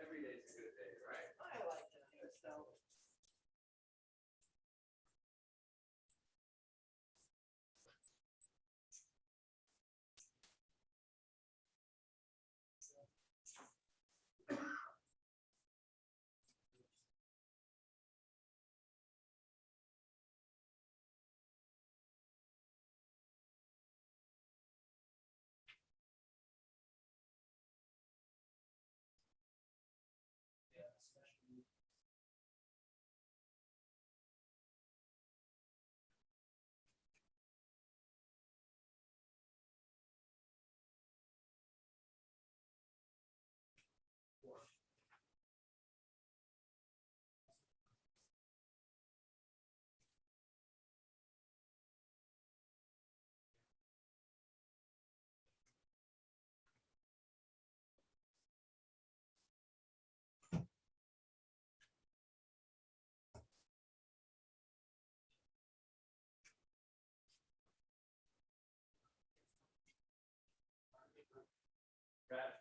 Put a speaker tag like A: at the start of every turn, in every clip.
A: Every day's a good day, right?
B: I like it, so.
A: Brad,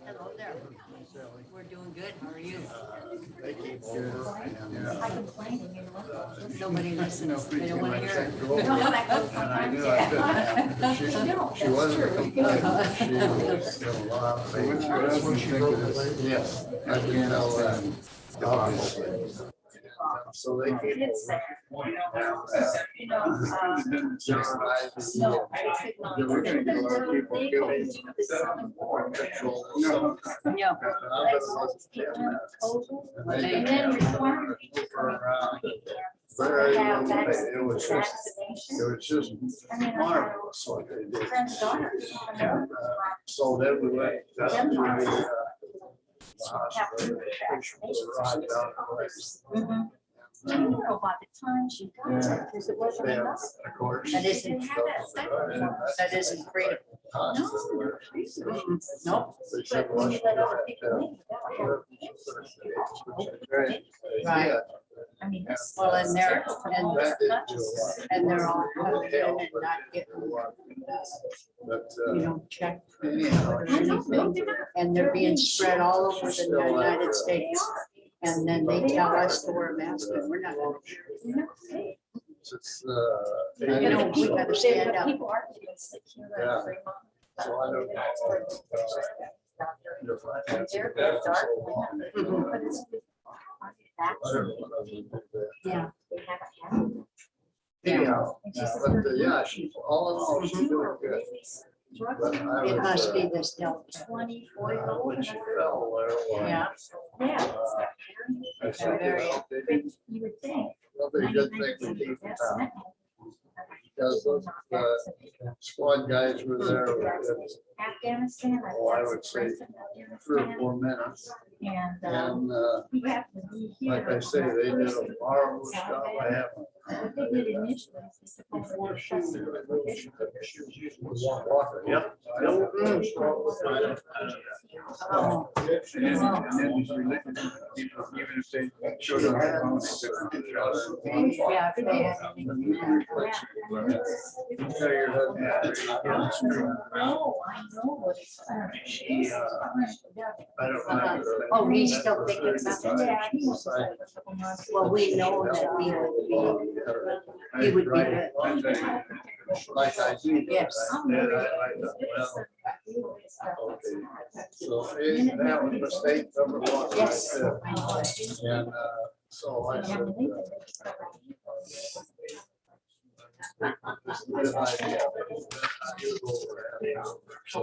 B: Hello there. We're doing good. How are you?
C: They keep over and,
B: I complain and nobody listens. They don't want to hear it.
C: and I knew I couldn't have, she wasn't a complainer, she was a lot of things. That's what she wrote. Yes, I can tell that, obviously. So they came over.
B: No.
C: They were gonna get a lot of people giving more control.
B: Yeah.
C: And then required around. Very little, it was just marvelous what they did. And, sold everywhere. That's to the hospital. Patients arrived out of place.
B: Do you know by the time she got there, because it wasn't
C: Yeah,
B: enough.
C: of course.
B: That isn't, that isn't freedom.
C: hospital.
B: Nope.
C: They said, well, she Right.
B: Right.
D: I mean,
B: Well, and they're, and they're all
C: But,
B: coming in and not getting, checked for
C: anyhow,
B: or anything. And they're being spread all over the United States. And then they tell us to wear masks and we're not.
C: it's,
B: We gotta stand up.
D: People are getting sick here
C: Yeah.
D: every month.
C: So I don't know.
D: They're dark.
B: Mhm.
D: But it's-
C: I don't know what I would do there.
B: Yeah.
D: They haven't had it.
C: Anyhow,
D: And she said,
C: but yeah, she's all in all, she's doing good. But I
B: It
C: was,
B: must be this Delta.
D: 24 year
C: when
D: old.
C: she fell there, well,
B: Yeah.
D: Yeah.
C: I said, you know, they didn't,
D: You would think.
C: nobody did think we keep it down. Because those, squad guys were there,
D: Afghanistan.
C: oh, I would say 3 or 4 minutes.
D: And
C: And,
D: we have to be here.
C: like I say, they did a marvelous job. I have.
D: What they did initially is they supposed to
C: Before she
D: test
C: really
D: it.
C: moved, she was using the warm water. Yep.
B: Oh.
E: And then these religious people, even if they showed up.
B: Yeah, if they had anything there.
D: No, I know what it's.
C: I don't know.
B: Oh, he's still thinking about it.
D: Yeah, he was like a couple months.
B: Well, we know that we would be, he would be good.
C: Like I do.
B: Yes.
C: Okay. So that was mistake number 1.
B: Yes.
C: right there. And so I said, this is a good idea. So,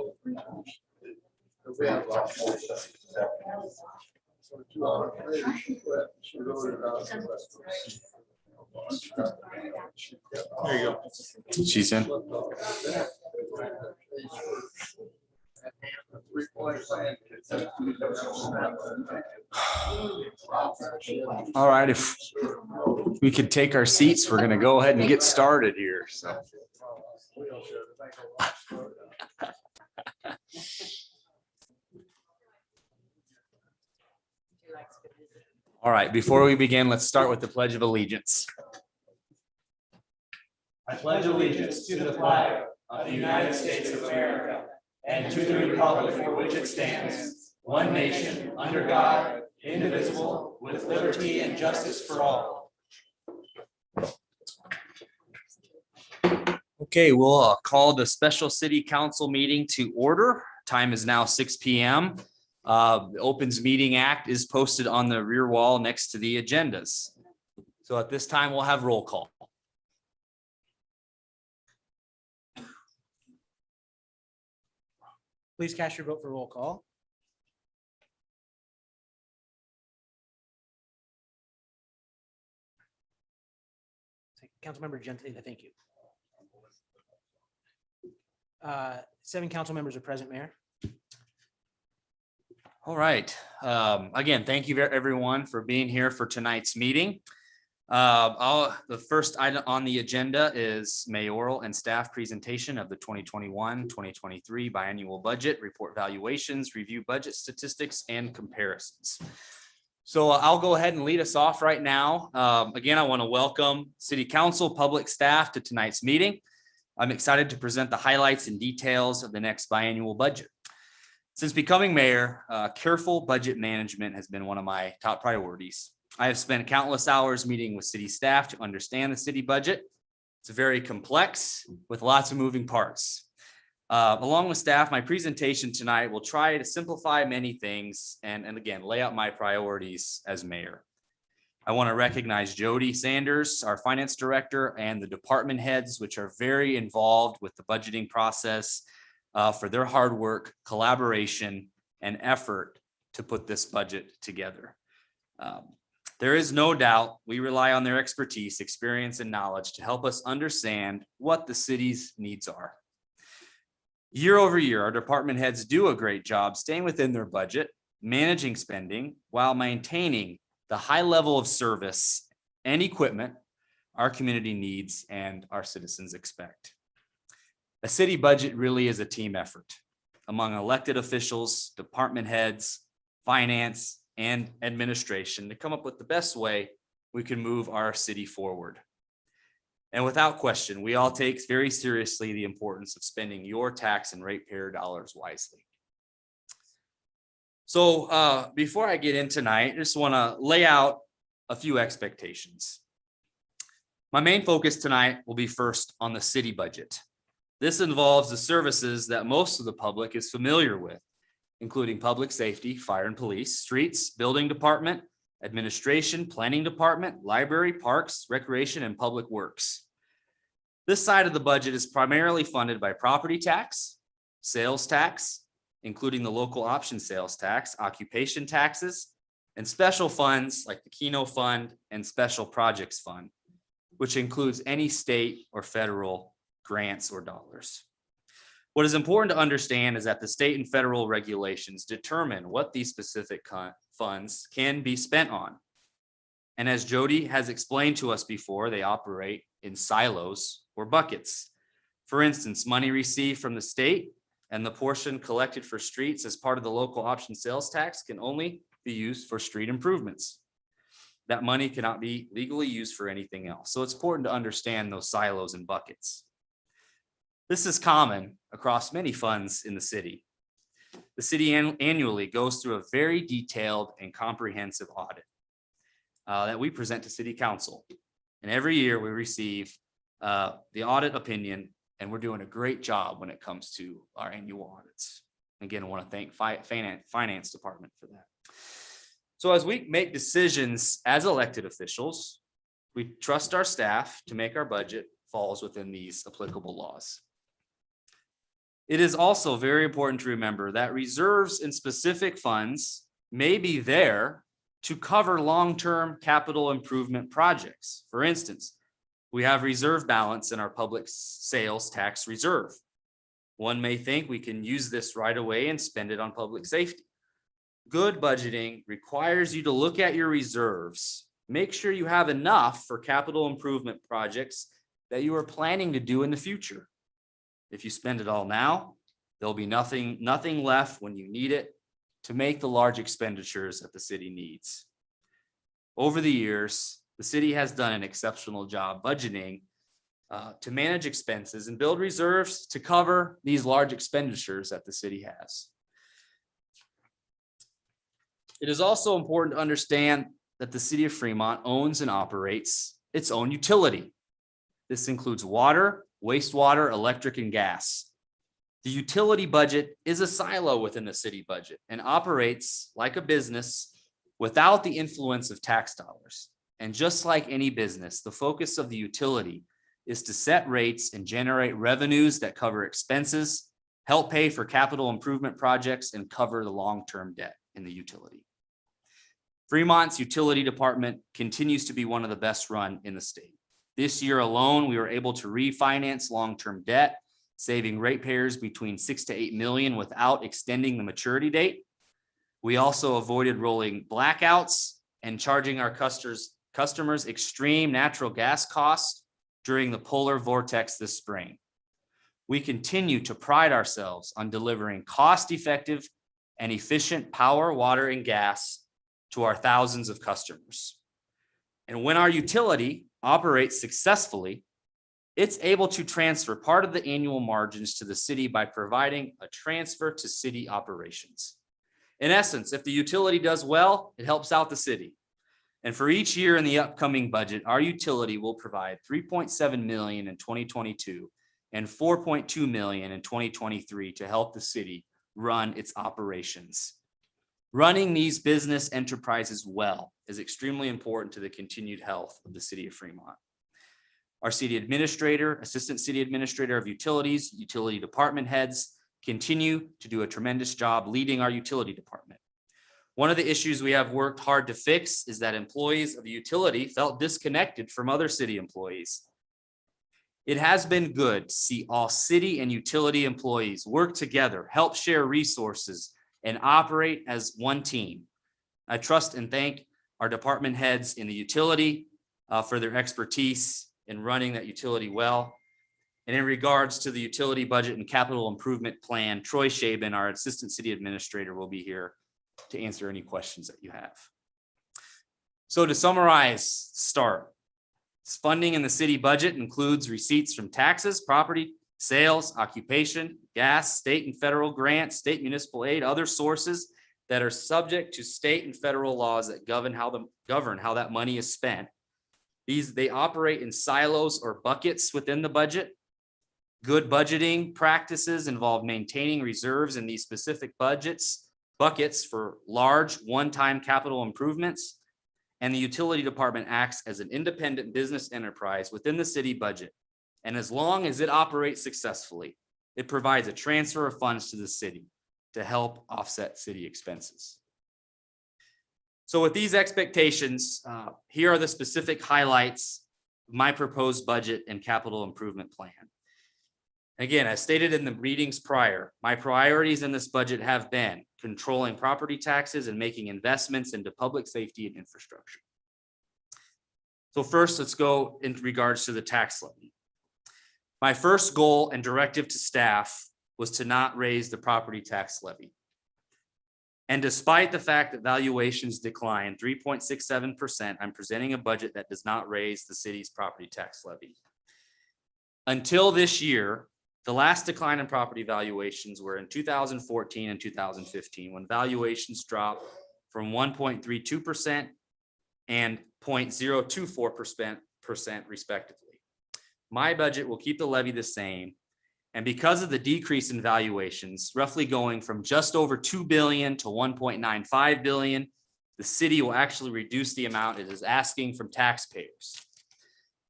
C: we have lots of stuff. So 2 hours later, she quit. She wrote it out.
E: There you go.
F: She's in. All right, if we could take our seats, we're gonna go ahead and get started here, so. All right, before we begin, let's start with the Pledge of Allegiance.
A: I pledge allegiance to the flag of the United States of America and to the republic for which it stands, one nation, under God, indivisible, with liberty and justice for all.
F: Okay, we'll call the special city council meeting to order. Time is now 6 p.m. The Opens Meeting Act is posted on the rear wall next to the agendas. So at this time, we'll have roll call.
G: Please cast your vote for roll call. Councilmember Gentile, thank you. 7 council members are present, Mayor.
F: All right. Again, thank you everyone for being here for tonight's meeting. The first item on the agenda is mayoral and staff presentation of the 2021-2023 biannual budget, report valuations, review budget statistics, and comparisons. So I'll go ahead and lead us off right now. Again, I want to welcome City Council, public staff to tonight's meeting. I'm excited to present the highlights and details of the next biannual budget. Since becoming mayor, careful budget management has been one of my top priorities. I have spent countless hours meeting with city staff to understand the city budget. It's very complex with lots of moving parts. Along with staff, my presentation tonight will try to simplify many things and again, lay out my priorities as mayor. I want to recognize Jody Sanders, our finance director, and the department heads, which are very involved with the budgeting process for their hard work, collaboration, and effort to put this budget together. There is no doubt we rely on their expertise, experience, and knowledge to help us understand what the city's needs are. Year over year, our department heads do a great job staying within their budget, managing spending while maintaining the high level of service and equipment our community needs and our citizens expect. A city budget really is a team effort among elected officials, department heads, finance, and administration to come up with the best way we can move our city forward. And without question, we all take very seriously the importance of spending your tax and ratepayer dollars wisely. So before I get in tonight, I just want to lay out a few expectations. My main focus tonight will be first on the city budget. This involves the services that most of the public is familiar with, including public safety, fire and police, streets, building department, administration, planning department, library, parks, recreation, and public works. This side of the budget is primarily funded by property tax, sales tax, including the local option sales tax, occupation taxes, and special funds like the Keno Fund and Special Projects Fund, which includes any state or federal grants or dollars. What is important to understand is that the state and federal regulations determine what these specific funds can be spent on. And as Jody has explained to us before, they operate in silos or buckets. For instance, money received from the state and the portion collected for streets as part of the local option sales tax can only be used for street improvements. That money cannot be legally used for anything else. So it's important to understand those silos and buckets. This is common across many funds in the city. The city annually goes through a very detailed and comprehensive audit that we present to City Council. And every year we receive the audit opinion, and we're doing a great job when it comes to our annual audits. Again, I want to thank Finance Department for that. So as we make decisions as elected officials, we trust our staff to make our budget falls within these applicable laws. It is also very important to remember that reserves in specific funds may be there to cover long-term capital improvement projects. For instance, we have reserve balance in our public sales tax reserve. One may think we can use this right away and spend it on public safety. Good budgeting requires you to look at your reserves, make sure you have enough for capital improvement projects that you are planning to do in the future. If you spend it all now, there'll be nothing left when you need it to make the large expenditures that the city needs. Over the years, the city has done an exceptional job budgeting to manage expenses and build reserves to cover these large expenditures that the city has. It is also important to understand that the city of Fremont owns and operates its own utility. This includes water, wastewater, electric, and gas. The utility budget is a silo within the city budget and operates like a business without the influence of tax dollars. And just like any business, the focus of the utility is to set rates and generate revenues that cover expenses, help pay for capital improvement projects, and cover the long-term debt in the utility. Fremont's utility department continues to be one of the best run in the state. This year alone, we were able to refinance long-term debt, saving ratepayers between 6 to 8 million without extending the maturity date. We also avoided rolling blackouts and charging our customers extreme natural gas costs during the polar vortex this spring. We continue to pride ourselves on delivering cost-effective and efficient power, water, and gas to our thousands of customers. And when our utility operates successfully, it's able to transfer part of the annual margins to the city by providing a transfer to city operations. In essence, if the utility does well, it helps out the city. And for each year in the upcoming budget, our utility will provide $3.7 million in 2022 and $4.2 million in 2023 to help the city run its operations. Running these business enterprises well is extremely important to the continued health of the city of Fremont. Our city administrator, assistant city administrator of utilities, utility department heads continue to do a tremendous job leading our utility department. One of the issues we have worked hard to fix is that employees of the utility felt disconnected from other city employees. It has been good to see all city and utility employees work together, help share resources, and operate as one team. I trust and thank our department heads in the utility for their expertise in running that utility well. And in regards to the utility budget and capital improvement plan, Troy Shaben, our Assistant City Administrator, will be here to answer any questions that you have. So to summarize, start. Funding in the city budget includes receipts from taxes, property sales, occupation, gas, state and federal grants, state municipal aid, other sources that are subject to state and federal laws that govern how that money is spent. They operate in silos or buckets within the budget. Good budgeting practices involve maintaining reserves in these specific buckets for large one-time capital improvements. And the utility department acts as an independent business enterprise within the city budget. And as long as it operates successfully, it provides a transfer of funds to the city to help offset city expenses. So with these expectations, here are the specific highlights of my proposed budget and capital improvement plan. Again, as stated in the readings prior, my priorities in this budget have been controlling property taxes and making investments into public safety and infrastructure. So first, let's go in regards to the tax levy. My first goal and directive to staff was to not raise the property tax levy. And despite the fact that valuations declined 3.67%, I'm presenting a budget that does not raise the city's property tax levy. Until this year, the last decline in property valuations were in 2014 and 2015, when valuations dropped from 1.32% and 0.024% respectively. My budget will keep the levy the same. And because of the decrease in valuations, roughly going from just over 2 billion to 1.95 billion, the city will actually reduce the amount it is asking from taxpayers.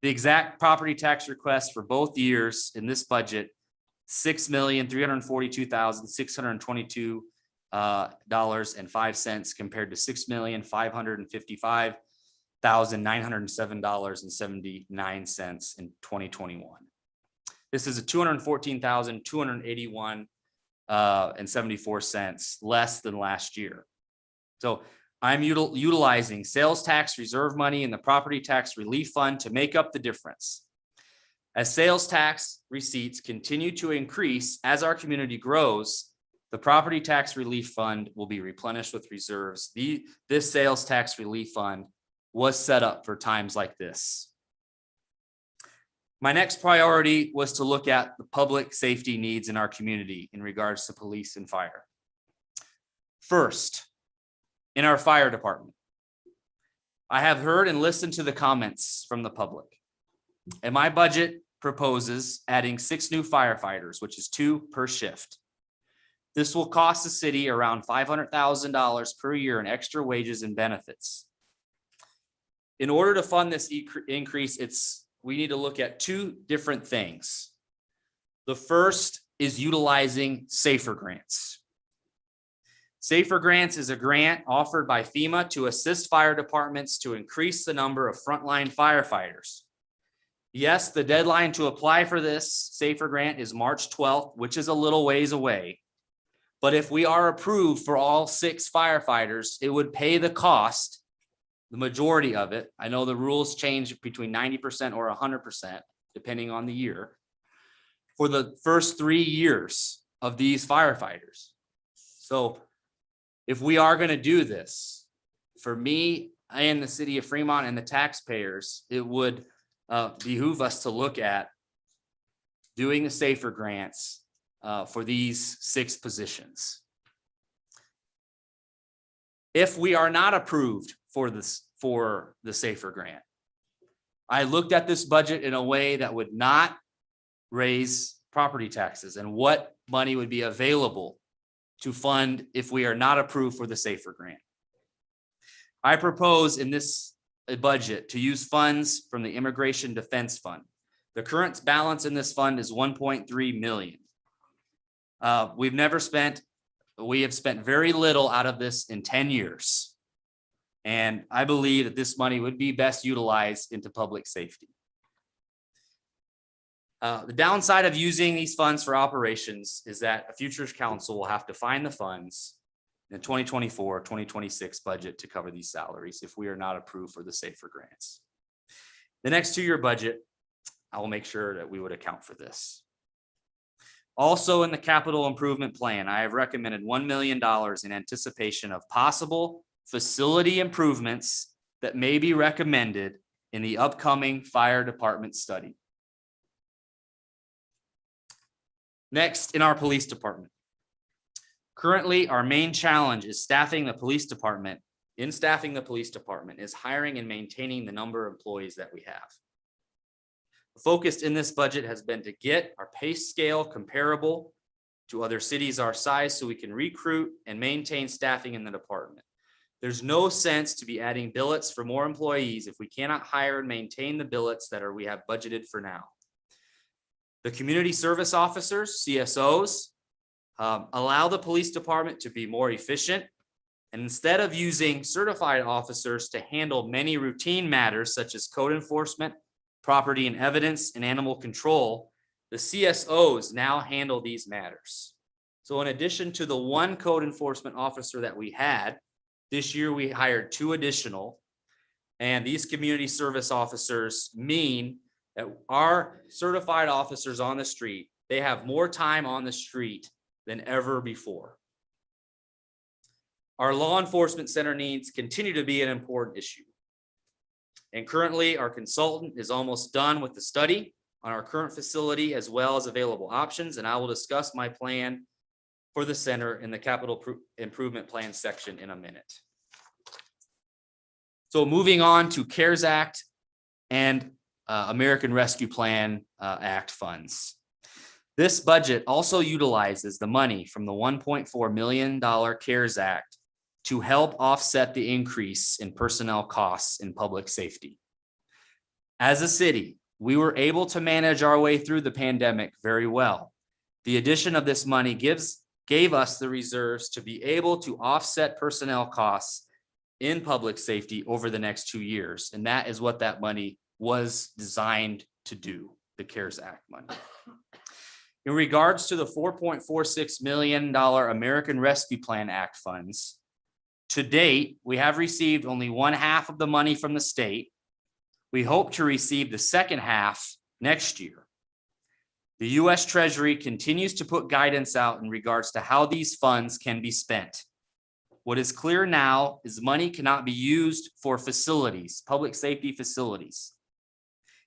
F: The exact property tax request for both years in this budget, $6,342,622.05 compared to $6,555,907.79 in 2021. This is a $214,281.74 less than last year. So I'm utilizing sales tax reserve money and the property tax relief fund to make up the difference. As sales tax receipts continue to increase as our community grows, the property tax relief fund will be replenished with reserves. This sales tax relief fund was set up for times like this. My next priority was to look at the public safety needs in our community in regards to police and fire. First, in our fire department, I have heard and listened to the comments from the public. And my budget proposes adding 6 new firefighters, which is 2 per shift. This will cost the city around $500,000 per year in extra wages and benefits. In order to fund this increase, we need to look at 2 different things. The first is utilizing SAFER grants. SAFER grants is a grant offered by FEMA to assist fire departments to increase the number of frontline firefighters. Yes, the deadline to apply for this SAFER grant is March 12th, which is a little ways away. But if we are approved for all 6 firefighters, it would pay the cost, the majority of it. I know the rules change between 90% or 100%, depending on the year, for the first 3 years of these firefighters. So if we are going to do this, for me and the city of Fremont and the taxpayers, it would behoove us to look at doing the SAFER grants for these 6 positions. If we are not approved for the SAFER grant, I looked at this budget in a way that would not raise property taxes and what money would be available to fund if we are not approved for the SAFER grant. I propose in this budget to use funds from the Immigration Defense Fund. The current balance in this fund is 1.3 million. We have spent very little out of this in 10 years. And I believe that this money would be best utilized into public safety. The downside of using these funds for operations is that a futures council will have to find the funds in the 2024-2026 budget to cover these salaries if we are not approved for the SAFER grants. The next 2-year budget, I will make sure that we would account for this. Also, in the capital improvement plan, I have recommended $1 million in anticipation of possible facility improvements that may be recommended in the upcoming fire department study. Next, in our police department. Currently, our main challenge is staffing the police department. In staffing the police department is hiring and maintaining the number of employees that we have. Focused in this budget has been to get our pay scale comparable to other cities our size so we can recruit and maintain staffing in the department. There's no sense to be adding billets for more employees if we cannot hire and maintain the billets that we have budgeted for now. The community service officers, CSOs, allow the police department to be more efficient. And instead of using certified officers to handle many routine matters such as code enforcement, property and evidence, and animal control, the CSOs now handle these matters. So in addition to the one code enforcement officer that we had, this year we hired 2 additional. And these community service officers mean that our certified officers on the street, they have more time on the street than ever before. Our law enforcement center needs continue to be an important issue. And currently, our consultant is almost done with the study on our current facility as well as available options, and I will discuss my plan for the center in the capital improvement plan section in a minute. So moving on to CARES Act and American Rescue Plan Act funds. This budget also utilizes the money from the $1.4 million CARES Act to help offset the increase in personnel costs in public safety. As a city, we were able to manage our way through the pandemic very well. The addition of this money gave us the reserves to be able to offset personnel costs in public safety over the next 2 years. And that is what that money was designed to do, the CARES Act money. In regards to the $4.46 million American Rescue Plan Act funds, to date, we have received only 1/2 of the money from the state. We hope to receive the second half next year. The U.S. Treasury continues to put guidance out in regards to how these funds can be spent. What is clear now is money cannot be used for facilities, public safety facilities.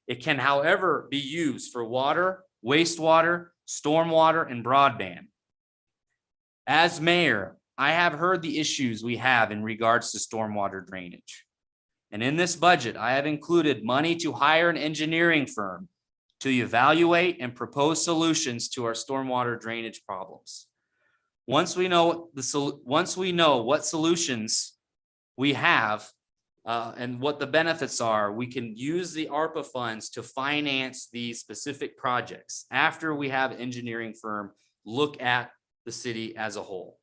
F: It can, however, be used for water, wastewater, stormwater, and broadband. As mayor, I have heard the issues we have in regards to stormwater drainage. And in this budget, I have included money to hire an engineering firm to evaluate and propose solutions to our stormwater drainage problems. Once we know what solutions we have and what the benefits are, we can use the ARPA funds to finance these specific projects after we have an engineering firm look at the city as a whole.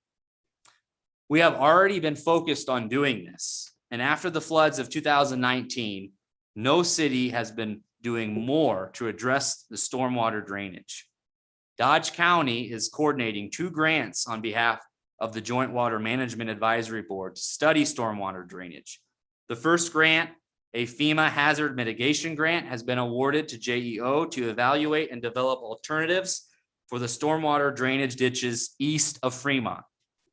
F: We have already been focused on doing this. And after the floods of 2019, no city has been doing more to address the stormwater drainage. Dodge County is coordinating 2 grants on behalf of the Joint Water Management Advisory Board to study stormwater drainage. The first grant, a FEMA hazard mitigation grant, has been awarded to JEO to evaluate and develop alternatives for the stormwater drainage ditches east of Fremont.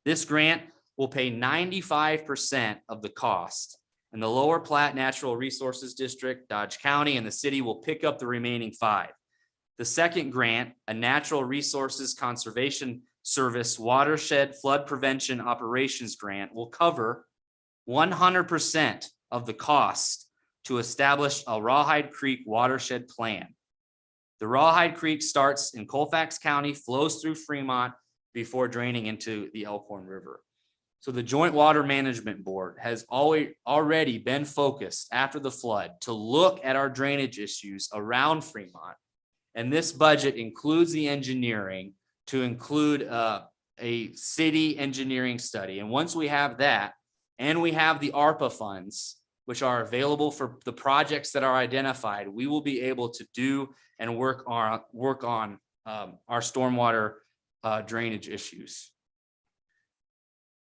F: This grant will pay 95% of the cost, and the Lower Platte Natural Resources District, Dodge County, and the city will pick up the remaining 5. The second grant, a Natural Resources Conservation Service Watershed Flood Prevention Operations Grant, will cover 100% of the cost to establish a Rawhide Creek watershed plan. The Rawhide Creek starts in Colfax County, flows through Fremont before draining into the Elkhorn River. So the Joint Water Management Board has already been focused after the flood to look at our drainage issues around Fremont. And this budget includes the engineering to include a city engineering study. And once we have that, and we have the ARPA funds, which are available for the projects that are identified, we will be able to do and work on our stormwater drainage issues.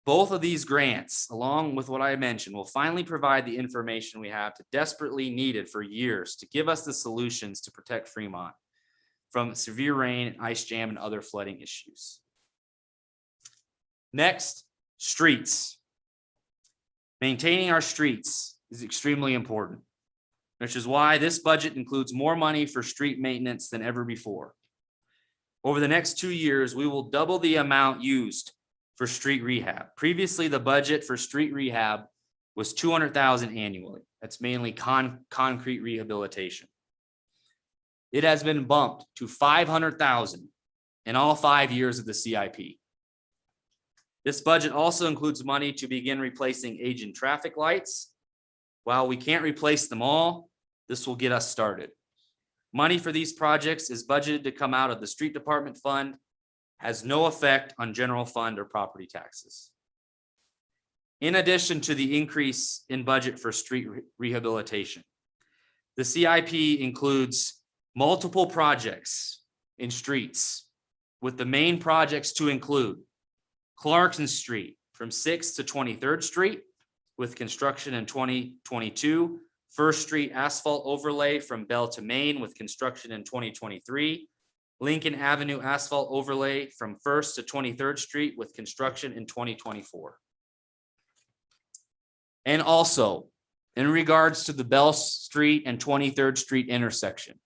F: Both of these grants, along with what I mentioned, will finally provide the information we have to desperately needed for years to give us the solutions to protect Fremont from severe rain, ice jam, and other flooding issues. Next, streets. Maintaining our streets is extremely important, which is why this budget includes more money for street maintenance than ever before. Over the next 2 years, we will double the amount used for street rehab. Previously, the budget for street rehab was $200,000 annually. That's mainly concrete rehabilitation. It has been bumped to $500,000 in all 5 years of the CIP. This budget also includes money to begin replacing aging traffic lights. While we can't replace them all, this will get us started. Money for these projects is budgeted to come out of the street department fund, has no effect on general fund or property taxes. In addition to the increase in budget for street rehabilitation, the CIP includes multiple projects in streets, with the main projects to include Clarkson Street from 6th to 23rd Street with construction in 2022, First Street asphalt overlay from Bell to Main with construction in 2023, Lincoln Avenue asphalt overlay from 1st to 23rd Street with construction in 2024. And also, in regards to the Bell Street and 23rd Street intersection,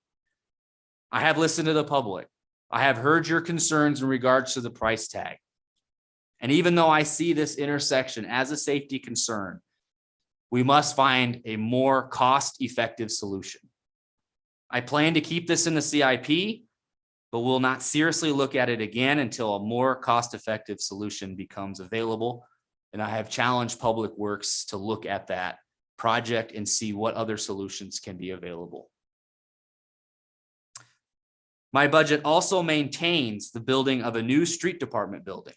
F: I have listened to the public. I have heard your concerns in regards to the price tag. And even though I see this intersection as a safety concern, we must find a more cost-effective solution. I plan to keep this in the CIP, but will not seriously look at it again until a more cost-effective solution becomes available. And I have challenged Public Works to look at that project and see what other solutions can be available. My budget also maintains the building of a new street department building.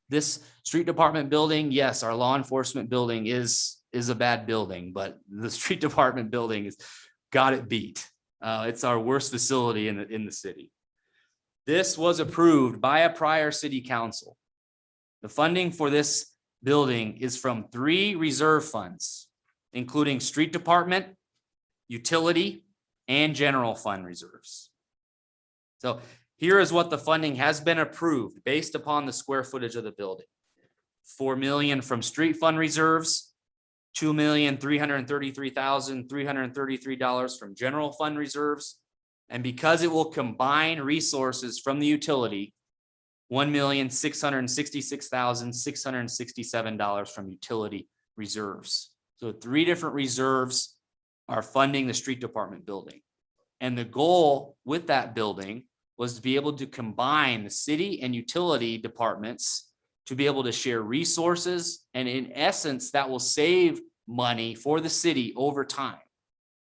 F: This street department building, yes, our law enforcement building is a bad building, but the street department building has got it beat. It's our worst facility in the city. This was approved by a prior city council. The funding for this building is from 3 reserve funds, including street department, utility, and general fund reserves. So here is what the funding has been approved based upon the square footage of the building. $4 million from street fund reserves, $2,333,333 from general fund reserves. And because it will combine resources from the utility, $1,666,667 from utility reserves. So 3 different reserves are funding the street department building. And the goal with that building was to be able to combine the city and utility departments to be able to share resources. And in essence, that will save money for the city over time.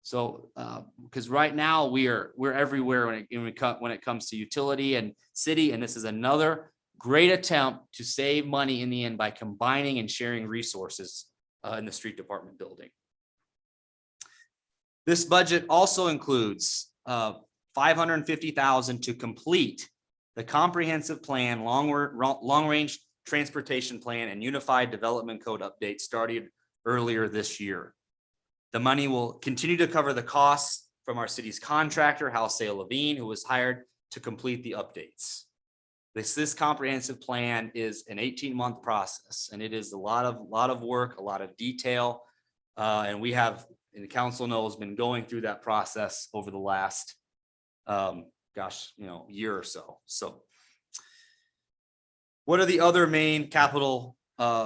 F: So, because right now we're everywhere when it comes to utility and city, and this is another great attempt to save money in the end by combining and sharing resources in the street department building. This budget also includes $550,000 to complete the comprehensive plan, long-range transportation plan, and unified development code update started earlier this year. The money will continue to cover the costs from our city's contractor, Halsey Levine, who was hired to complete the updates. This comprehensive plan is an 18-month process, and it is a lot of work, a lot of detail, and we have, and the council knows, been going through that process over the last year or so. So what are the other main capital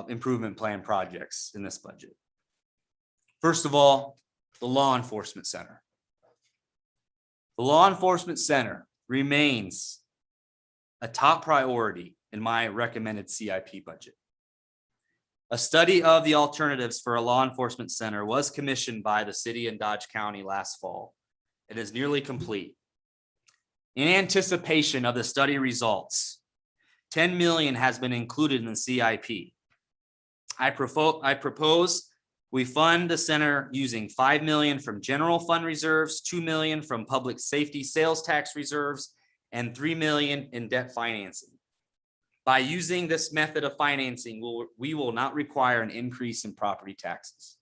F: improvement plan projects in this budget? First of all, the law enforcement center. The law enforcement center remains a top priority in my recommended CIP budget. A study of the alternatives for a law enforcement center was commissioned by the city and Dodge County last fall. It is nearly complete. In anticipation of the study results, $10 million has been included in the CIP. I propose we fund the center using $5 million from general fund reserves, $2 million from public safety sales tax reserves, and $3 million in debt financing. By using this method of financing, we will not require an increase in property taxes.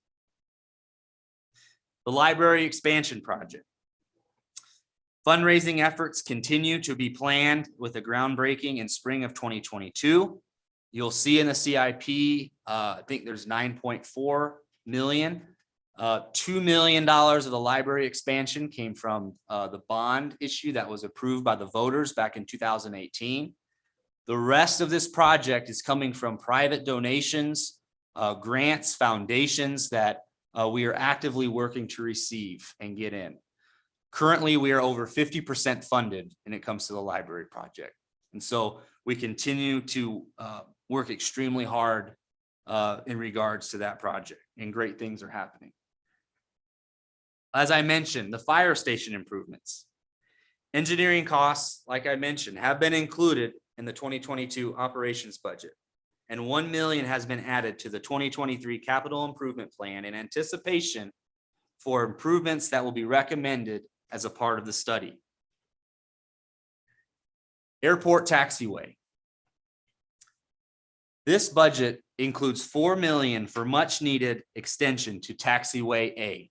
F: The library expansion project. Fundraising efforts continue to be planned with a groundbreaking in spring of 2022. You'll see in the CIP, I think there's 9.4 million. $2 million of the library expansion came from the bond issue that was approved by the voters back in 2018. The rest of this project is coming from private donations, grants, foundations that we are actively working to receive and get in. Currently, we are over 50% funded when it comes to the library project. And so we continue to work extremely hard in regards to that project, and great things are happening. As I mentioned, the fire station improvements. Engineering costs, like I mentioned, have been included in the 2022 operations budget. And 1 million has been added to the 2023 capital improvement plan in anticipation for improvements that will be recommended as a part of the study. Airport taxiway. This budget includes 4 million for much needed extension to taxiway A.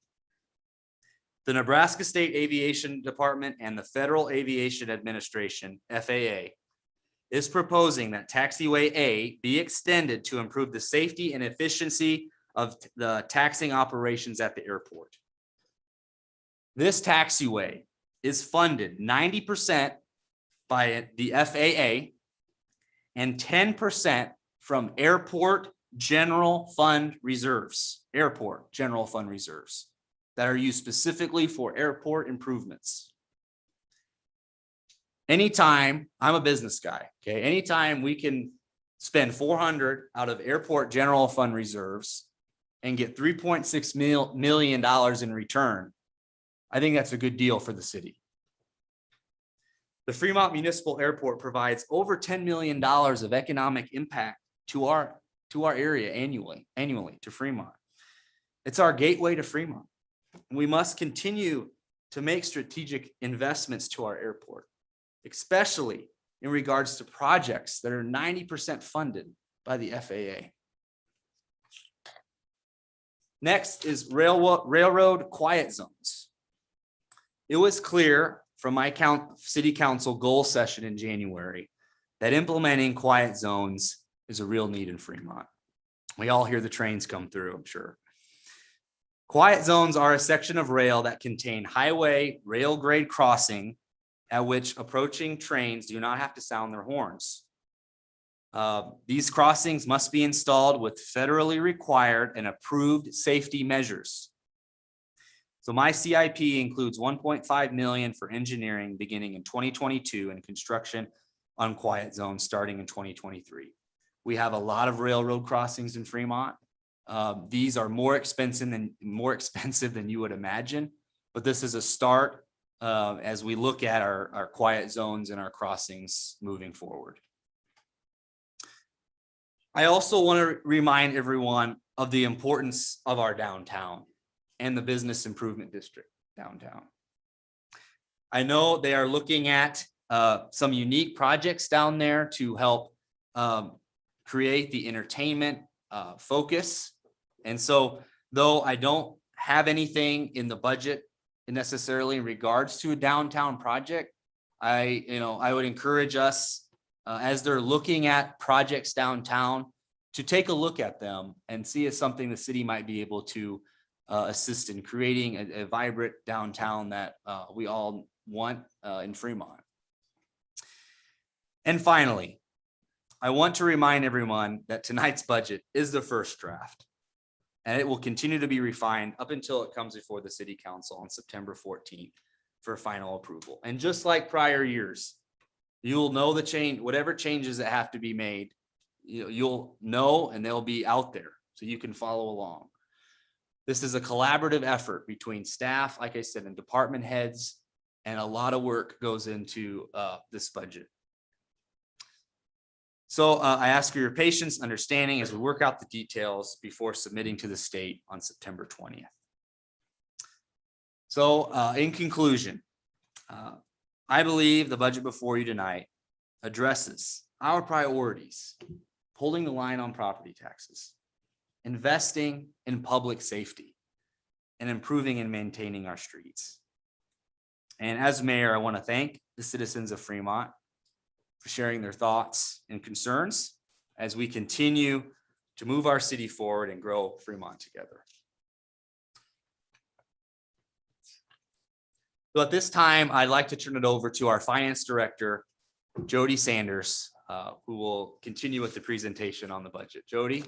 F: The Nebraska State Aviation Department and the Federal Aviation Administration, FAA, is proposing that taxiway A be extended to improve the safety and efficiency of the taxiing operations at the airport. This taxiway is funded 90% by the FAA and 10% from airport general fund reserves, airport general fund reserves that are used specifically for airport improvements. Anytime, I'm a business guy, okay? Anytime we can spend 400 out of airport general fund reserves and get $3.6 million in return, I think that's a good deal for the city. The Fremont Municipal Airport provides over $10 million of economic impact to our area annually to Fremont. It's our gateway to Fremont. We must continue to make strategic investments to our airport, especially in regards to projects that are 90% funded by the FAA. Next is railroad quiet zones. It was clear from my city council goal session in January that implementing quiet zones is a real need in Fremont. We all hear the trains come through, I'm sure. Quiet zones are a section of rail that contain highway rail grade crossing at which approaching trains do not have to sound their horns. These crossings must be installed with federally required and approved safety measures. So my CIP includes 1.5 million for engineering beginning in 2022 and construction on quiet zones starting in 2023. We have a lot of railroad crossings in Fremont. These are more expensive than you would imagine, but this is a start as we look at our quiet zones and our crossings moving forward. I also want to remind everyone of the importance of our downtown and the business improvement district downtown. I know they are looking at some unique projects down there to help create the entertainment focus. And so though I don't have anything in the budget necessarily in regards to a downtown project, I would encourage us as they're looking at projects downtown to take a look at them and see if something the city might be able to assist in creating a vibrant downtown that we all want in Fremont. And finally, I want to remind everyone that tonight's budget is the first draft, and it will continue to be refined up until it comes before the city council on September 14th for final approval. And just like prior years, you'll know the change, whatever changes that have to be made, you'll know, and they'll be out there so you can follow along. This is a collaborative effort between staff, like I said, and department heads, and a lot of work goes into this budget. So I ask for your patience, understanding as we work out the details before submitting to the state on September 20th. So in conclusion, I believe the budget before you tonight addresses our priorities, holding the line on property taxes, investing in public safety, and improving and maintaining our streets. And as mayor, I want to thank the citizens of Fremont for sharing their thoughts and concerns as we continue to move our city forward and grow Fremont together. So at this time, I'd like to turn it over to our finance director, Jody Sanders, who will continue with the presentation on the budget. Jody,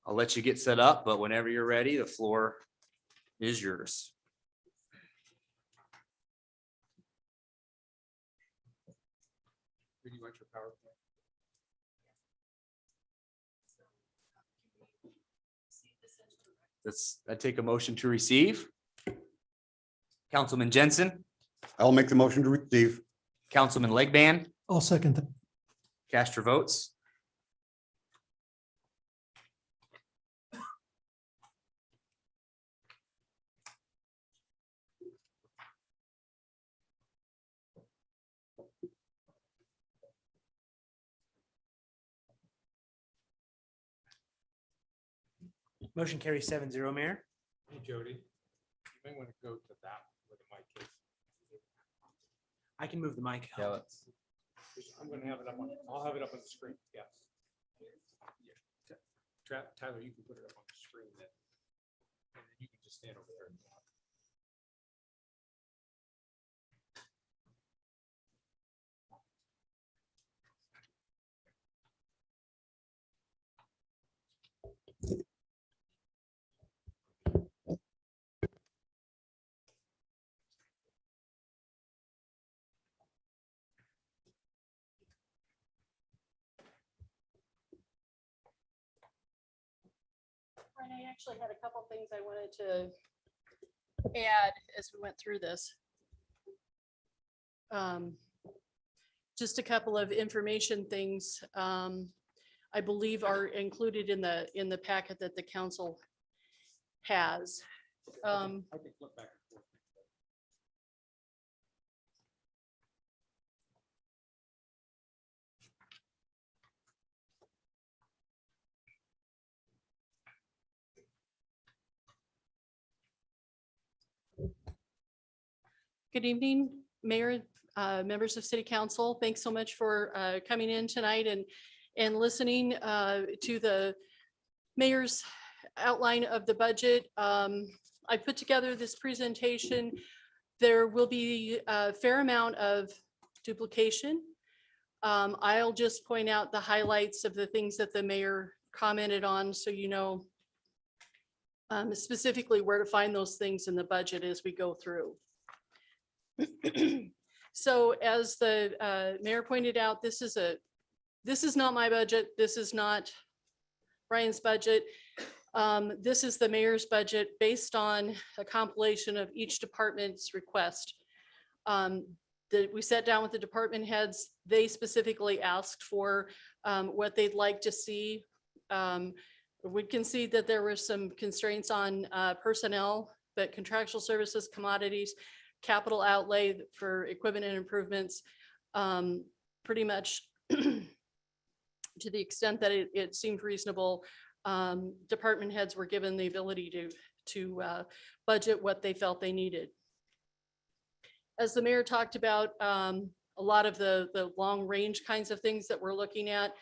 F: I'll let you get set up, but whenever you're ready, the floor is yours.
E: You want your PowerPoint?
F: I take a motion to receive. Councilman Jensen,
C: I'll make the motion to receive.
F: Councilman Legband,
H: I'll second that.
F: cast your votes.
G: Motion carries 7-0, Mayor.
E: Hey, Jody, you may want to go to that where the mic is.
G: I can move the mic.
E: I'm going to have it up on, I'll have it up on the screen, yes. Tyler, you can put it up on the screen then. And then you can just stand over there. and talk.
B: And I actually had a couple things I wanted to add as we went through this. Just a couple of information things I believe are included in the packet that the council has.
E: I can flip back and forth.
B: Good evening, Mayor, members of City Council. Thanks so much for coming in tonight and listening to the mayor's outline of the budget. I put together this presentation. There will be a fair amount of duplication. I'll just point out the highlights of the things that the mayor commented on, so you know specifically where to find those things in the budget as we go through. So as the mayor pointed out, this is not my budget. This is not Brian's budget. This is the mayor's budget based on a compilation of each department's request. That we sat down with the department heads. They specifically asked for what they'd like to see. We can see that there were some constraints on personnel, but contractual services, commodities, capital outlay for equipment and improvements, pretty much to the extent that it seemed reasonable. Department heads were given the ability to budget what they felt they needed. As the mayor talked about, a lot of the long range kinds of things that we're looking at,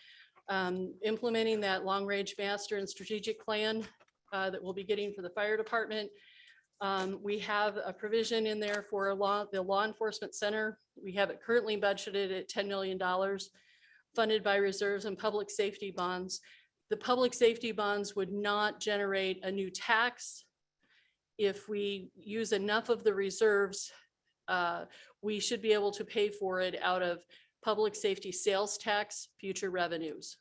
B: implementing that long range master and strategic plan that we'll be getting for the fire department. We have a provision in there for the law enforcement center. We have it currently budgeted at $10 million, funded by reserves and public safety bonds. The public safety bonds would not generate a new tax. If we use enough of the reserves, we should be able to pay for it out of public safety sales tax future revenues.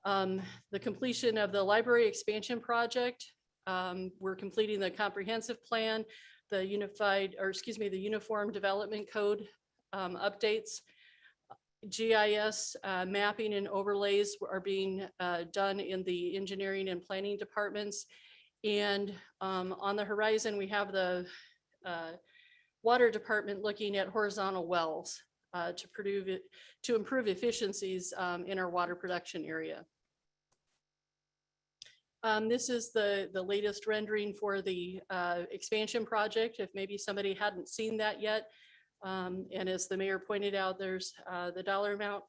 B: The completion of the library expansion project. We're completing the comprehensive plan, the Uniform Development Code updates. GIS mapping and overlays are being done in the engineering and planning departments. And on the horizon, we have the water department looking at horizontal wells. to improve efficiencies in our water production area. This is the latest rendering for the expansion project, if maybe somebody hadn't seen that yet. And as the mayor pointed out, there's the dollar amount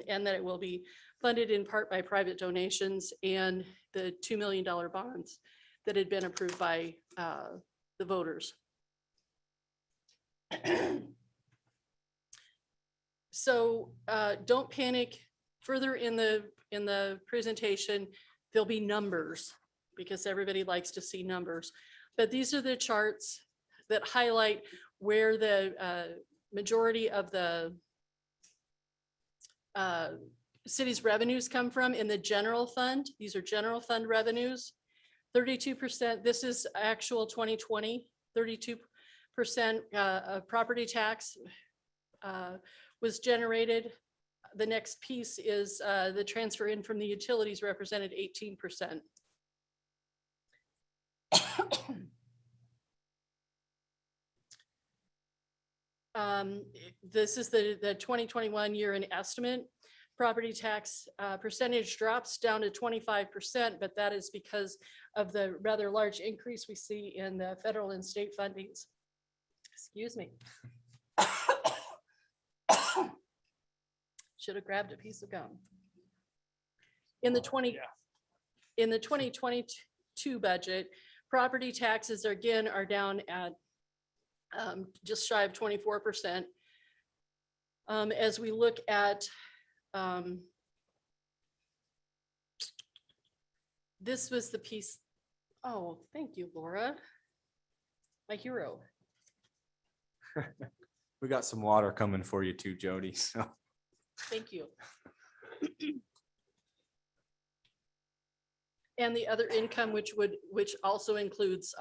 B: and that it will be funded in part by private donations and the $2 million bonds that had been approved by the voters. So don't panic. Further in the presentation, there'll be numbers because everybody likes to see numbers. But these are the charts that highlight where the majority of the city's revenues come from in the general fund. These are general fund revenues. 32%, this is actual 2020, 32% of property tax was generated. The next piece is the transfer in from the utilities represented 18%. This is the 2021 year in estimate. Property tax percentage drops down to 25%, but that is because of the rather large increase we see in the federal and state fundings. Excuse me. Should have grabbed a piece of gum. In the 2022 budget, property taxes again are down at just shy of 24%. As we look at this was the piece. Oh, thank you, Laura. My hero.
F: We got some water coming for you too, Jody. So
B: Thank you. And the other income, which also includes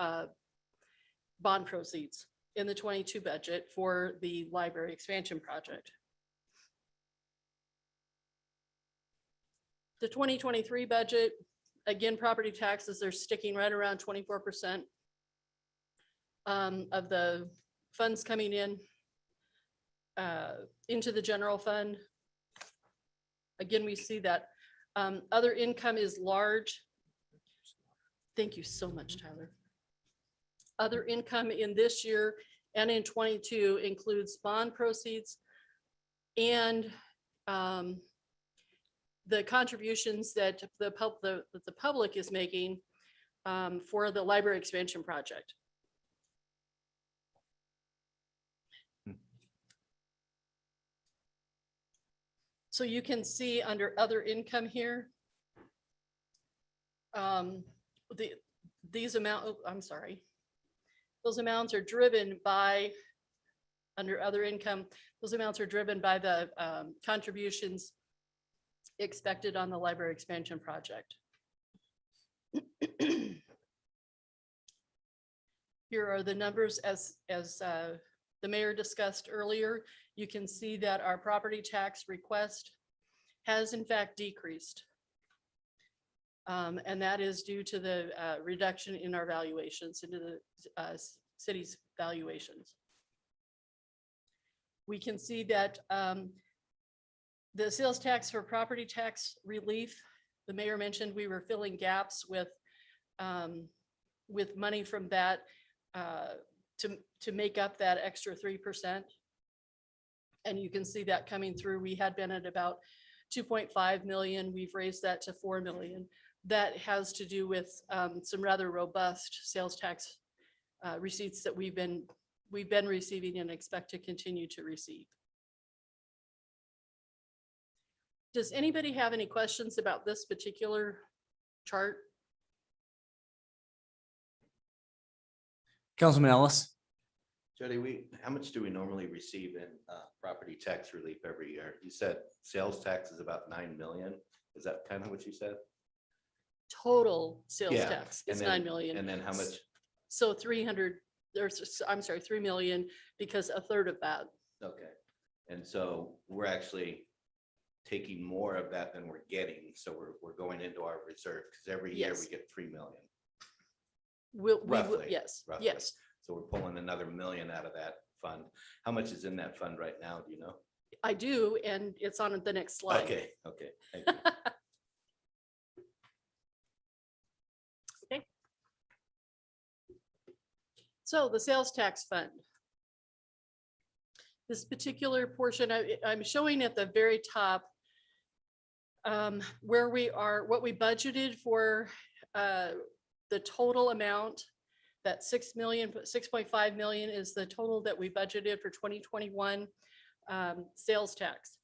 B: bond proceeds in the 22 budget for the library expansion project. The 2023 budget, again, property taxes are sticking right around 24% of the funds coming in into the general fund. Again, we see that other income is large. Thank you so much, Tyler. Other income in this year and in 22 includes bond proceeds and the contributions that the public is making for the library expansion project. So you can see under other income here, these those amounts are driven by, under other income, those amounts are driven by the contributions expected on the library expansion project. Here are the numbers as the mayor discussed earlier. You can see that our property tax request has in fact decreased. And that is due to the reduction in our valuations, into the city's valuations. We can see that the sales tax for property tax relief, the mayor mentioned we were filling gaps with money from that to make up that extra 3%. And you can see that coming through. We had been at about 2.5 million. We've raised that to 4 million. That has to do with some rather robust sales tax receipts that we've been receiving and expect to continue to receive. Does anybody have any questions about this particular chart?
F: Councilman Ellis.
H: Jody, how much do we normally receive in property tax relief every year? You said sales tax is about 9 million. Is that kind of what you said?
B: Total sales
H: Yeah,
B: tax
H: and
B: is
H: then-
B: 9 million.
H: And then how much?
B: So 300, I'm sorry, 3 million, because a third of that.
H: Okay. And so we're actually taking more of that than we're getting. So we're going into our reserve because every year
B: Yes.
H: we get 3 million.
B: We will,
H: Roughly,
B: yes,
H: roughly.
B: yes.
H: So we're pulling another million out of that fund. How much is in that fund right now? Do you know?
B: I do, and it's on the next slide.
H: Okay, okay. Thank you.
B: So the sales tax fund. This particular portion, I'm showing at the very top where we are, what we budgeted for the total amount. That 6.5 million is the total that we budgeted for 2021 sales tax.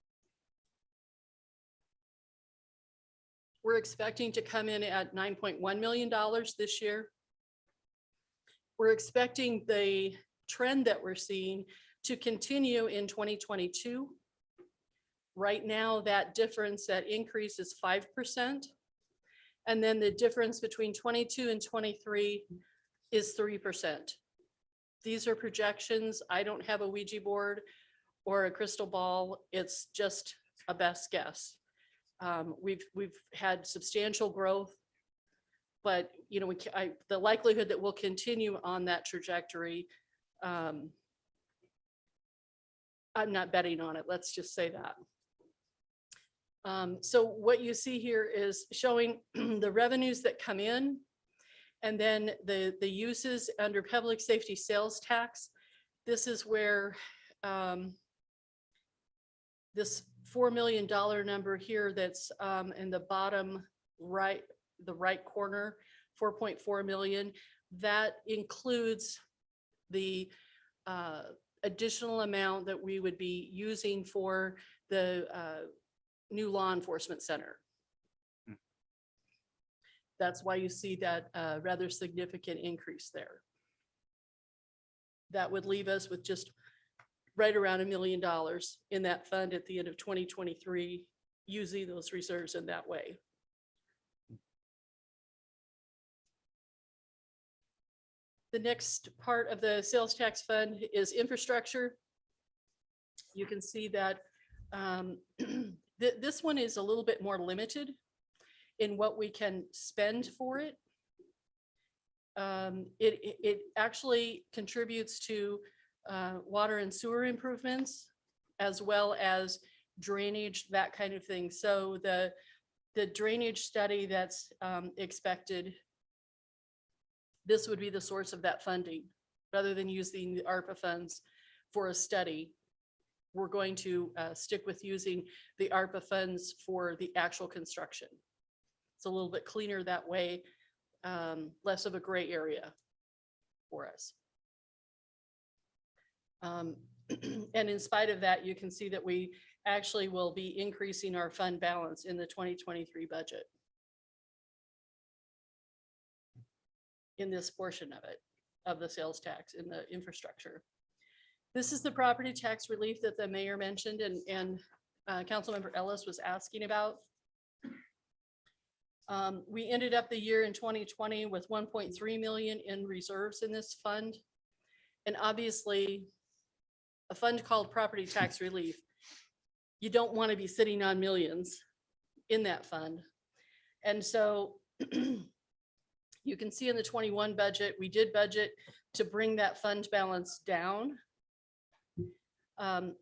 B: We're expecting to come in at $9.1 million this year. We're expecting the trend that we're seeing to continue in 2022. Right now, that difference, that increase is 5%. And then the difference between 22 and 23 is 3%. These are projections. I don't have a Ouija board or a crystal ball. It's just a best guess. We've had substantial growth, but you know, the likelihood that we'll continue on that trajectory, I'm not betting on it. Let's just say that. So what you see here is showing the revenues that come in, and then the uses under public safety sales tax. This is where this $4 million number here that's in the bottom right, the right corner, 4.4 million, that includes the additional amount that we would be using for the new law enforcement center. That's why you see that rather significant increase there. That would leave us with just right around $1 million in that fund at the end of 2023, using those reserves in that way. The next part of the sales tax fund is infrastructure. You can see that this one is a little bit more limited in what we can spend for it. It actually contributes to water and sewer improvements, as well as drainage, that kind of thing. So the drainage study that's expected, this would be the source of that funding. Rather than using the ARPA funds for a study, we're going to stick with using the ARPA funds for the actual construction. It's a little bit cleaner that way, less of a gray area for us. And in spite of that, you can see that we actually will be increasing our fund balance in the 2023 budget in this portion of it, of the sales tax in the infrastructure. This is the property tax relief that the mayor mentioned and Councilmember Ellis was asking about. We ended up the year in 2020 with 1.3 million in reserves in this fund. And obviously, a fund called property tax relief, you don't want to be sitting on millions in that fund. And so you can see in the 21 budget, we did budget to bring that fund balance down.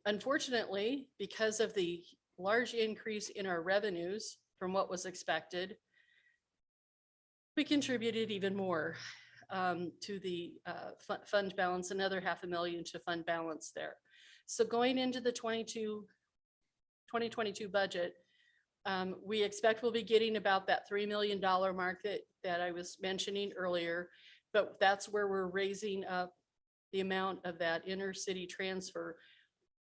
B: Unfortunately, because of the large increase in our revenues from what was expected, we contributed even more to the fund balance, another $500,000 to fund balance there. So going into the 2022 budget, we expect we'll be getting about that $3 million mark that I was mentioning earlier, but that's where we're raising up the amount of that inner city transfer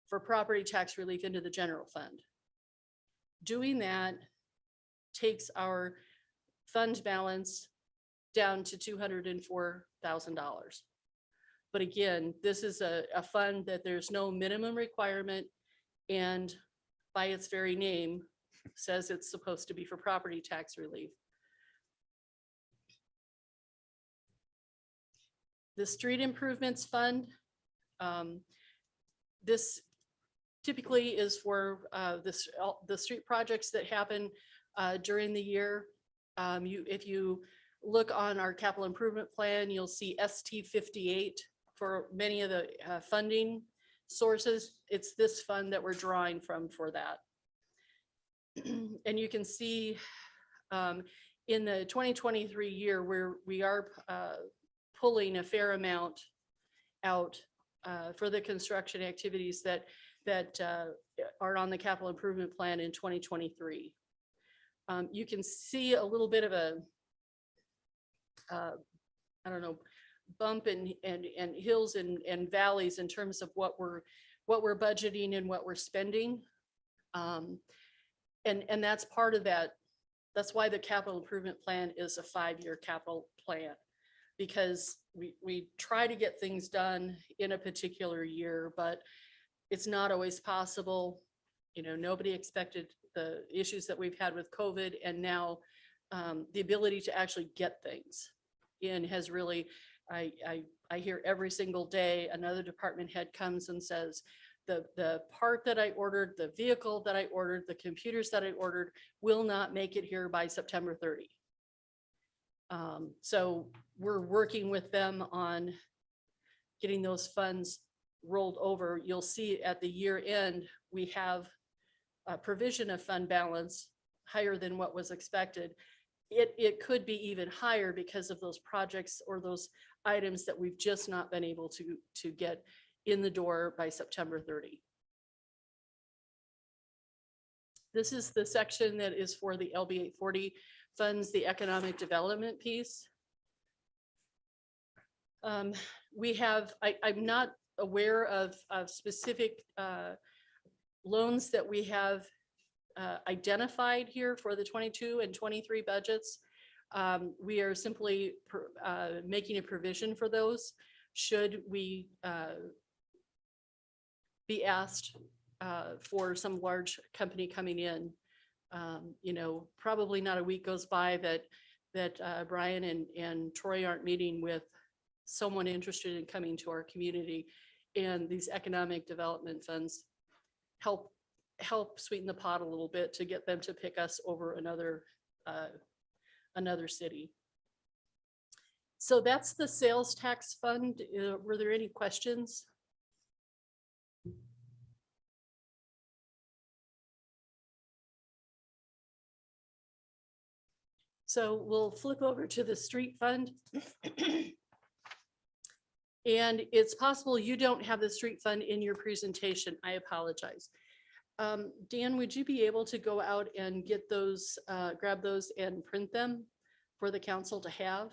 B: for property tax relief into the general fund. Doing that takes our fund balance down to $204,000. But again, this is a fund that there's no minimum requirement, and by its very name says it's supposed to be for property tax relief. The street improvements fund, this typically is for the street projects that happen during the year. If you look on our capital improvement plan, you'll see ST 58 for many of the funding sources, it's this fund that we're drawing from for that. And you can see in the 2023 year where we are pulling a fair amount out for the construction activities that are on the capital improvement plan in 2023. You can see a little bit of a, I don't know, bump and hills and valleys in terms of what we're budgeting and what we're spending. And that's part of that. That's why the capital improvement plan is a 5-year capital plan, because we try to get things done in a particular year, but it's not always possible. You know, nobody expected the issues that we've had with COVID, and now the ability to actually get things in has really, I hear every single day, another department head comes and says, the part that I ordered, the vehicle that I ordered, the computers that I ordered will not make it here by September 30. So we're working with them on getting those funds rolled over. You'll see at the year end, we have a provision of fund balance higher than what was expected. It could be even higher because of those projects or those items that we've just not been able to get in the door by September 30. This is the section that is for the LB 840 funds, the economic development piece. We have, I'm not aware of specific loans that we have identified here for the 22 and 23 budgets. We are simply making a provision for those should we be asked for some large company coming in. You know, probably not a week goes by that Brian and Troy aren't meeting with someone interested in coming to our community, and these economic development funds help sweeten the pot a little bit to get them to pick us over another city. So that's the sales tax fund. Were there any questions? So we'll flip over to the street fund. And it's possible you don't have the street fund in your presentation. I apologize. Dan, would you be able to go out and get those, grab those and print them for the council to have?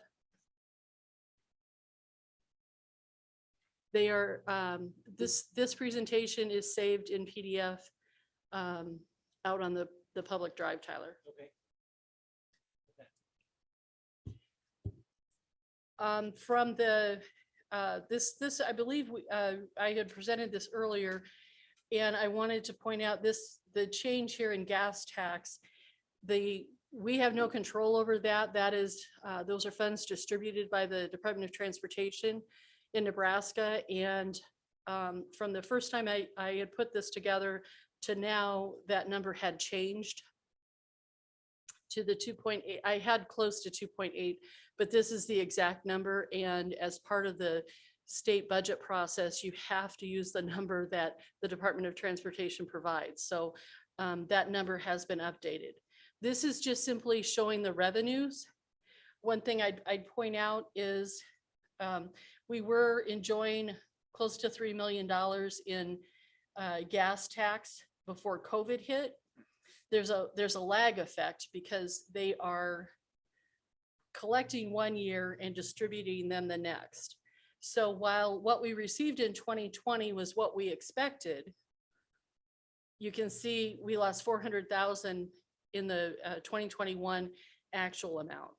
B: They are, this presentation is saved in PDF out on the public drive, Tyler.
G: Okay.
B: From the, this, I believe I had presented this earlier, and I wanted to point out the change here in gas tax. We have no control over that. That is, those are funds distributed by the Department of Transportation in Nebraska. And from the first time I had put this together to now, that number had changed to the 2.8. I had close to 2.8, but this is the exact number. And as part of the state budget process, you have to use the number that the Department of Transportation provides. So that number has been updated. This is just simply showing the revenues. One thing I'd point out is we were enjoying close to $3 million in gas tax before COVID hit. There's a lag effect because they are collecting one year and distributing them the next. So while what we received in 2020 was what we expected, you can see we lost 400,000 in the 2021 actual amount.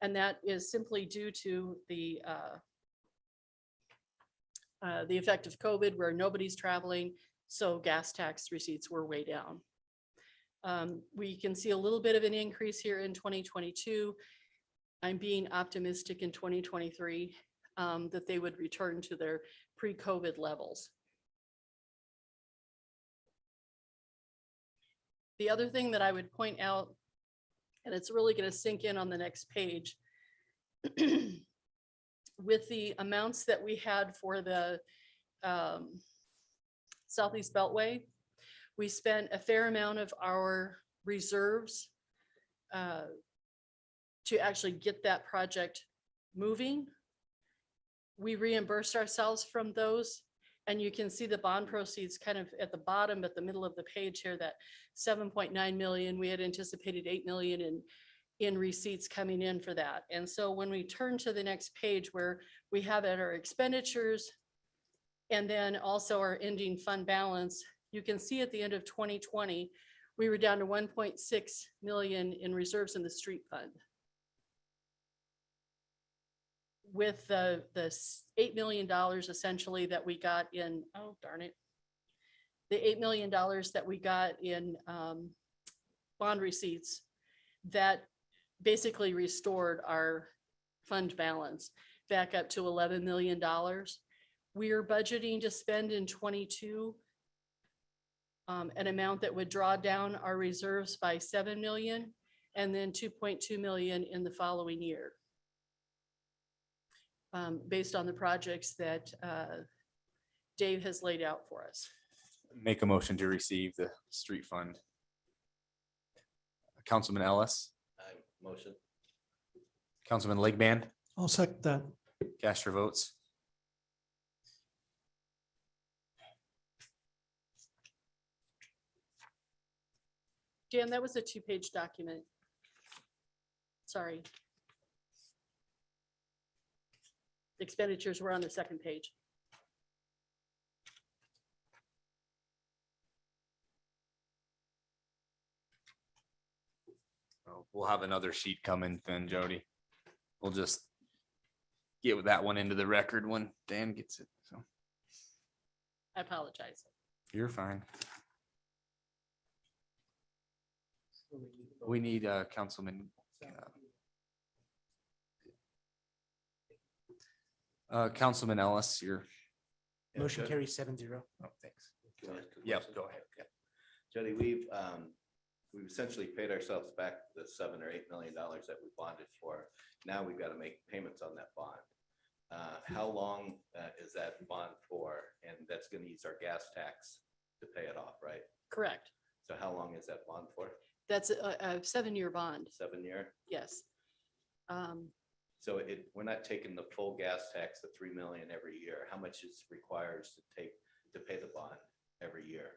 B: And that is simply due to the effect of COVID, where nobody's traveling, so gas tax receipts were way down. We can see a little bit of an increase here in 2022. I'm being optimistic in 2023 that they would return to their pre-COVID levels. The other thing that I would point out, and it's really going to sink in on the next page, with the amounts that we had for the Southeast Beltway. We spent a fair amount of our reserves to actually get that project moving. We reimbursed ourselves from those, and you can see the bond proceeds kind of at the bottom, at the middle of the page here, that 7.9 million. We had anticipated 8 million in receipts coming in for that. And so when we turn to the next page where we have at our expenditures and then also our ending fund balance, you can see at the end of 2020, we were down to 1.6 million in reserves in the street fund. With the $8 million essentially that we got in, oh darn it, the $8 million that we got in bond receipts that basically restored our fund balance back up to $11 million. We are budgeting to spend in 22 an amount that would draw down our reserves by 7 million and then 2.2 million in the following year. Based on the projects that Dave has laid out for us.
F: Make a motion to receive the street fund. Councilman Ellis,
H: I motion.
F: Councilman Legband,
I: I'll second that.
F: cast your votes.
B: Dan, that was a 2-page document. Sorry. Expenditures were on the second page.
F: We'll have another sheet coming then, Jody. We'll just get that one into the record when Dan gets it. So
B: I apologize.
F: you're fine. We need Councilman. Councilman Ellis, you're.
G: Motion
H: Jody-
G: carries 7-0.
F: Oh, thanks.
H: Can I ask a
F: Yep,
H: question?
F: go ahead.
H: Okay. Jody, we've essentially paid ourselves back the $7 or $8 million that we bonded for. Now we've got to make payments on that bond. How long is that bond for? And that's going to use our gas tax to pay it off, right?
B: Correct.
H: So how long is that bond for?
B: That's a 7-year bond.
H: 7 year?
B: Yes.
H: So we're not taking the full gas tax, the 3 million every year. How much is requires to pay the bond every year?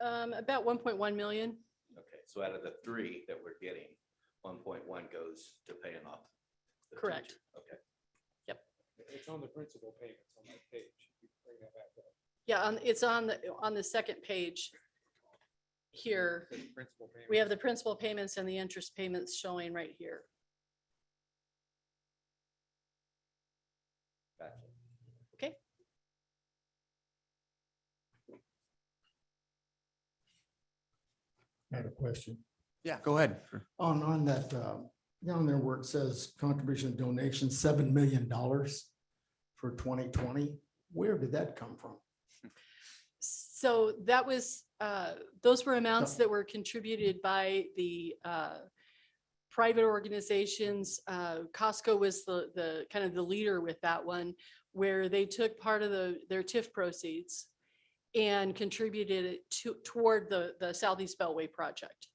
B: About 1.1 million.
H: Okay, so out of the 3 that we're getting, 1.1 goes to paying off. the
B: Correct.
H: teacher. Okay.
E: It's on the principal payments on that page. You can bring that back up.
B: Yeah, it's on the second page here.
E: The principal payments.
B: We have the principal payments and the interest payments showing right here.
H: Gotcha.
B: Okay.
C: I had a question.
F: Yeah, go ahead.
C: On that, down there where it says contribution donation, $7 million for 2020, where did that come from?
B: So that was, those were amounts that were contributed by the private organizations. Costco was the kind of the leader with that one, where they took part of their TIF proceeds and contributed it toward the Southeast Beltway project.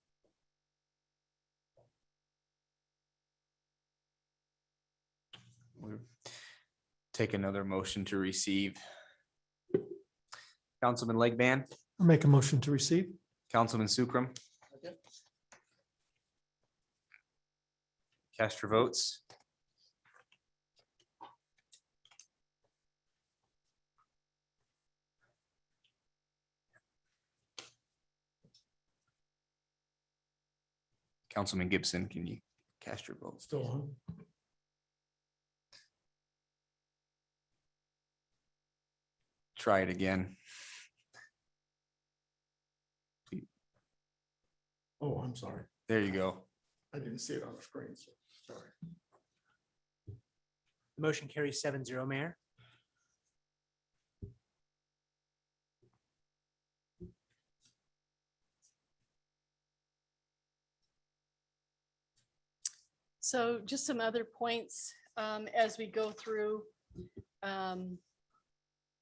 F: We'll take another motion to receive. Councilman Legband,
I: I'll make a motion to receive.
F: Councilman Sukram. Cast your votes. Councilman Gibson, can you cast your votes?
C: Still on?
F: Try it again.
C: Oh, I'm sorry.
F: There you go.
C: I didn't see it on the screen, so sorry.
G: The motion carries 7-0, Mayor.
B: So just some other points as we go through.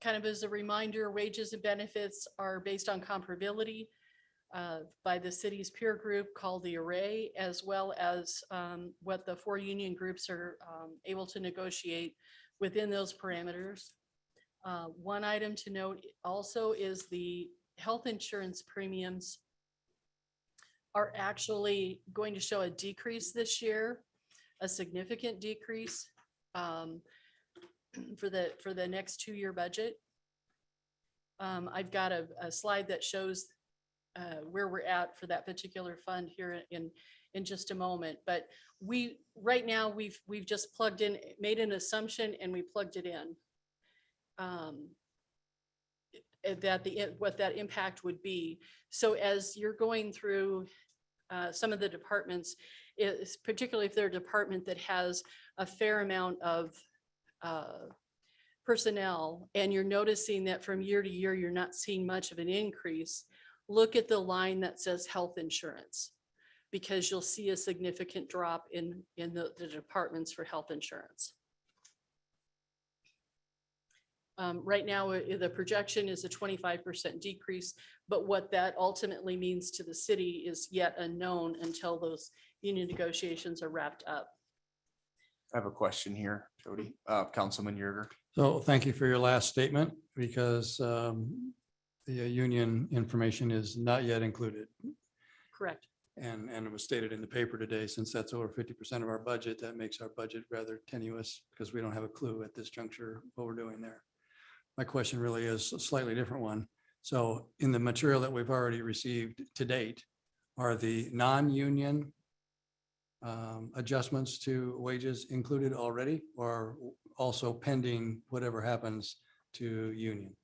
B: kind of as a reminder, wages and benefits are based on comparability by the city's peer group called the Array, as well as what the 4 union groups are able to negotiate within those parameters. One item to note also is the health insurance premiums are actually going to show a decrease this year, a significant decrease for the next 2-year budget. I've got a slide that shows where we're at for that particular fund here in just a moment. But right now we've just plugged in, made an assumption, and we plugged it in. What that impact would be. So as you're going through some of the departments, particularly if they're a department that has a fair amount of personnel, and you're noticing that from year to year, you're not seeing much of an increase, look at the line that says health insurance, because you'll see a significant drop in the departments for health insurance. Right now, the projection is a 25% decrease, but what that ultimately means to the city is yet unknown until those union negotiations are wrapped up.
F: I have a question here, Jody, Councilman Yerger.
I: So thank you for your last statement, because the union information is not yet included.
B: Correct.
I: And it was stated in the paper today, since that's over 50% of our budget, that makes our budget rather tenuous, because we don't have a clue at this juncture what we're doing there. My question really is a slightly different one. So in the material that we've already received to date, are the non-union adjustments to wages included already, or also pending whatever happens to union?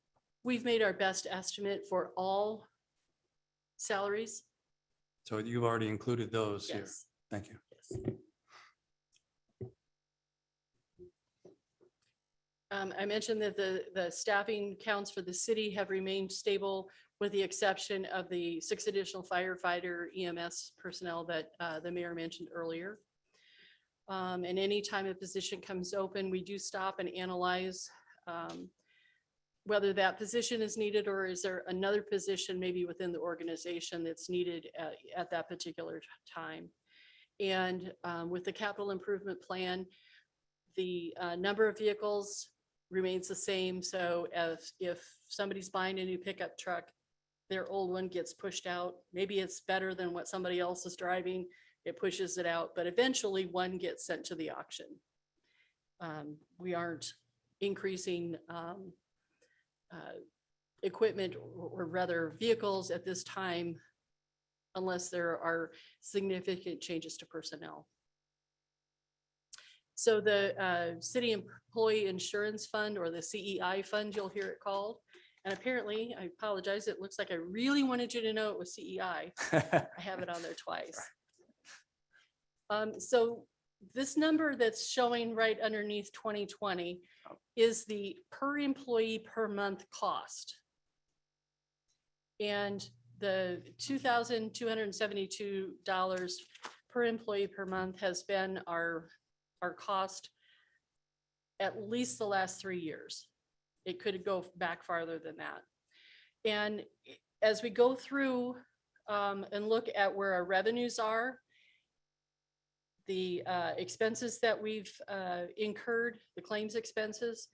B: We've made our best estimate for all salaries.
I: So you've already included those here.
B: Yes.
I: Thank you.
B: Yes. I mentioned that the staffing counts for the city have remained stable, with the exception of the 6 additional firefighter EMS personnel that the mayor mentioned earlier. And anytime a position comes open, we do stop and analyze whether that position is needed, or is there another position maybe within the organization that's needed at that particular time. And with the capital improvement plan, the number of vehicles remains the same. So if somebody's buying a new pickup truck, their old one gets pushed out. Maybe it's better than what somebody else is driving. It pushes it out, but eventually one gets sent to the auction. We aren't increasing equipment, or rather vehicles at this time, unless there are significant changes to personnel. So the City Employee Insurance Fund, or the CEI fund, you'll hear it called. And apparently, I apologize, it looks like I really wanted you to know it was CEI. I have it on there twice. So this number that's showing right underneath 2020 is the per employee per month cost. And the $2,272 per employee per month has been our cost at least the last 3 years. It could go back farther than that. And as we go through and look at where our revenues are, the expenses that we've incurred, the claims expenses,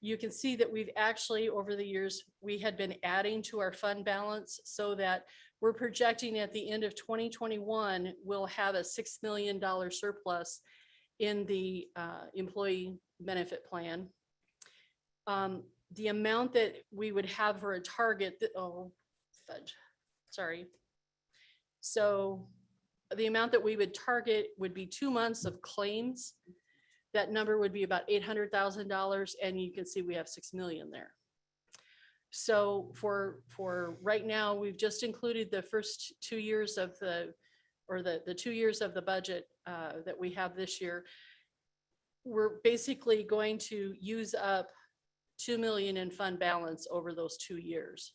B: you can see that we've actually, over the years, we had been adding to our fund balance, so that we're projecting at the end of 2021, we'll have a $6 million surplus in the employee benefit plan. The amount that we would have for a target, So the amount that we would target would be 2 months of claims. That number would be about $800,000, and you can see we have 6 million there. So for right now, we've just included the first 2 years of the 2 years of the budget that we have this year. We're basically going to use up 2 million in fund balance over those 2 years.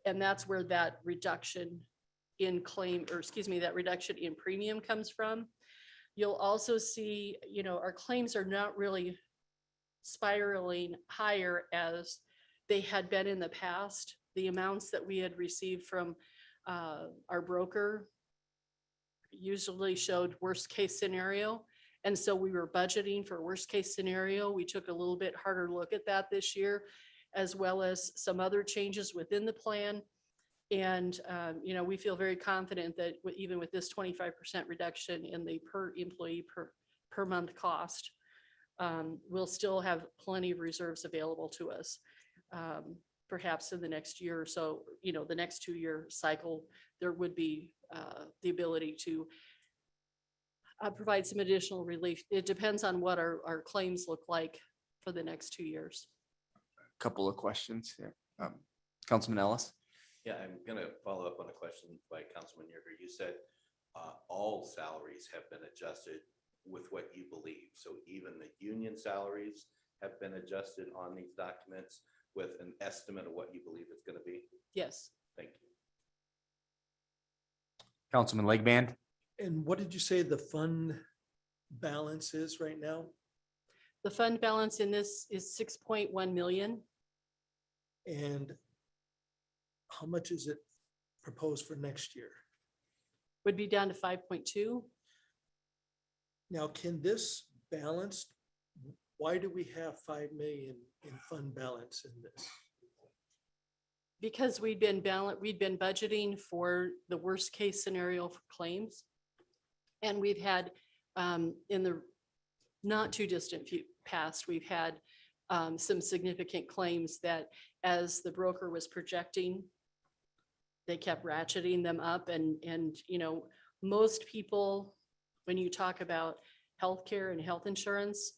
B: And that's where that reduction in that reduction in premium comes from. You'll also see, our claims are not really spiraling higher as they had been in the past. The amounts that we had received from our broker usually showed worst case scenario. And so we were budgeting for worst case scenario. We took a little bit harder look at that this year, as well as some other changes within the plan. And, we feel very confident that even with this 25% reduction in the per employee per month cost, we'll still have plenty of reserves available to us. Perhaps in the next year or so, the next 2-year cycle, there would be the ability to provide some additional relief. It depends on what our claims look like for the next 2 years.
F: Couple of questions here. Councilman Ellis?
H: Yeah, I'm gonna follow up on a question by Councilman Yerger. You said all salaries have been adjusted with what you believe. So even the union salaries have been adjusted on these documents with an estimate of what you believe it's gonna be?
B: Yes.
H: Thank you.
F: Councilman Legband?
J: And what did you say the fund balance is right now?
B: The fund balance in this is 6.1 million.
J: And how much is it proposed for next year?
B: Would be down to 5.2.
J: Now, can this balance, why do we have 5 million in fund balance in this?
B: Because we'd been budgeting for the worst case scenario for claims. And we've had, in the not too distant past, we've had some significant claims that as the broker was projecting, they kept ratcheting them up. And most people, when you talk about healthcare and health insurance,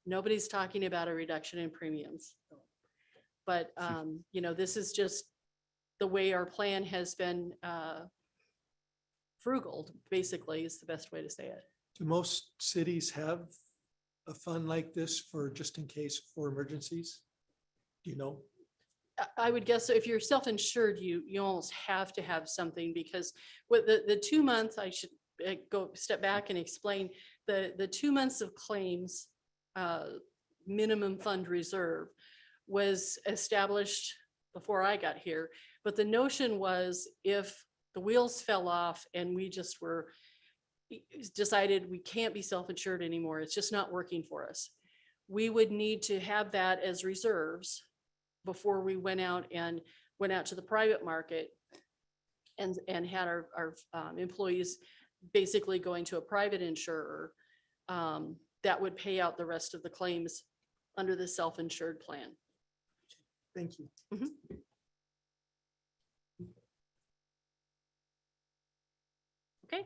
B: nobody's talking about a reduction in premiums. But, this is just the way our plan has been frugal, basically, is the best way to say it.
J: Do most cities have a fund like this for just in case for emergencies? Do you know?
B: I would guess if you're self-insured, you almost have to have something, because with the 2 months, I should go step back and explain the 2 months of claims minimum fund reserve was established before I got here. But the notion was if the wheels fell off and we just decided we can't be self-insured anymore, it's just not working for us, we would need to have that as reserves before we went out to the private market and had our employees basically going to a private insurer that would pay out the rest of the claims under the self-insured plan.
J: Thank you.
B: Okay.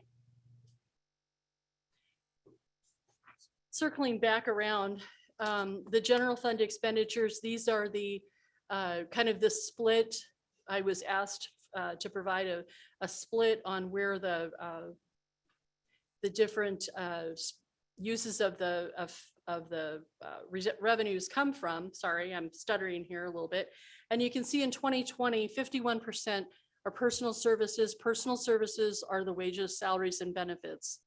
B: Circling back around, the general fund expenditures, these are the kind of the split. I was asked to provide a split on where the different uses of the revenues come from. Sorry, I'm stuttering here a little bit. And you can see in 2020, 51% are personal services. Personal services are the wages, salaries, and benefits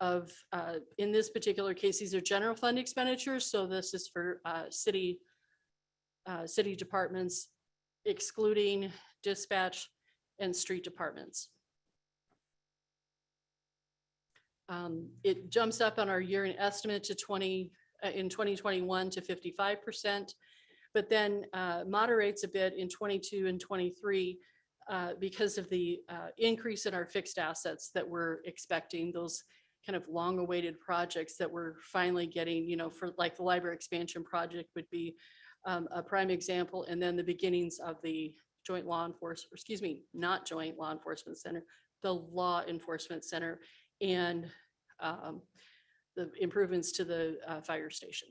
B: of, in this particular case, these are general fund expenditures. So this is for city departments, excluding dispatch and street departments. It jumps up on our year-end estimate to in 2021 to 55%, but then moderates a bit in 22 and 23 because of the increase in our fixed assets that we're expecting, those kind of long-awaited projects that we're finally getting, for like the library expansion project would be a prime example, and then the beginnings of the joint law enforcement, excuse me, not joint law enforcement center, the law enforcement center, and the improvements to the fire station.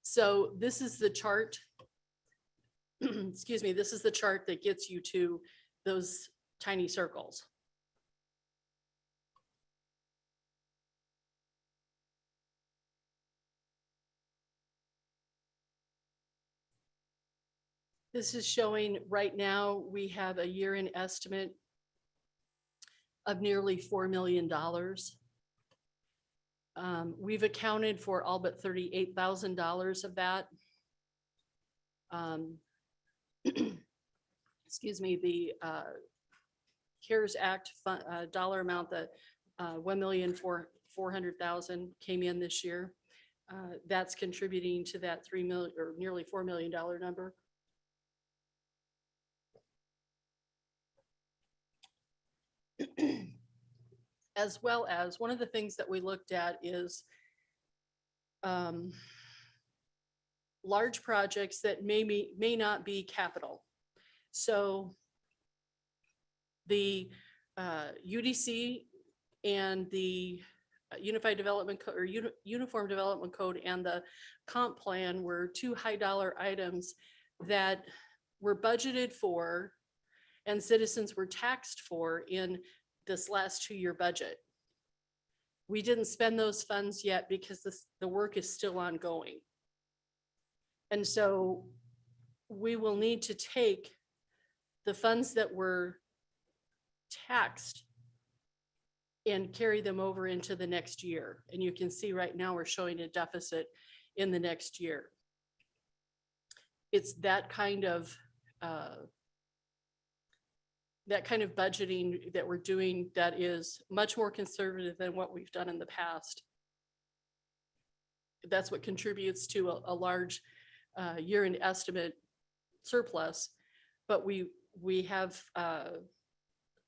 B: So this is the chart. Excuse me, this is the chart that gets you to those tiny circles. This is showing right now we have a year-end estimate of nearly $4 million. We've accounted for all but $38,000 of that. Excuse me, the CARES Act dollar amount, that $1,400,000 came in this year. That's contributing to that 3 million or nearly $4 million number. As well as, one of the things that we looked at is large projects that may not be capital. So the UDC and the Unified Development or Uniform Development Code and the comp plan were two high dollar items that were budgeted for and citizens were taxed for in this last 2-year budget. We didn't spend those funds yet because the work is still ongoing. And so we will need to take the funds that were taxed and carry them over into the next year. And you can see right now we're showing a deficit in the next year. It's that kind of budgeting that we're doing that is much more conservative than what we've done in the past. That's what contributes to a large year-end estimate surplus, but we have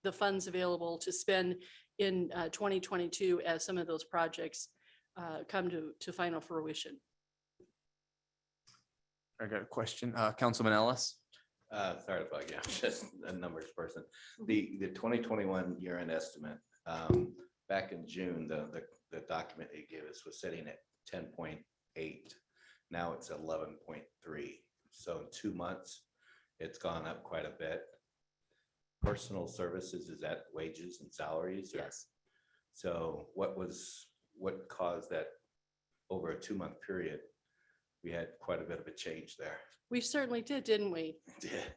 B: the funds available to spend in 2022 as some of those projects come to final fruition.
F: I got a question. Councilman Ellis?
H: Sorry if I get just a numbers person. The 2021 year-end estimate, back in June, the document they gave us was sitting at 10.8. Now it's 11.3. So in 2 months, it's gone up quite a bit. Personal services, is that wages and salaries?
B: Yes.
H: So what caused that over a 2-month period? We had quite a bit of a change there.
B: We certainly did, didn't we?
H: Yeah.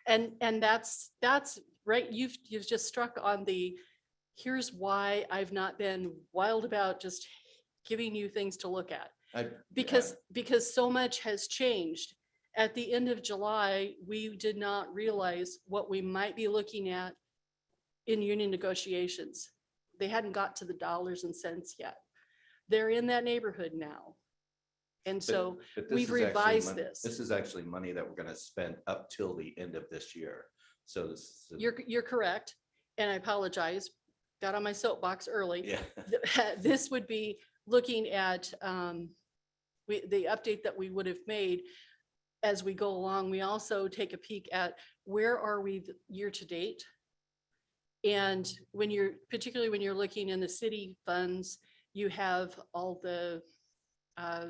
B: And that's right. You've just struck on here's why I've not been wild about just giving you things to look at. Because so much has changed. At the end of July, we did not realize what we might be looking at in union negotiations. They hadn't got to the dollars and cents yet. They're in that neighborhood now. And so
H: But
B: we've
H: is actually
B: revised
H: money-
B: this.
H: This is actually money that we're going to spend up till the end of this year. So this.
B: You're correct. And I apologize. Got on my soapbox early.
H: Yeah.
B: This would be looking at the update that we would have made as we go along. We also take a peek at where are we year to date. And particularly when you're looking in the city funds, you have all the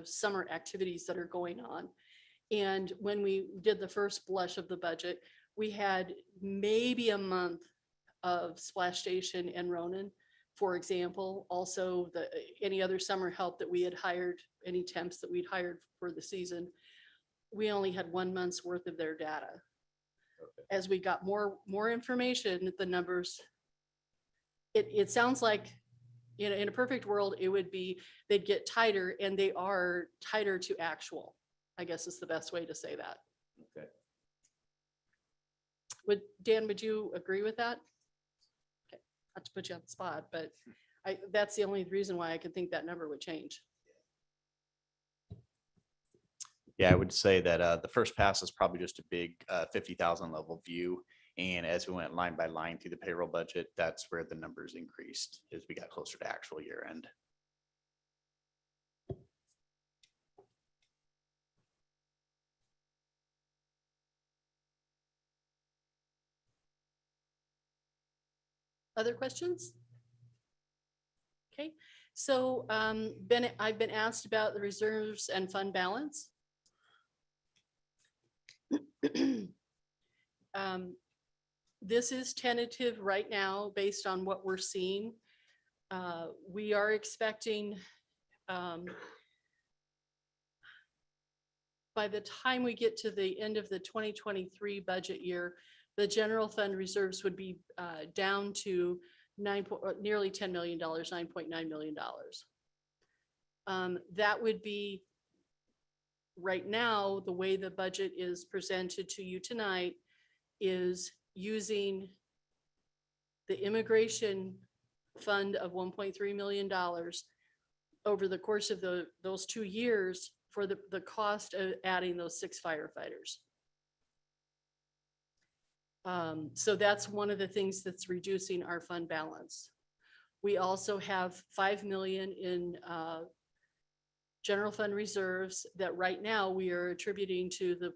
B: summer activities that are going on. And when we did the first blush of the budget, we had maybe a month of Splash Station and Ronan, for example. Also, any other summer help that we had hired, any temps that we'd hired for the season, we only had 1 month's worth of their data.
H: Okay.
B: As we got more information, the numbers, it sounds like in a perfect world, it would be, they'd get tighter, and they are tighter to actual, I guess is the best way to say that.
H: Okay.
B: Dan, would you agree with that? Okay, not to put you on the spot, but that's the only reason why I could think that number would change.
K: Yeah, I would say that the first pass is probably just a big 50,000 level view. And as we went line by line through the payroll budget, that's where the numbers increased as we got closer to actual year end.
B: Other questions? Okay, so I've been asked about the reserves and fund balance. This is tentative right now based on what we're seeing. We are expecting by the time we get to the end of the 2023 budget year, the general fund reserves would be down to nearly $10 million, $9.9 million. That would be, right now, the way the budget is presented to you tonight is using the immigration fund of $1.3 million over the course of those 2 years for the cost of adding those 6 firefighters. So that's one of the things that's reducing our fund balance. We also have 5 million in general fund reserves that right now we are attributing to the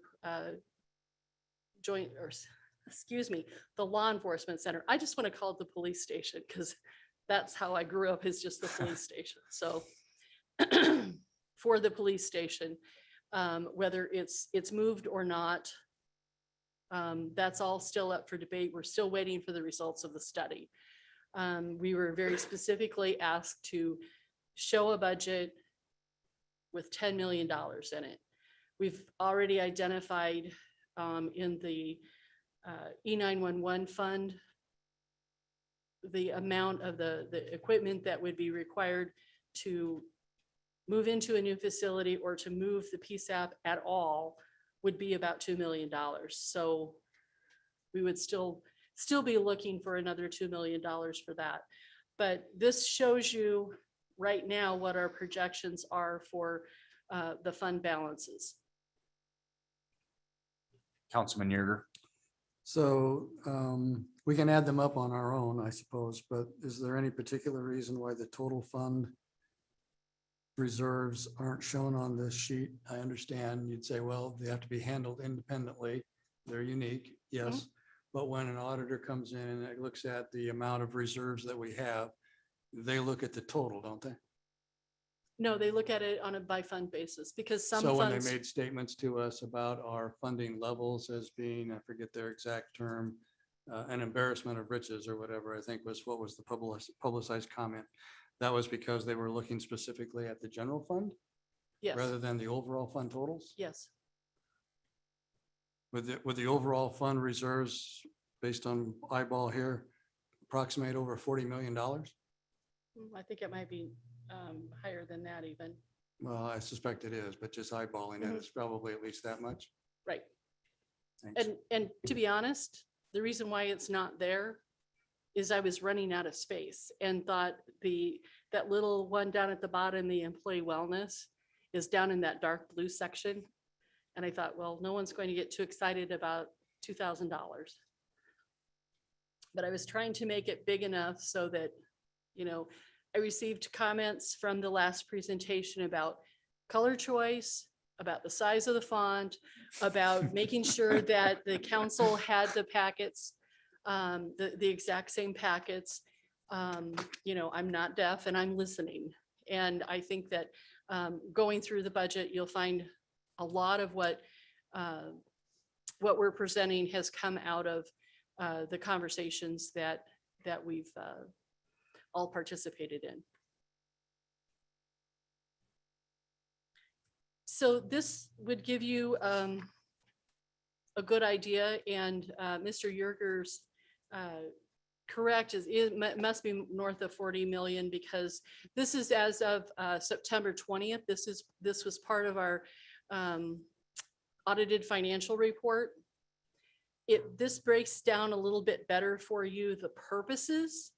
B: the law enforcement center. I just want to call it the police station because that's how I grew up, is just the police station. So for the police station, whether it's moved or not, that's all still up for debate. We're still waiting for the results of the study. We were very specifically asked to show a budget with $10 million in it. We've already identified in the E911 fund the amount of the equipment that would be required to move into a new facility or to move the PSAP at all would be about $2 million. So we would still be looking for another $2 million for that. But this shows you right now what our projections are for the fund balances.
F: Councilman Yerger.
I: So we can add them up on our own, I suppose, but is there any particular reason why the total fund reserves aren't shown on this sheet? I understand you'd say, well, they have to be handled independently. They're unique, yes. But when an auditor comes in and looks at the amount of reserves that we have, they look at the total, don't they?
B: No, they look at it on a by fund basis because some
I: So when
B: funds.
I: they made statements to us about our funding levels as being, I forget their exact term, an embarrassment of riches or whatever, I think was what was the publicized comment. That was because they were looking specifically at the general fund
B: Yes,
I: rather than the overall fund totals.
B: yes.
I: With the overall fund reserves, based on eyeball here, approximate over $40 million.
B: I think it might be higher than that even.
I: Well, I suspect it is, but just eyeballing it, it's probably at least that much.
B: Right.
I: Thanks.
B: And to be honest, the reason why it's not there is I was running out of space and thought that little one down at the bottom, the employee wellness, is down in that dark blue section. And I thought, well, no one's going to get too excited about $2,000. But I was trying to make it big enough so that, I received comments from the last presentation about color choice, about the size of the font, about making sure that the council had the packets, the exact same packets. I'm not deaf and I'm listening. And I think that going through the budget, you'll find a lot of what we're presenting has come out of the conversations that we've all participated in. So this would give you a good idea, and Mr. Yerger's correct, it must be north of 40 million because this is as of September 20th. This was part of our audited financial report. This breaks down a little bit better for you the purposes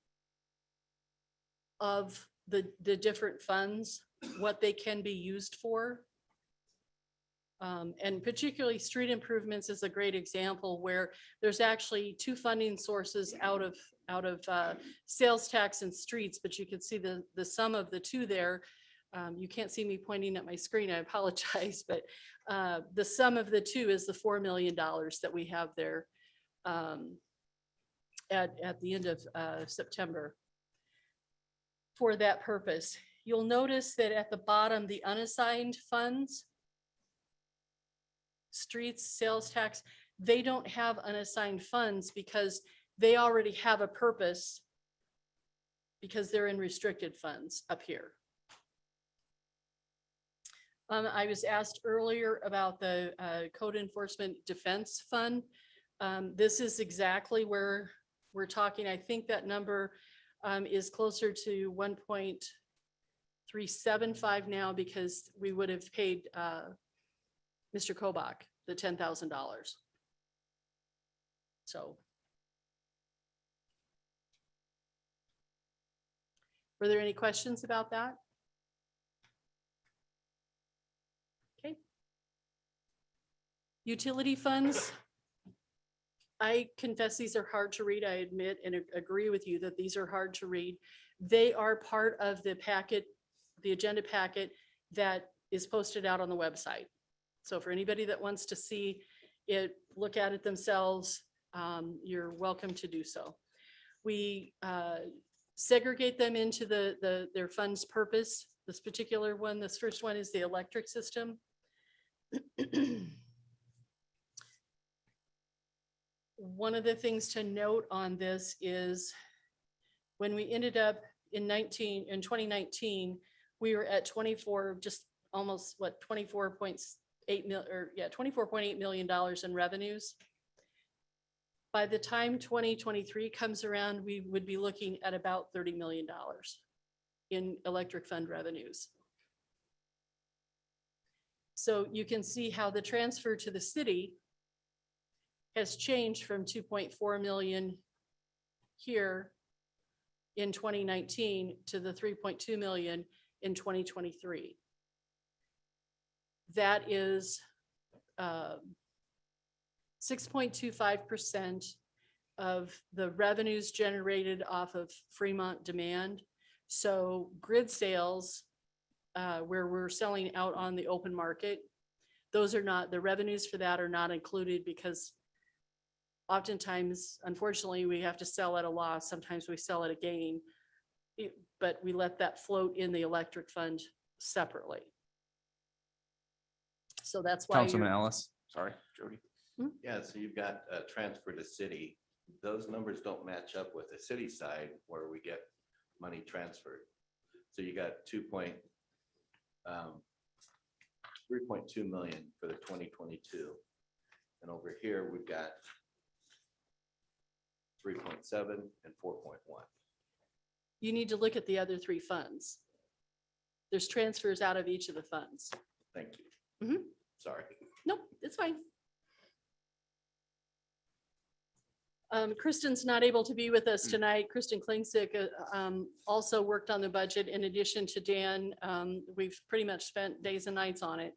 B: of the different funds, what they can be used for. And particularly street improvements is a great example where there's actually 2 funding sources out of sales tax and streets, but you can see the sum of the 2 there. You can't see me pointing at my screen, I apologize, but the sum of the 2 is the $4 million that we have there at the end of September for that purpose. You'll notice that at the bottom, the unassigned funds, streets, sales tax, they don't have unassigned funds because they already have a purpose because they're in restricted funds up here. I was asked earlier about the Code Enforcement Defense Fund. This is exactly where we're talking. I think that number is closer to 1.375 now because we would have paid Mr. Kobach the $10,000. So. Were there any questions about that? Okay. Utility funds. I confess these are hard to read. I admit and agree with you that these are hard to read. They are part of the packet, the agenda packet that is posted out on the website. So for anybody that wants to see it, look at it themselves, you're welcome to do so. We segregate them into their fund's purpose. This particular one, this first one is the electric system. One of the things to note on this is when we ended up in 2019, we were at 24, just almost what, 24.8 million, or yeah, $24.8 million in revenues. By the time 2023 comes around, we would be looking at about $30 million in electric fund revenues. So you can see how the transfer to the city has changed from 2.4 million here in 2019 to the 3.2 million in 2023. That is 6.25% of the revenues generated off of Fremont demand. So grid sales, where we're selling out on the open market, those are not, the revenues for that are not included because oftentimes, unfortunately, we have to sell at a loss. Sometimes we sell at a gain, but we let that float in the electric fund separately. So that's why.
F: Councilman Ellis, sorry, Jody.
H: Yeah, so you've got a transfer to city. Those numbers don't match up with the city side where we get money transferred. So you got 3.2 million for the 2022. And over here, we've got 3.7 and 4.1.
B: You need to look at the other three funds. There's transfers out of each of the funds.
H: Thank you.
B: Mhm.
H: Sorry.
B: Nope, it's fine. Kristen's not able to be with us tonight. Kristen Klingsick also worked on the budget in addition to Dan. We've pretty much spent days and nights on it.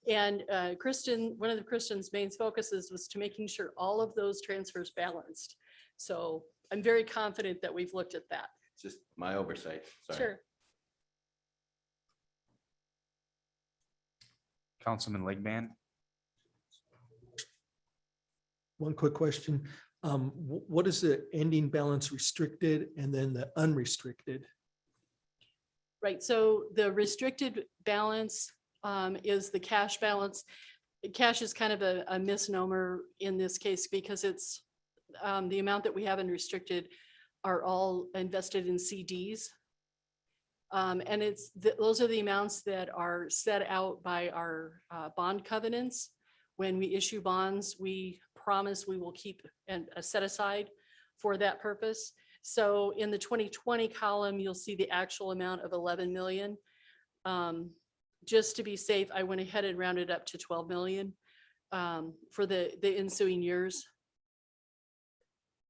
B: And Kristen, one of Kristen's main focuses was to making sure all of those transfers balanced. So I'm very confident that we've looked at that.
H: It's just my oversight. Sorry.
B: Sure.
F: Councilman Legman.
J: One quick question. What is the ending balance restricted and then the unrestricted?
B: Right, so the restricted balance is the cash balance. Cash is kind of a misnomer in this case because it's the amount that we have in restricted are all invested in CDs. And those are the amounts that are set out by our bond covenants. When we issue bonds, we promise we will keep and set aside for that purpose. So in the 2020 column, you'll see the actual amount of 11 million. Just to be safe, I went ahead and rounded up to 12 million for the ensuing years.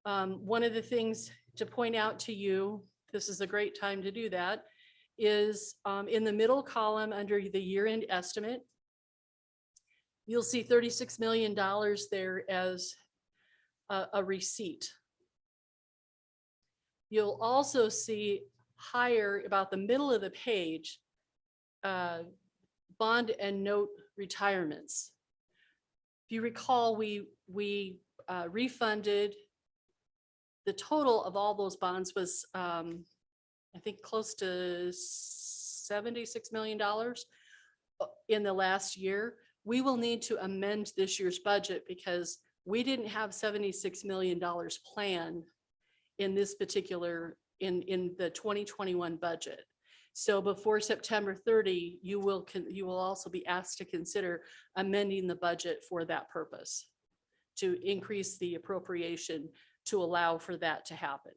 B: One of the things to point out to you, this is a great time to do that, is in the middle column under the year-end estimate, you'll see $36 million there as a receipt. You'll also see higher about the middle of the page, bond and note retirements. If you recall, we refunded the total of all those bonds was, I think, close to $76 million in the last year. We will need to amend this year's budget because we didn't have $76 million planned in this particular, in the 2021 budget. So before September 30, you will also be asked to consider amending the budget for that purpose to increase the appropriation to allow for that to happen.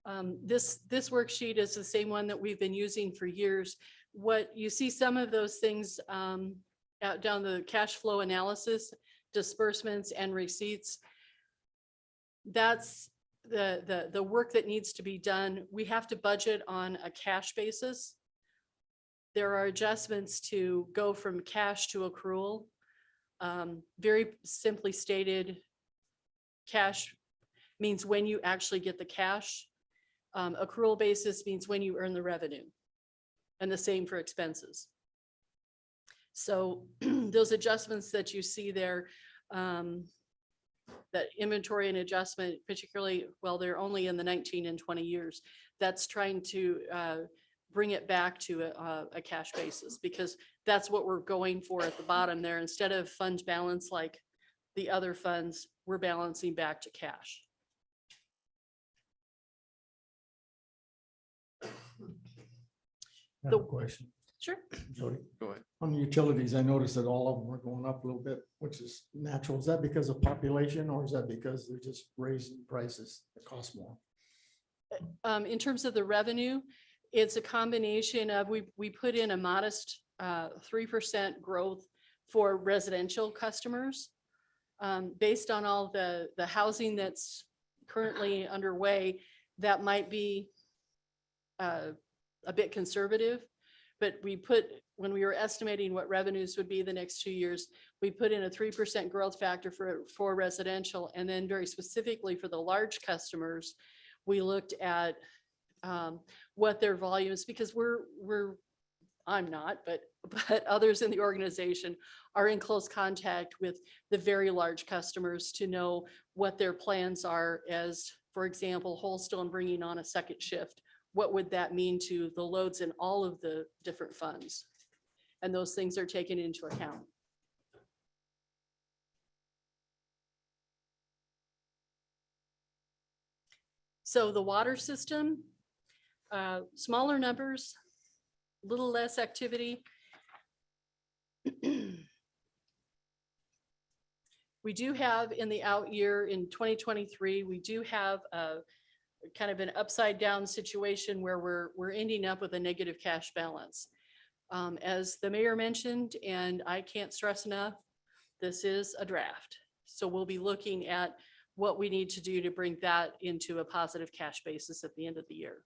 B: This worksheet is the same one that we've been using for years. What you see, some of those things out down the cash flow analysis, disbursements and receipts. That's the work that needs to be done. We have to budget on a cash basis. There are adjustments to go from cash to accrual. Very simply stated, cash means when you actually get the cash. Accrual basis means when you earn the revenue, and the same for expenses. So those adjustments that you see there, that inventory and adjustment, particularly, well, they're only in the 19 and 20 years. That's trying to bring it back to a cash basis, because that's what we're going for at the bottom there. Instead of fund balance like the other funds, we're balancing back to cash.
L: I have a question.
B: Sure.
L: Jody.
F: Go ahead.
L: On the utilities, I noticed that all of them are going up a little bit, which is natural. Is that because of population, or is that because they're just raising prices that cost more?
B: In terms of the revenue, it's a combination of, we put in a modest 3% growth for residential customers. Based on all the housing that's currently underway, that might be a bit conservative, but when we were estimating what revenues would be the next 2 years, we put in a 3% growth factor for residential. And then very specifically for the large customers, we looked at what their volumes, because I'm not, but others in the organization are in close contact with the very large customers to know what their plans are. As, for example, Holstone bringing on a second shift. What would that mean to the loads in all of the different funds? And those things are taken into account. So the water system, smaller numbers, a little less activity. We do have in the out year in 2023, we do have a kind of an upside down situation where we're ending up with a negative cash balance. As the mayor mentioned, and I can't stress enough, this is a draft. So we'll be looking at what we need to do to bring that into a positive cash basis at the end of the year.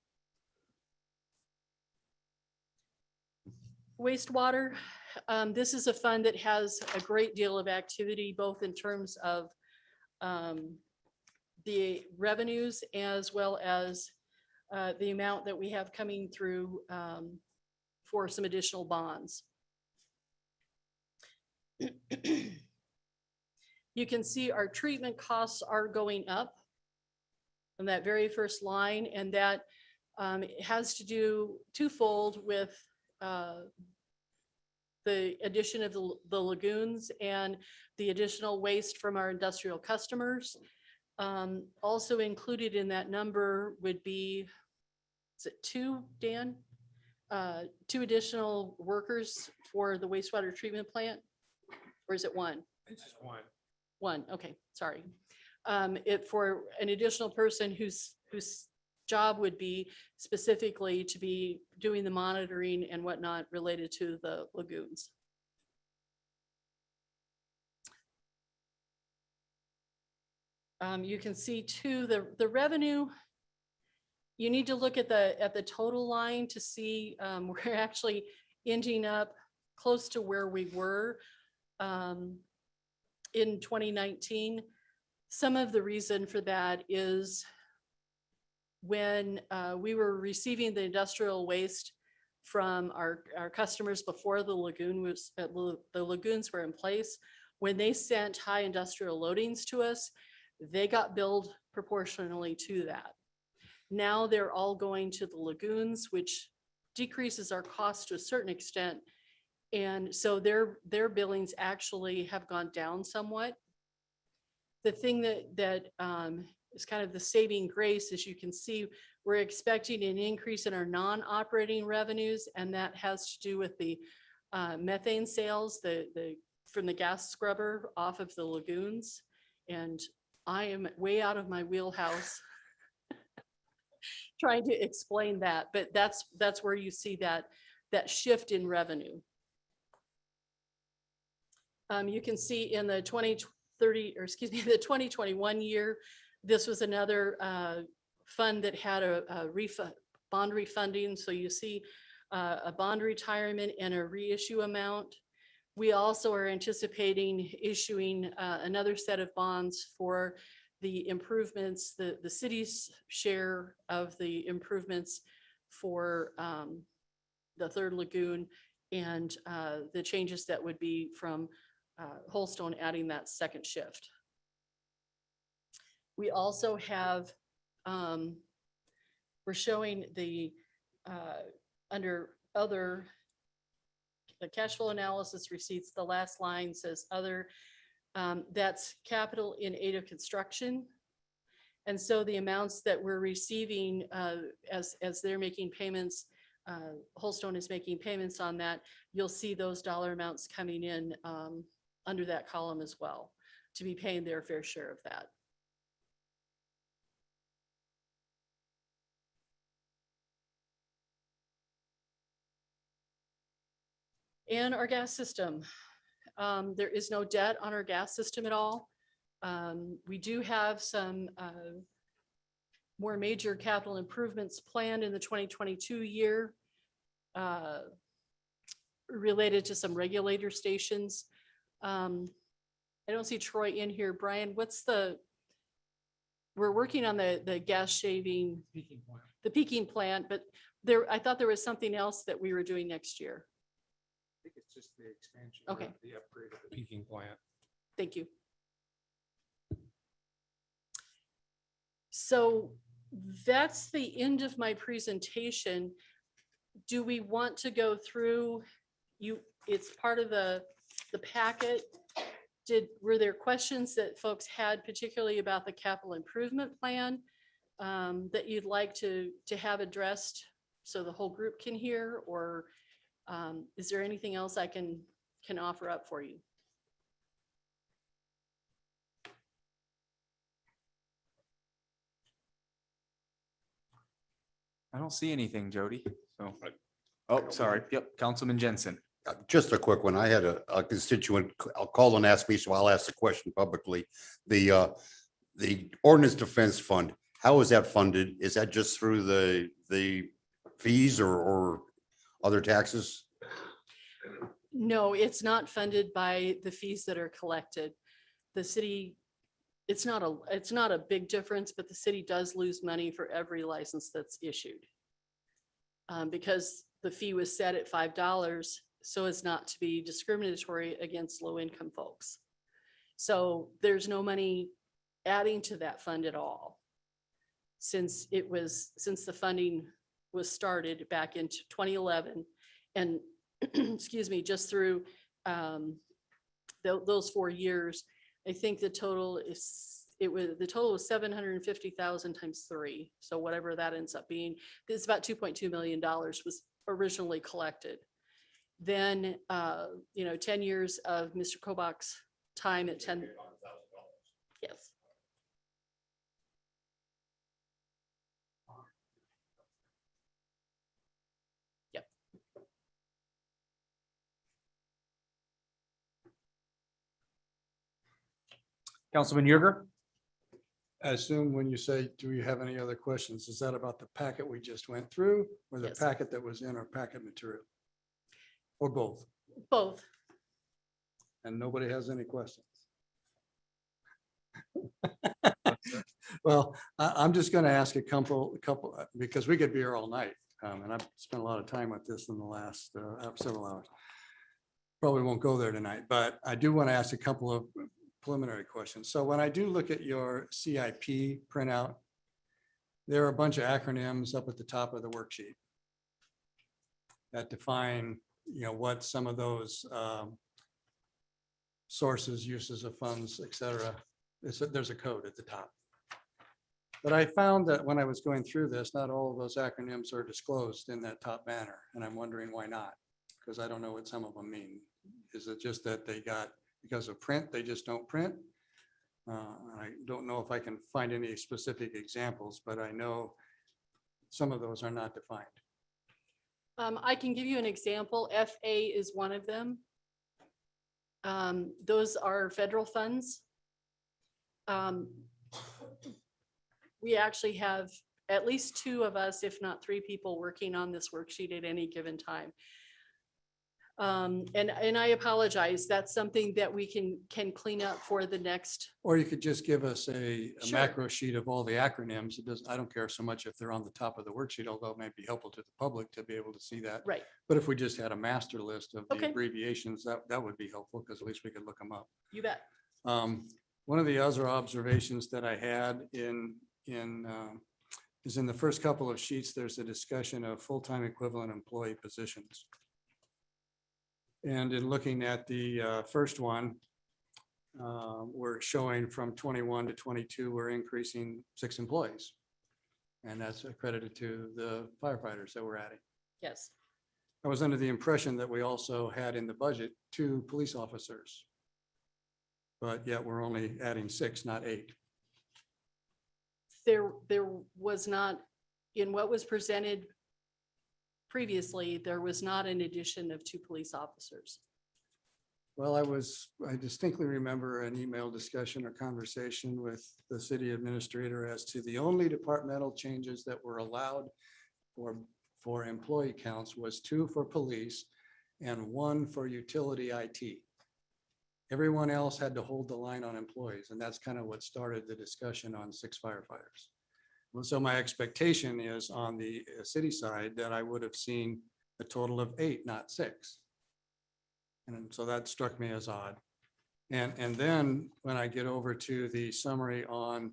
B: Wastewater, this is a fund that has a great deal of activity, both in terms of the revenues as well as the amount that we have coming through for some additional bonds. You can see our treatment costs are going up on that very first line, and that has to do twofold with the addition of the lagoons and the additional waste from our industrial customers. Also included in that number would be, is it 2, Dan? 2 additional workers for the wastewater treatment plant? Or is it 1?
G: It's just one.
B: 1, okay, sorry. It for an additional person whose job would be specifically to be doing the monitoring and whatnot related to the lagoons. You can see too, the revenue, you need to look at the total line to see we're actually ending up close to where we were in 2019. Some of the reason for that is when we were receiving the industrial waste from our customers before the lagoons were in place, when they sent high industrial loadings to us, they got billed proportionally to that. Now they're all going to the lagoons, which decreases our cost to a certain extent. And so their billings actually have gone down somewhat. The thing that is kind of the saving grace, as you can see, we're expecting an increase in our non-operating revenues, and that has to do with the methane sales from the gas scrubber off of the lagoons. And I am way out of my wheelhouse trying to explain that, but that's where you see that shift in revenue. You can see in the 2030, or excuse me, the 2021 year, this was another fund that had a refund, bond refunding. So you see a bond retirement and a reissue amount. We also are anticipating issuing another set of bonds for the improvements, the city's share of the improvements for the third lagoon, and the changes that would be from Holstone adding that second shift. We also have, we're showing the, under other, the cash flow analysis receipts, the last line says other, that's capital in aid of construction. And so the amounts that we're receiving as they're making payments, Holstone is making payments on that, you'll see those dollar amounts coming in under that column as well, to be paying their fair share of that. And our gas system. There is no debt on our gas system at all. We do have some more major capital improvements planned in the 2022 year related to some regulator stations. I don't see Troy in here. Brian, we're working on the gas shaving, the peaking plant, but I thought there was something else that we were doing next year.
E: I think it's just the expansion.
B: Okay.
E: The upgrade of the peaking plant.
B: Thank you. So that's the end of my presentation. Do we want to go through it's part of the packet. Were there questions that folks had, particularly about the capital improvement plan, that you'd like to have addressed so the whole group can hear, or is there anything else I can offer up for you?
F: I don't see anything, Jody. So, oh, sorry. Yep, Councilman Jensen.
M: Just a quick one. I had a constituent, I'll call and ask me, so I'll ask the question publicly. The ordinance defense fund, how is that funded? Is that just through the fees or other taxes?
B: No, it's not funded by the fees that are collected. The city, it's not a big difference, but the city does lose money for every license that's issued. Because the fee was set at $5, so as not to be discriminatory against low income folks. So there's no money adding to that fund at all. Since the funding was started back in 2011, and excuse me, just through those 4 years, I think the total was 750,000 times 3. So whatever that ends up being, it's about $2.2 million was originally collected. Then, 10 years of Mr. Kobach's time at 10. Yes. Yep.
F: Councilman Yerger?
I: I assume when you say, do we have any other questions? Is that about the packet we just went through or the
B: Yes.
I: packet that was in our packet material? Or both?
B: Both.
I: And nobody has any questions? Well, I'm just going to ask a couple, because we could be here all night. And I've spent a lot of time with this in the last several hours. Probably won't go there tonight, but I do want to ask a couple of preliminary questions. So when I do look at your CIP printout, there are a bunch of acronyms up at the top of the worksheet that define, what some of those sources, uses of funds, et cetera. There's a code at the top. But I found that when I was going through this, not all of those acronyms are disclosed in that top banner, and I'm wondering why not? Because I don't know what some of them mean. Is it just that because of print, they just don't print? I don't know if I can find any specific examples, but I know some of those are not defined.
B: I can give you an example. FA is one of them. Those are federal funds. We actually have at least two of us, if not three people working on this worksheet at any given time. And I apologize. That's something that we can clean up for the next.
I: Or you could just give us a
B: Sure.
I: macro sheet of all the acronyms. It does, I don't care so much if they're on the top of the worksheet, although it might be helpful to the public to be able to see that.
B: Right.
I: But if we just had a master list of the
B: Okay.
I: abbreviations, that would be helpful because at least we could look them up.
B: You bet.
I: One of the other observations that I had is in the first couple of sheets, there's a discussion of full-time equivalent employee positions. And in looking at the first one, we're showing from 21 to 22, we're increasing 6 employees. And that's accredited to the firefighters that we're adding.
B: Yes.
I: I was under the impression that we also had in the budget 2 police officers. But yet we're only adding 6, not 8.
B: There was not, in what was presented previously, there was not an addition of 2 police officers.
I: Well, I distinctly remember an email discussion or conversation with the city administrator as to the only departmental changes that were allowed for employee counts was 2 for police and 1 for utility IT. Everyone else had to hold the line on employees, and that's kind of what started the discussion on 6 firefighters. Well, so my expectation is on the city side that I would have seen a total of 8, not 6. And so that struck me as odd. And then when I get over to the summary on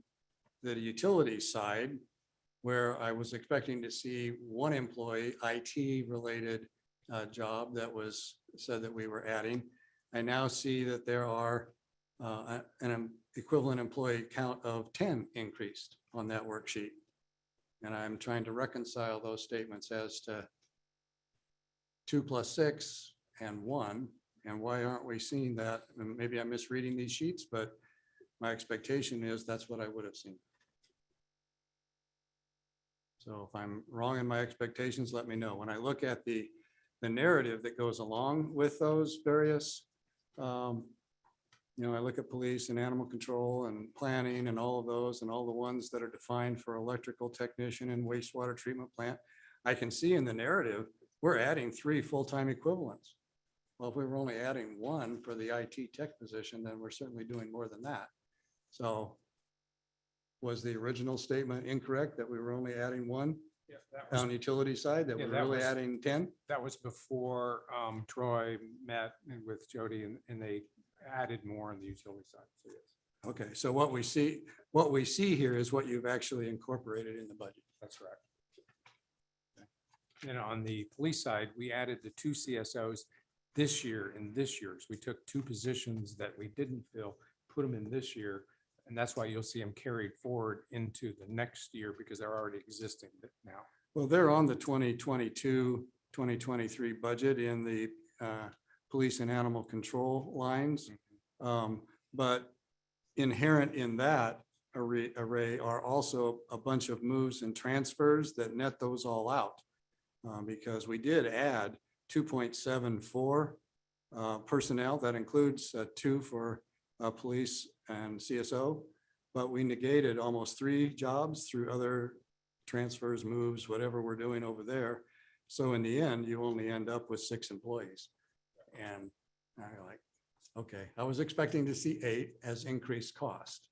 I: the utility side, where I was expecting to see 1 employee IT related job that was said that we were adding, I now see that there are an equivalent employee count of 10 increased on that worksheet. And I'm trying to reconcile those statements as to 2 + 6 and 1. And why aren't we seeing that? And maybe I'm misreading these sheets, but my expectation is that's what I would have seen. So if I'm wrong in my expectations, let me know. When I look at the narrative that goes along with those various, I look at police and animal control and planning and all of those and all the ones that are defined for electrical technician and wastewater treatment plant. I can see in the narrative, we're adding 3 full-time equivalents. Well, if we were only adding 1 for the IT tech position, then we're certainly doing more than that. So was the original statement incorrect that we were only adding 1 on the utility side, that
N: Yeah,
I: we're
N: that
I: really
N: was-
I: adding 10?
N: That was before Troy met with Jody and they added more on the utility side. So yes,
I: Okay, so what we see here is what you've actually incorporated in the budget.
N: that's right. And on the police side, we added the 2 CSOs this year and this year's. We took 2 positions that we didn't fill, put them in this year. And that's why you'll see them carried forward into the next year because they're already existing now.
I: Well, they're on the 2022, 2023 budget in the police and animal control lines. But inherent in that array are also a bunch of moves and transfers that net those all out. Because we did add 2.74 personnel. That includes 2 for police and CSO. But we negated almost 3 jobs through other transfers, moves, whatever we're doing over there. So in the end, you only end up with 6 employees. And I'm like, okay, I was expecting to see 8 as increased cost.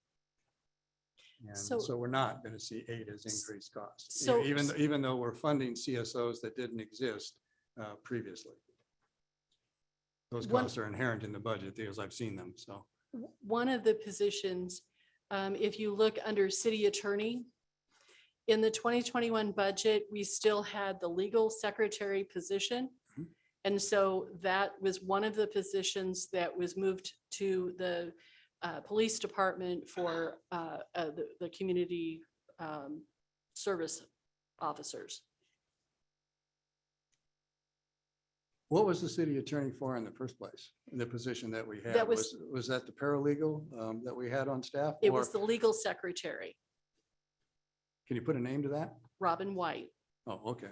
I: And
B: So-
I: so we're not going to see 8 as increased cost,
B: So-
I: even though we're funding CSOs that didn't exist previously. Those
B: One-
I: costs are inherent in the budget because I've seen them, so.
B: One of the positions, if you look under city attorney, in the 2021 budget, we still had the legal secretary position.
I: Mhm.
B: And so that was one of the positions that was moved to the police department for the community service officers.
I: What was the city attorney for in the first place, in the position that we had?
B: That was-
I: Was that the paralegal that we had on staff?
B: It
I: Or
B: was the legal secretary,
I: can you put a name to that?
B: Robin White.
I: Oh, okay.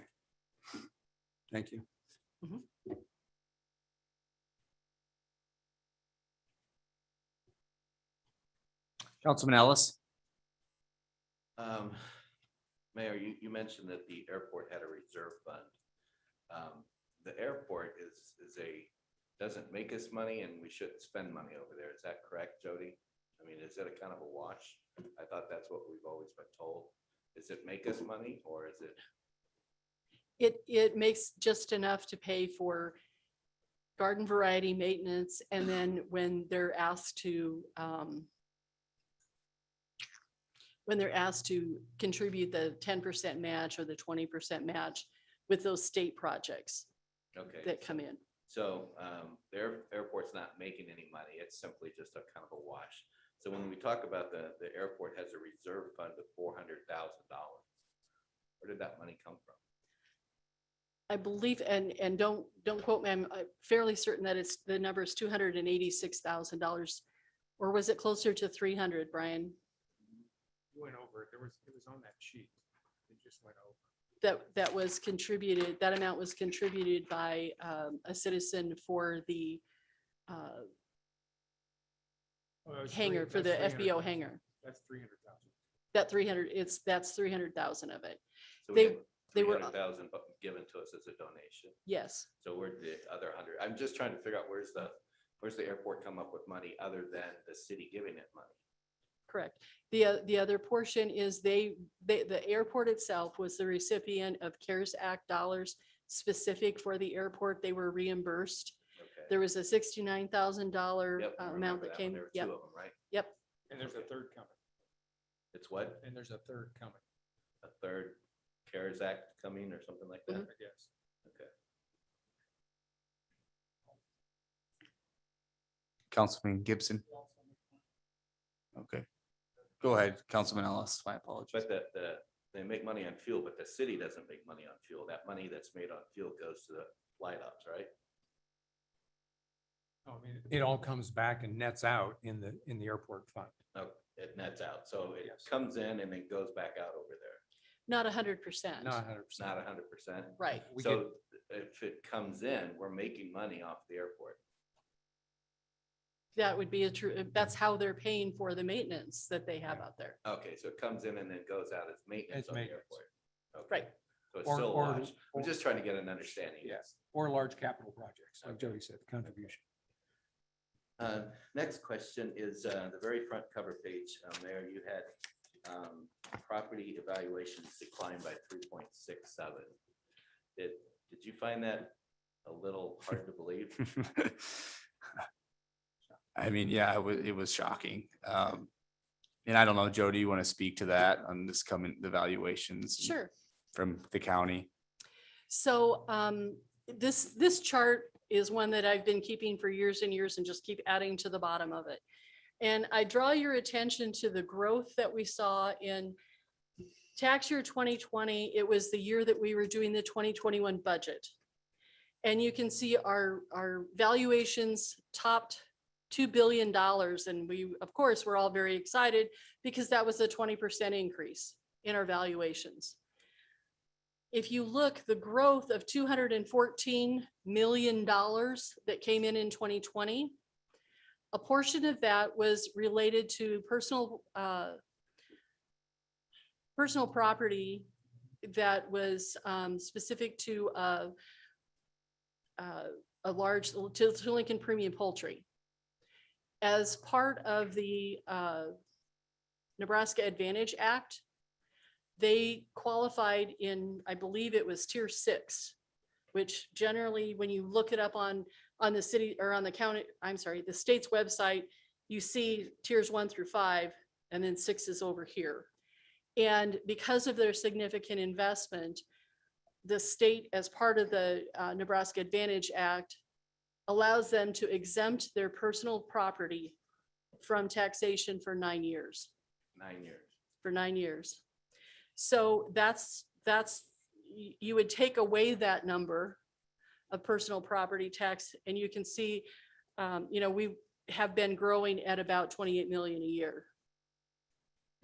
I: Thank you.
F: Councilman Ellis.
H: Mayor, you mentioned that the airport had a reserve fund. The airport doesn't make us money and we shouldn't spend money over there. Is that correct, Jody? I mean, is it a kind of a wash? I thought that's what we've always been told. Does it make us money or is it?
B: It makes just enough to pay for garden variety maintenance. And then when they're asked to contribute the 10% match or the 20% match with those state projects
H: Okay.
B: that come in.
H: So their airport's not making any money. It's simply just a kind of a wash. So when we talk about the airport has a reserve fund of $400,000, where did that money come from?
B: I believe, and don't quote me, I'm fairly certain that the number is $286,000. Or was it closer to 300, Brian?
N: Went over it. It was on that sheet. It just went over.
B: That was contributed, that amount was contributed by a citizen for the hangar, for the FBO hangar.
N: That's 300,000.
B: That's 300,000 of it.
H: So
B: They-
H: we had
B: they were-
H: 300,000 given to us as a donation.
B: Yes,
H: So where did the other 100? I'm just trying to figure out where's the airport come up with money other than the city giving it money?
B: correct. The other portion is the airport itself was the recipient of CARES Act dollars specific for the airport. They were reimbursed.
H: Okay.
B: There was a $69,000
H: Yep, I
B: amount
H: remember
B: that
H: one.
B: came.
H: There were
B: Yep,
H: two of them, right?
B: yep.
N: And there's a third coming.
H: It's what?
N: And there's a third coming,
H: A third CARES Act coming or something like that?
B: Mhm.
N: I guess.
H: Okay.
F: Councilman Gibson. Okay. Go ahead, Councilman Ellis. My apologies.
H: But they make money on fuel, but the city doesn't make money on fuel. That money that's made on fuel goes to the light ops, right?
N: I mean, it all comes back and nets out in the airport fund.
H: Oh, it nets out. So it
N: Yes.
H: comes in and then goes back out over there.
B: Not 100%.
N: Not 100%.
H: Not 100%.
B: Right.
N: We
H: So if it comes in, we're making money off the airport.
B: That would be that's how they're paying for the maintenance that they have out there.
H: Okay, so it comes in and then goes out as maintenance
N: As
H: on the
N: maintenance.
H: airport. Okay.
B: Right.
H: So it's
N: Or-
H: still a
N: or-
H: wash. I'm just trying to get an understanding.
N: Yes, or large capital projects, like Jody said, contribution.
H: Next question is the very front cover page. Mayor, you had property evaluations declined by 3.67. Did you find that a little hard to believe?
F: I mean, yeah, it was shocking. And I don't know, Jody, you want to speak to that on this the valuations?
B: Sure.
F: From the county?
B: So this chart is one that I've been keeping for years and years and just keep adding to the bottom of it. And I draw your attention to the growth that we saw in tax year 2020. It was the year that we were doing the 2021 budget. And you can see our valuations topped $2 billion. And we, of course, we're all very excited because that was a 20% increase in our valuations. If you look, the growth of $214 million that came in 2020, a portion of that was related to personal property that was specific to a large, to Lincoln Premium Poultry. As part of the Nebraska Advantage Act, they qualified in, I believe it was tier 6, which generally, when you look it up on the city or on the county, I'm sorry, the state's website, you see tiers 1 through 5, and then 6 is over here. And because of their significant investment, the state, as part of the Nebraska Advantage Act, allows them to exempt their personal property from taxation for 9 years.
H: 9 years.
B: For 9 years. So that's, you would take away that number of personal property tax, and you can see, we have been growing at about 28 million a year.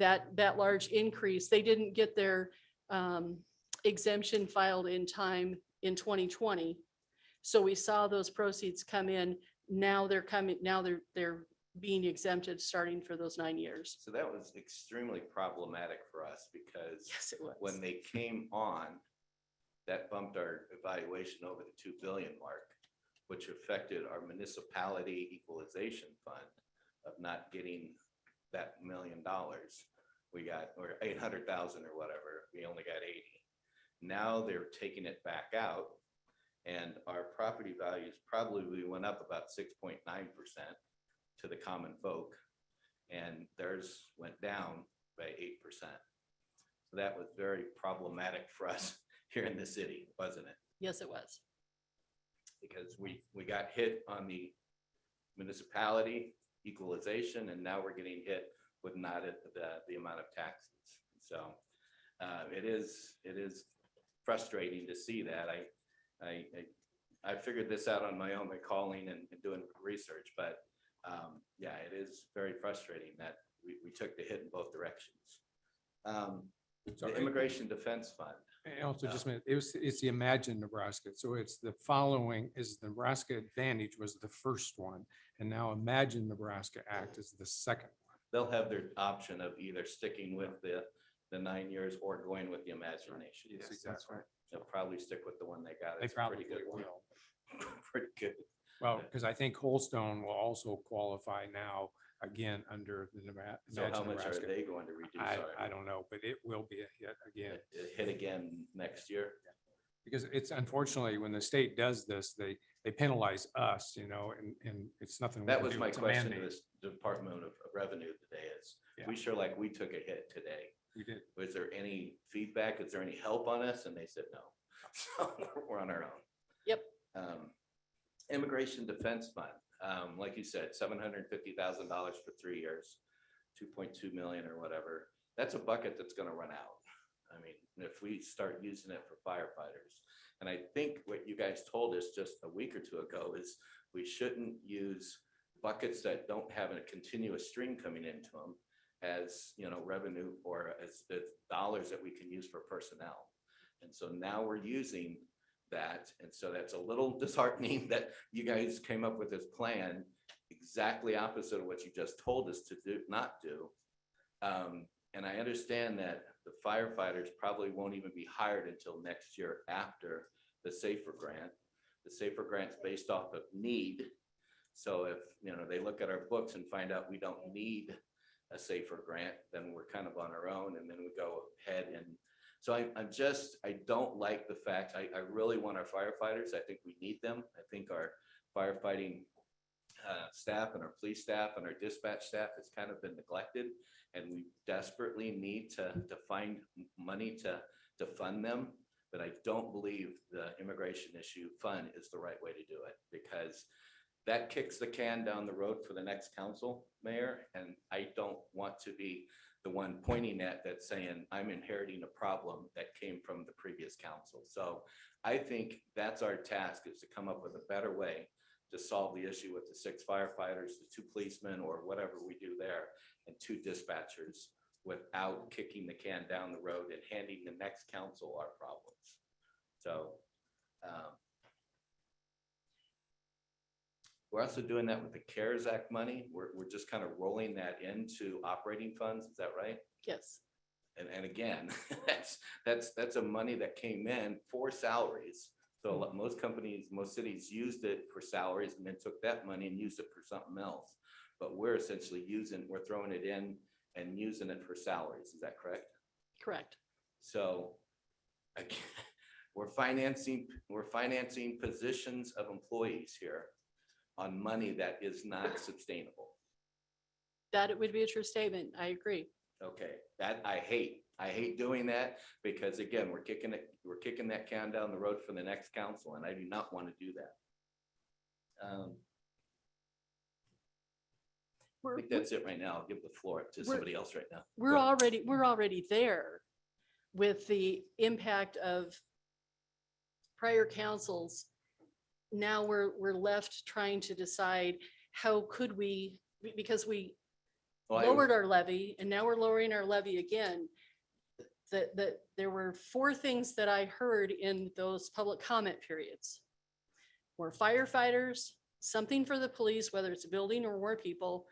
B: That large increase, they didn't get their exemption filed in time in 2020. So we saw those proceeds come in. Now they're coming, now they're being exempted starting for those 9 years.
H: So that was extremely problematic for us because
B: Yes, it was.
H: when they came on, that bumped our evaluation over the 2 billion mark, which affected our municipality equalization fund of not getting that $1 million. We got, or 800,000 or whatever, we only got 80. Now they're taking it back out and our property values probably went up about 6.9% to the common folk and theirs went down by 8%. So that was very problematic for us here in the city, wasn't it?
B: Yes, it was.
H: Because we got hit on the municipality equalization and now we're getting hit with not at the amount of taxes. So it is frustrating to see that. I figured this out on my own by calling and doing research, but yeah, it is very frustrating that we took the hit in both directions. The Immigration Defense Fund.
N: And also just a minute, it's the Imagine Nebraska. So it's the following is the Nebraska Advantage was the first one. And now Imagine Nebraska Act is the second one.
H: They'll have their option of either sticking with the 9 years or going with the Imagination.
N: Yes, exactly.
H: They'll probably stick with the one they got.
N: They
H: It's a
N: probably
H: pretty good one.
N: will.
H: Pretty good.
N: Well, because I think Holstone will also qualify now again under the Nevada.
H: So how much are they going to reduce?
N: I don't know, but it will be a hit again.
H: It hit again next year?
N: Because it's unfortunately, when the state does this, they penalize us, and it's nothing. we
H: That
N: can
H: was
N: do.
H: my
N: It's a
H: question to
N: mandate.
H: this Department of Revenue today is,
N: Yeah.
H: we sure like we took a hit today.
N: We did.
H: Was there any feedback? Is there any help on us? And they said no. So we're on our own.
B: Yep.
H: Immigration Defense Fund, like you said, $750,000 for 3 years, 2.2 million or whatever. That's a bucket that's gonna run out. I mean, if we start using it for firefighters. And I think what you guys told us just a week or two ago is we shouldn't use buckets that don't have a continuous stream coming into them as, revenue or as dollars that we can use for personnel. And so now we're using that. And so that's a little disheartening that you guys came up with this plan exactly opposite of what you just told us to do, not do. And I understand that the firefighters probably won't even be hired until next year after the SAFER grant. The SAFER grant's based off of need. So if, they look at our books and find out we don't need a SAFER grant, then we're kind of on our own and then we go ahead and so I don't like the fact, I really want our firefighters. I think we need them. I think our firefighting staff and our police staff and our dispatch staff has kind of been neglected. And we desperately need to find money to fund them. But I don't believe the immigration issue fund is the right way to do it because that kicks the can down the road for the next council, Mayor. And I don't want to be the one pointing at that saying I'm inheriting a problem that came from the previous council. So I think that's our task is to come up with a better way to solve the issue with the 6 firefighters, the 2 policemen or whatever we do there and 2 dispatchers without kicking the can down the road and handing the next council our problems. So we're also doing that with the CARES Act money. We're just kind of rolling that into operating funds. Is that right?
B: Yes.
H: And again, that's a money that came in for salaries. So most companies, most cities used it for salaries and then took that money and used it for something else. But we're essentially we're throwing it in and using it for salaries. Is that correct?
B: Correct.
H: So again, we're financing positions of employees here on money that is not sustainable.
B: That it would be a true statement. I agree.
H: Okay, that I hate doing that because again, we're kicking that can down the road for the next council and I do not want to do that. I think that's it right now. I'll give the floor to somebody else right now.
B: We're already there with the impact of prior councils. Now we're left trying to decide how could we, because we lowered our levy and now we're lowering our levy again. that there were 4 things that I heard in those public comment periods. More firefighters, something for the police, whether it's a building or more people,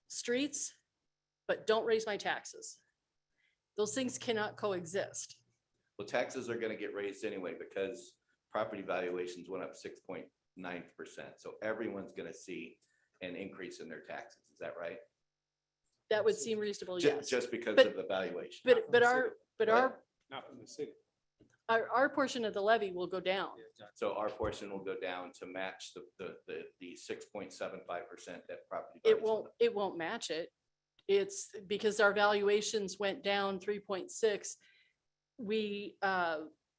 B: streets, but don't raise my taxes. Those things cannot coexist.
H: Well, taxes are gonna get raised anyway because property valuations went up 6.9%. So everyone's gonna see an increase in their taxes. Is that right?
B: That would seem reasonable,
H: Ju-
B: yes.
H: Just because
B: But-
H: of the valuation.
B: But our,
N: Not from the city.
B: our portion of the levy will go down.
H: So our portion will go down to match the 6.75% that property.
B: It
H: values went
B: won't,
H: up.
B: it won't match it. It's because our valuations went down 3.6. We,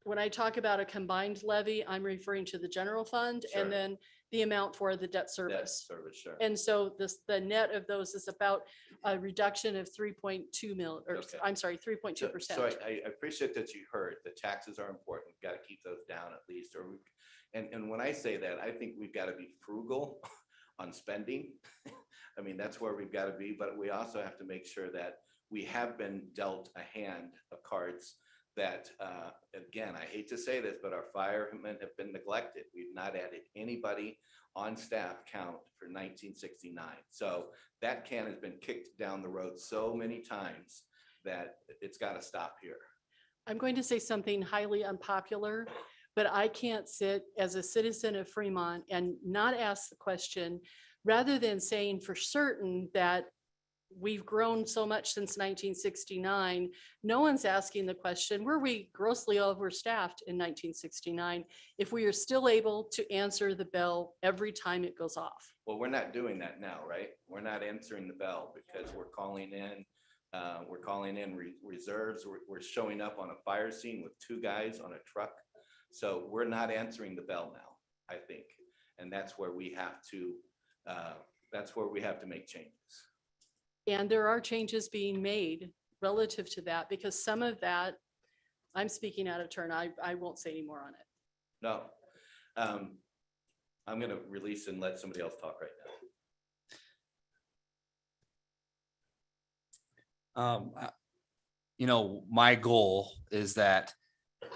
B: when I talk about a combined levy, I'm referring to the general fund
H: Sure.
B: and then the amount for the debt
H: Debt
B: service.
H: service, sure.
B: And so this, the net of those is about a reduction of 3.2 mil, or
H: Okay.
B: I'm sorry,
H: So
B: 3.2%.
H: I appreciate that you heard the taxes are important. We've got to keep those down at least, or, and when I say that, I think we've got to be frugal on spending. I mean, that's where we've got to be, but we also have to make sure that we have been dealt a hand of cards that, again, I hate to say this, but our firemen have been neglected. We've not added anybody on staff count for 1969. So that can has been kicked down the road so many times that it's got to stop here.
B: I'm going to say something highly unpopular, but I can't sit as a citizen of Fremont and not ask the question, rather than saying for certain that we've grown so much since 1969. No one's asking the question, were we grossly overstaffed in 1969 if we are still able to answer the bell every time it goes off?
H: Well, we're not doing that now, right? We're not answering the bell because we're calling in reserves. We're showing up on a fire scene with 2 guys on a truck. So we're not answering the bell now, I think. And that's where we have to make changes.
B: And there are changes being made relative to that, because some of that, I'm speaking out of turn. I won't say any more on it.
H: No. I'm going to release and let somebody else talk right now.
F: You know, my goal is that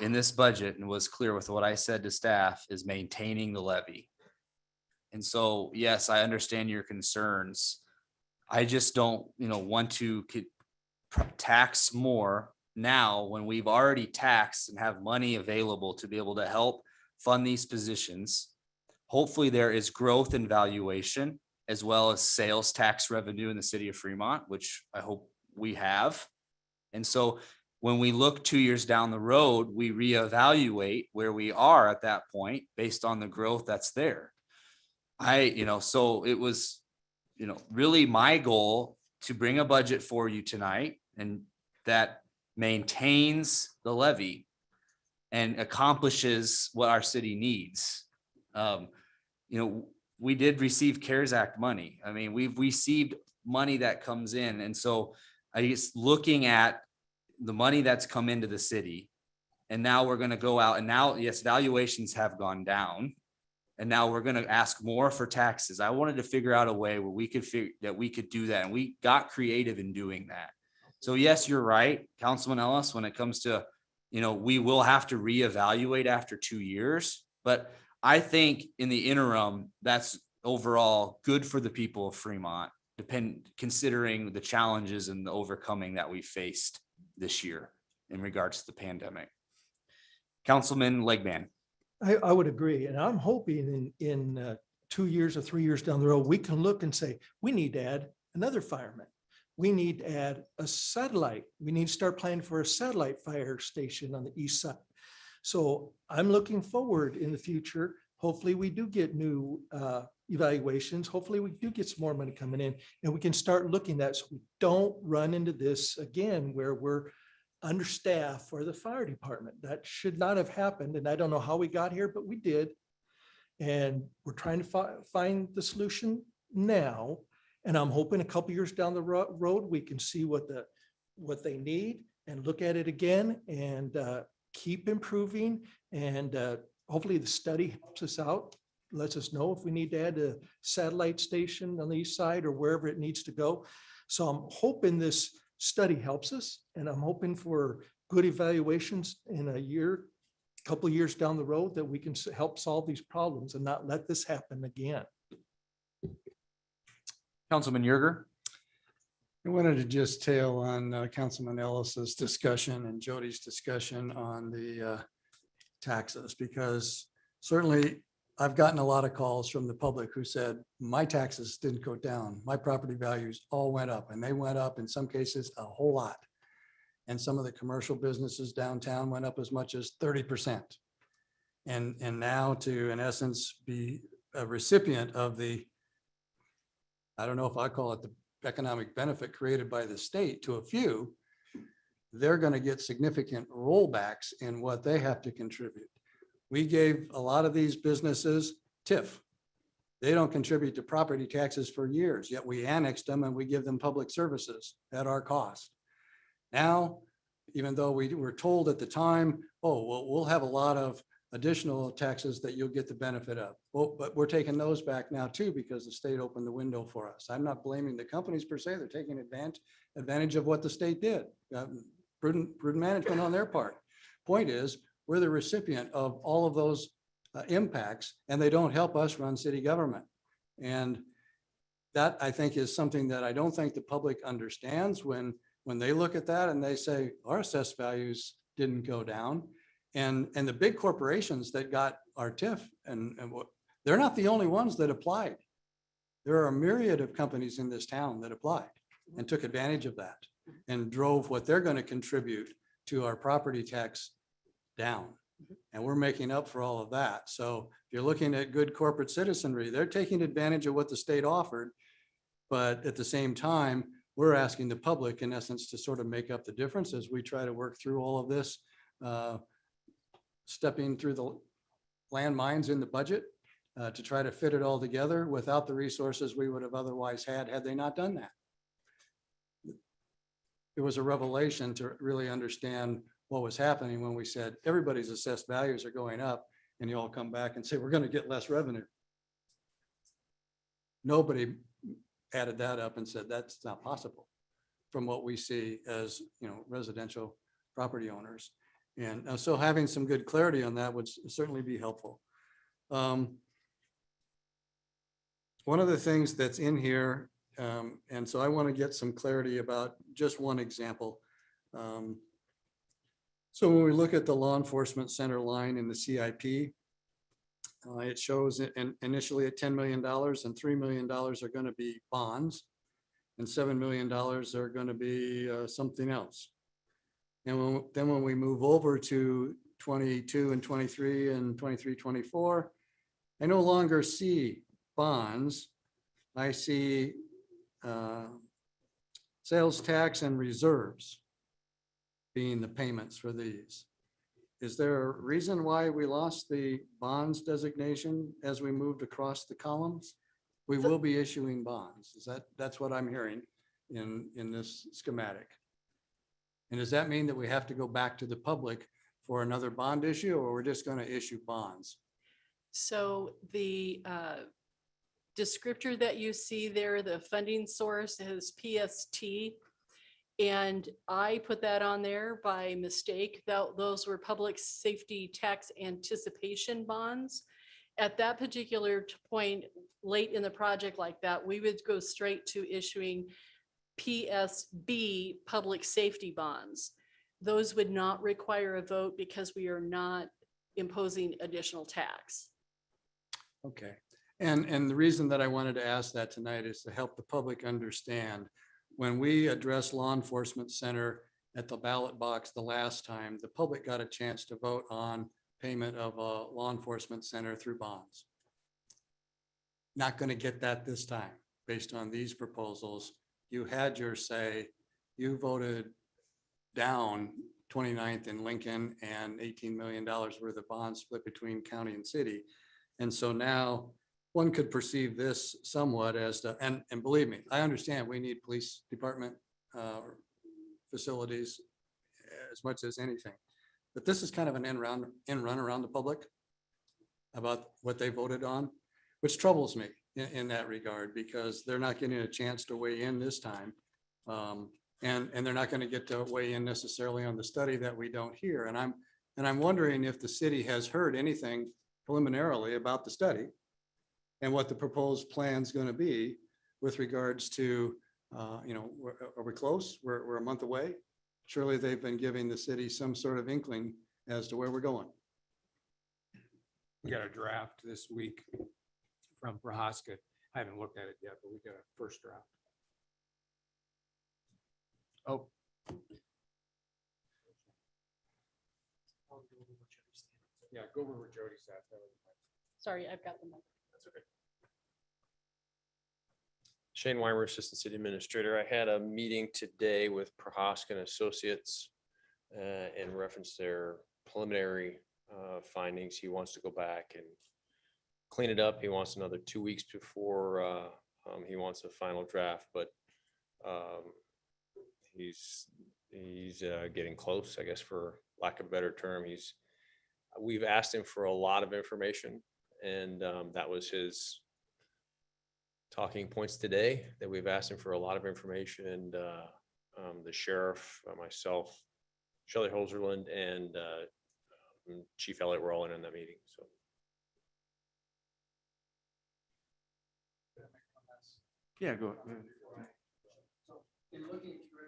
F: in this budget, and was clear with what I said to staff, is maintaining the levy. And so, yes, I understand your concerns. I just don't, want to tax more now when we've already taxed and have money available to be able to help fund these positions. Hopefully there is growth in valuation as well as sales tax revenue in the city of Fremont, which I hope we have. And so when we look 2 years down the road, we reevaluate where we are at that point based on the growth that's there. So it was, really my goal to bring a budget for you tonight and that maintains the levy and accomplishes what our city needs. We did receive CARES Act money. I mean, we've received money that comes in. And so I guess looking at the money that's come into the city, and now we're going to go out and now, yes, valuations have gone down. And now we're going to ask more for taxes. I wanted to figure out a way where we could do that. And we got creative in doing that. So yes, you're right, Councilman Ellis, when it comes to, we will have to reevaluate after 2 years. But I think in the interim, that's overall good for the people of Fremont, considering the challenges and the overcoming that we faced this year in regards to the pandemic. Councilman Legman.
J: I would agree. And I'm hoping in 2 years or 3 years down the road, we can look and say, we need to add another fireman. We need to add a satellite. We need to start planning for a satellite fire station on the east side. So I'm looking forward in the future. Hopefully we do get new evaluations. Hopefully we do get some more money coming in and we can start looking at, so we don't run into this again where we're understaffed for the fire department. That should not have happened. And I don't know how we got here, but we did. And we're trying to find the solution now. And I'm hoping a couple years down the road, we can see what they need and look at it again and keep improving. And hopefully the study helps us out, lets us know if we need to add a satellite station on the east side or wherever it needs to go. So I'm hoping this study helps us, and I'm hoping for good evaluations in a year, couple of years down the road, that we can help solve these problems and not let this happen again.
F: Councilman Yerger.
I: I wanted to just tail on Councilman Ellis's discussion and Jody's discussion on the taxes, because certainly I've gotten a lot of calls from the public who said, my taxes didn't go down. My property values all went up, and they went up in some cases a whole lot. And some of the commercial businesses downtown went up as much as 30%. And now to, in essence, be a recipient of the, I don't know if I call it the economic benefit created by the state to a few, they're going to get significant rollbacks in what they have to contribute. We gave a lot of these businesses TIF. They don't contribute to property taxes for years, yet we annexed them and we give them public services at our cost. Now, even though we were told at the time, oh, well, we'll have a lot of additional taxes that you'll get the benefit of. Well, but we're taking those back now too, because the state opened the window for us. I'm not blaming the companies per se. They're taking advantage of what the state did. Prudent management on their part. Point is, we're the recipient of all of those impacts, and they don't help us run city government. And that, I think, is something that I don't think the public understands when they look at that and they say, our assessed values didn't go down. And the big corporations that got our TIF, they're not the only ones that applied. There are a myriad of companies in this town that applied and took advantage of that and drove what they're going to contribute to our property tax down. And we're making up for all of that. So if you're looking at good corporate citizenry, they're taking advantage of what the state offered. But at the same time, we're asking the public, in essence, to sort of make up the difference as we try to work through all of this, stepping through the landmines in the budget to try to fit it all together without the resources we would have otherwise had they not done that. It was a revelation to really understand what was happening when we said everybody's assessed values are going up, and you all come back and say we're going to get less revenue. Nobody added that up and said that's not possible from what we see as, residential property owners. And so having some good clarity on that would certainly be helpful. One of the things that's in here, and so I want to get some clarity about just one example. So when we look at the law enforcement center line in the CIP, it shows initially at $10 million, and $3 million are going to be bonds, and $7 million are going to be something else. And then when we move over to 22 and 23 and 23, 24, I no longer see bonds. I see sales tax and reserves being the payments for these. Is there a reason why we lost the bonds designation as we moved across the columns? We will be issuing bonds. That's what I'm hearing in this schematic. And does that mean that we have to go back to the public for another bond issue, or we're just going to issue bonds?
B: So the descriptor that you see there, the funding source is PST. And I put that on there by mistake. Those were public safety tax anticipation bonds. At that particular point, late in the project like that, we would go straight to issuing PSB public safety bonds. Those would not require a vote because we are not imposing additional tax.
I: Okay. And the reason that I wanted to ask that tonight is to help the public understand. When we addressed law enforcement center at the ballot box the last time, the public got a chance to vote on payment of a law enforcement center through bonds. Not going to get that this time based on these proposals. You had your say, you voted down 29th in Lincoln and $18 million worth of bonds split between county and city. And so now one could perceive this somewhat as to, and believe me, I understand we need police department facilities as much as anything, but this is kind of an end run around the public about what they voted on, which troubles me in that regard, because they're not getting a chance to weigh in this time. And they're not going to get to weigh in necessarily on the study that we don't hear. And I'm wondering if the city has heard anything preliminarily about the study and what the proposed plan is going to be with regards to, are we close? We're a month away. Surely they've been giving the city some sort of inkling as to where we're going.
N: We got a draft this week from Prohaska. I haven't looked at it yet, but we got a first draft.
F: Oh,
N: Yeah, go over where Jody's at. That would be nice.
B: Sorry, I've got them.
N: That's okay.
O: Shane Weimer, Assistant City Administrator. I had a meeting today with Prohaska and Associates in reference to their preliminary findings. He wants to go back and clean it up. He wants another 2 weeks before he wants a final draft, but he's getting close, I guess, for lack of a better term. We've asked him for a lot of information, and that was his talking points today, that we've asked him for a lot of information, and the sheriff, myself, Shelley Hoserland, and Chief Elliott were all in on that meeting, so.
F: yeah, go.
I: In looking through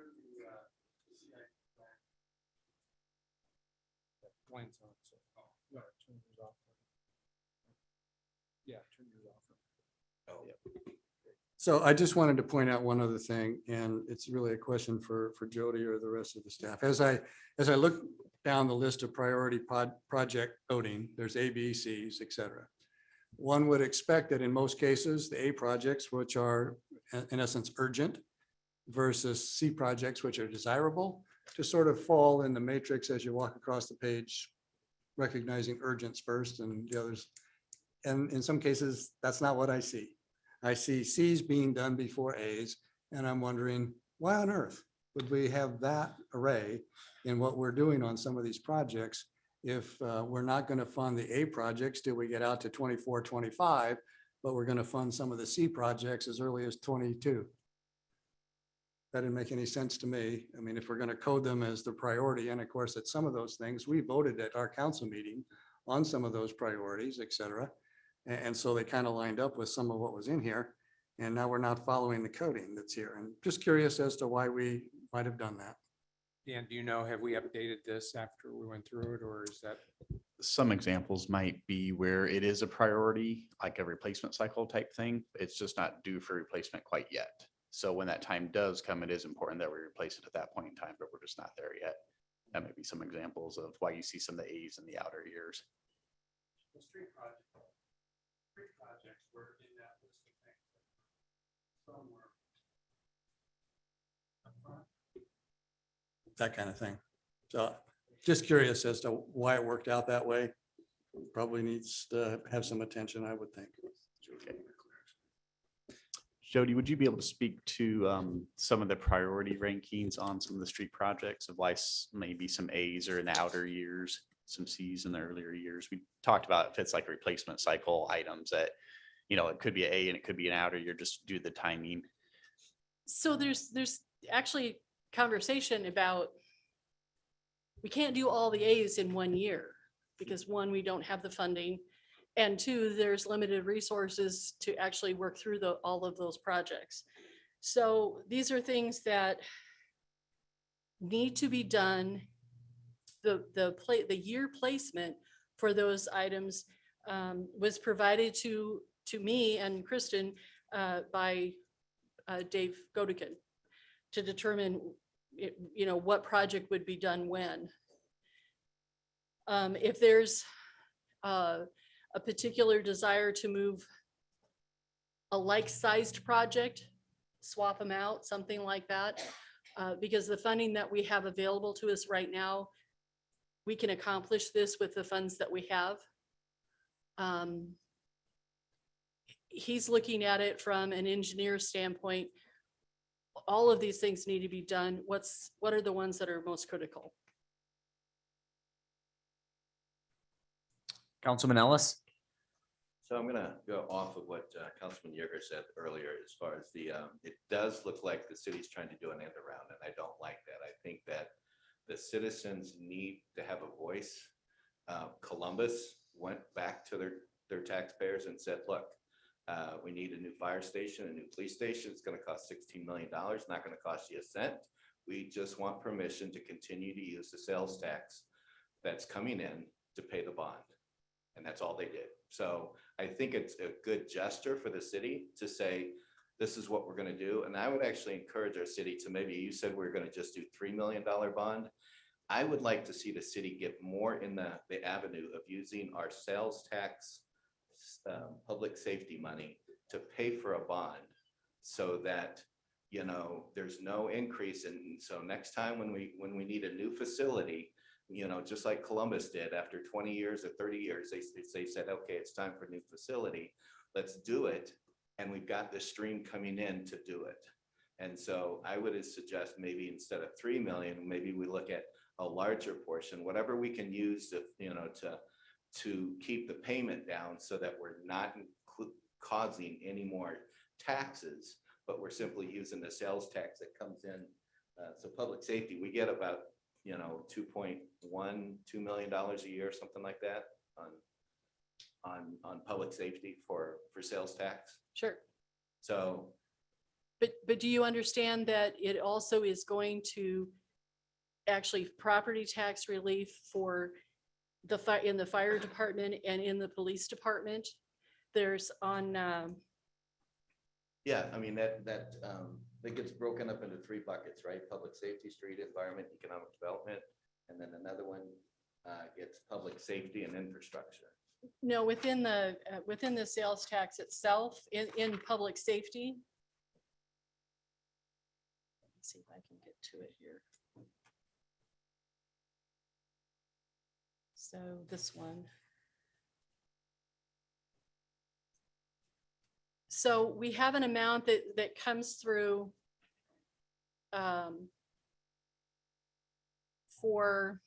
N: Lights on, so, oh, no, turn yours off. Yeah, turn yours off.
O: Oh, yeah.
I: So I just wanted to point out one other thing, and it's really a question for Jody or the rest of the staff. As I look down the list of priority project voting, there's A, B, Cs, et cetera. One would expect that in most cases, the A projects, which are in essence urgent, versus C projects, which are desirable, to sort of fall in the matrix as you walk across the page, recognizing urgents first and the others. And in some cases, that's not what I see. I see Cs being done before As, and I'm wondering, why on earth would we have that array in what we're doing on some of these projects if we're not going to fund the A projects till we get out to 24, 25, but we're going to fund some of the C projects as early as 22? That didn't make any sense to me. I mean, if we're going to code them as the priority, and of course, at some of those things, we voted at our council meeting on some of those priorities, et cetera. And so they kind of lined up with some of what was in here. And now we're not following the coding that's here. And just curious as to why we might have done that.
N: Dan, do you know, have we updated this after we went through it, or is that?
K: Some examples might be where it is a priority, like a replacement cycle type thing. It's just not due for replacement quite yet. So when that time does come, it is important that we replace it at that point in time, but we're just not there yet. That may be some examples of why you see some of the A's in the outer years.
N: The street projects were in that list of things. Somewhere.
I: That kind of thing. So just curious as to why it worked out that way. Probably needs to have some attention, I would think.
K: Okay. Jody, would you be able to speak to some of the priority rankings on some of the street projects of why maybe some A's are in the outer years, some C's in the earlier years? We talked about if it's like replacement cycle items that, it could be an A and it could be an outer year, just due to the timing.
B: So there's actually conversation about, we can't do all the A's in 1 year because one, we don't have the funding. And two, there's limited resources to actually work through all of those projects. So these are things that need to be done. The year placement for those items was provided to me and Kristen by Dave Godekin to determine, what project would be done when. If there's a particular desire to move a like-sized project, swap them out, something like that, because the funding that we have available to us right now, we can accomplish this with the funds that we have. He's looking at it from an engineer standpoint. All of these things need to be done. What are the ones that are most critical?
F: Councilman Ellis?
H: So I'm gonna go off of what Councilman Yeager said earlier, as far as the, it does look like the city's trying to do an end around, and I don't like that. I think that the citizens need to have a voice. Columbus went back to their taxpayers and said, look, we need a new fire station, a new police station. It's gonna cost $16 million, not gonna cost you a cent. We just want permission to continue to use the sales tax that's coming in to pay the bond. And that's all they did. So I think it's a good gesture for the city to say, this is what we're gonna do. And I would actually encourage our city to, maybe you said we're gonna just do $3 million bond. I would like to see the city get more in the avenue of using our sales tax, public safety money to pay for a bond, so that, you know, there's no increase. And so next time when we need a new facility, you know, just like Columbus did after 20 years or 30 years, they said, okay, it's time for a new facility. Let's do it. And we've got this stream coming in to do it. And so I would suggest maybe instead of 3 million, maybe we look at a larger portion, whatever we can use to, you know, to keep the payment down, so that we're not causing any more taxes, but we're simply using the sales tax that comes in. So public safety, we get about, you know, $2.2 million a year, something like that on public safety for sales tax.
B: Sure.
H: So,
B: But do you understand that it also is going to actually property tax relief for in the fire department and in the police department? There's on,
H: yeah, I mean, that gets broken up into 3 buckets, right? Public safety, street environment, economic development, and then another one gets public safety and infrastructure.
B: no, within the sales tax itself, in public safety. Let's see if I can get to it here. So this one. So we have an amount that comes through for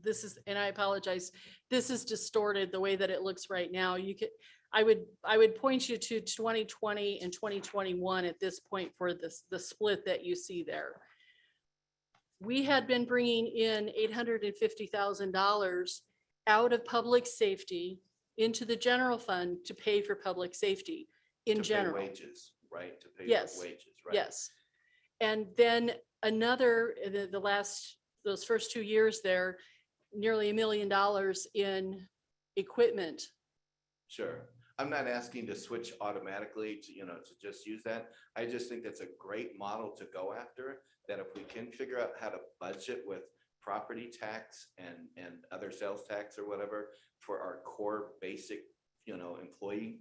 B: this is, and I apologize, this is distorted the way that it looks right now. You could, I would point you to 2020 and 2021 at this point for the split that you see there. We had been bringing in $850,000 out of public safety into the general fund to pay for public safety in
H: To pay
B: general.
H: wages, right? To pay
B: Yes.
H: for wages, right?
B: Yes. And then another, those first 2 years there, nearly $1 million in equipment.
H: Sure. I'm not asking to switch automatically to, you know, to just use that. I just think that's a great model to go after, that if we can figure out how to budget with property tax and other sales tax or whatever for our core basic, you know, employee,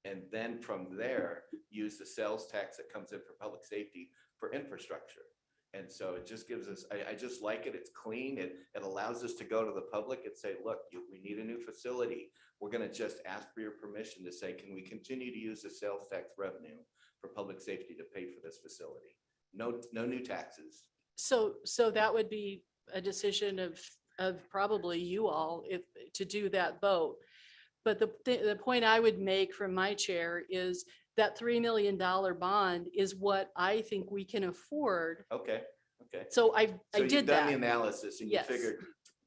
H: and then from there, use the sales tax that comes in for public safety for infrastructure. And so it just gives us, I just like it. It's clean. It allows us to go to the public and say, look, we need a new facility. We're going to just ask for your permission to say, can we continue to use the sales tax revenue for public safety to pay for this facility? No new taxes.
B: So that would be a decision of probably you all to do that vote. But the point I would make from my chair is that $3 million bond is what I think we can afford.
H: Okay.
B: So I
H: So
B: did
H: you've done the
B: that.
H: analysis and you
B: Yes.
H: figured,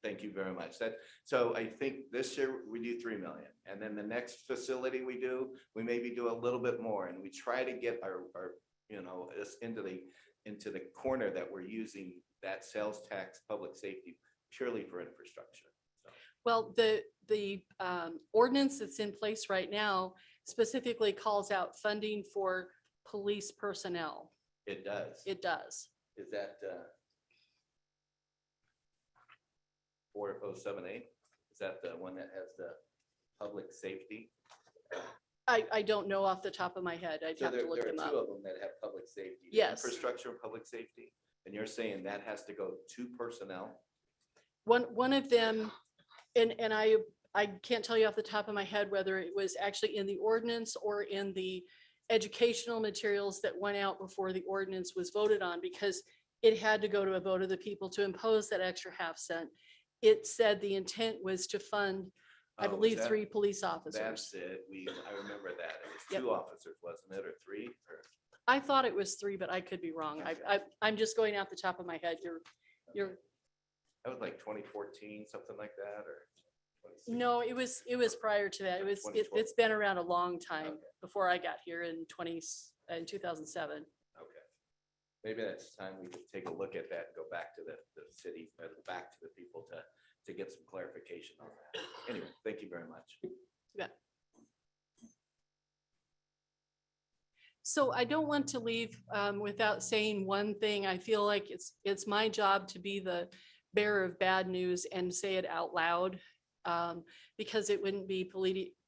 H: thank you very much. So I think this year we do 3 million. And then the next facility we do, we maybe do a little bit more, and we try to get our you know, us into the corner that we're using that sales tax public safety purely for infrastructure. So,
B: Well, the ordinance that's in place right now specifically calls out funding for police personnel.
H: it does.
B: It does.
H: Is that 4078? Is that the one that has the public safety?
B: I don't know off the top of my head. I'd
H: So
B: have to
H: there
B: look
H: are
B: them
H: 2
B: up.
H: of them that have public safety. the
B: Yes.
H: Infrastructure and public safety. And you're saying that has to go to personnel?
B: One of them, and I can't tell you off the top of my head whether it was actually in the ordinance or in the educational materials that went out before the ordinance was voted on, because it had to go to a vote of the people to impose that extra half cent. It said the intent was to fund I
H: Oh, was
B: believe
H: that-
B: 3 police officers.
H: That's it. I remember that. It was
B: Yep.
H: 2 officers, wasn't it, or 3? Or
B: I thought it was 3, but I could be wrong. I'm just going off the top of my head. You're,
H: that was like 2014, something like that, or? 2016?
B: no, it was prior to that. It's been around a long time before I got here in 2007.
H: Okay. Maybe that's time we could take a look at that and go back to the city, back to the people to get some clarification on that. Anyway, thank you very much.
B: Yeah. So I don't want to leave without saying one thing. I feel like it's my job to be the bearer of bad news and say it out loud, because it wouldn't be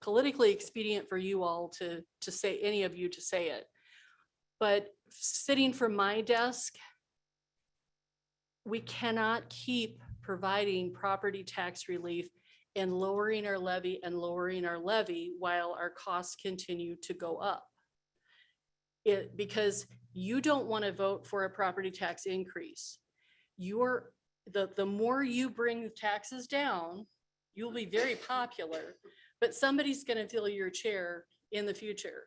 B: politically expedient for you all to say, any of you to say it. But sitting from my desk, we cannot keep providing property tax relief and lowering our levy while our costs continue to go up. Because you don't want to vote for a property tax increase. The more you bring the taxes down, you'll be very popular, but somebody's going to fill your chair in the future.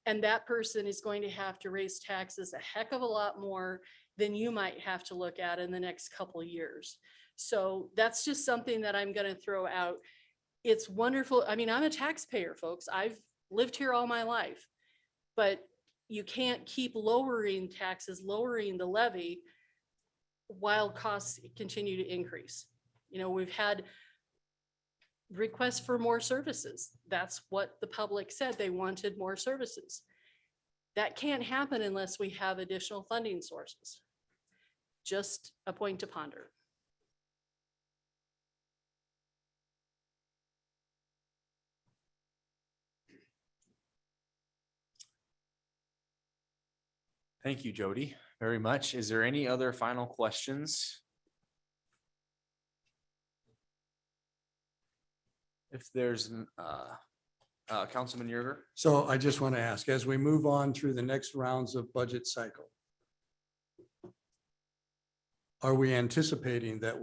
B: And that person is going to have to raise taxes a heck of a lot more than you might have to look at in the next couple of years. So that's just something that I'm going to throw out. It's wonderful. I mean, I'm a taxpayer, folks. I've lived here all my life, but you can't keep lowering taxes, lowering the levy while costs continue to increase. You know, we've had requests for more services. That's what the public said. They wanted more services. That can't happen unless we have additional funding sources. Just a point to ponder.
F: Thank you, Jody, very much. Is there any other final questions? If there's, Councilman Yerger?
I: So I just want to ask, as we move on through the next rounds of budget cycle, are we anticipating that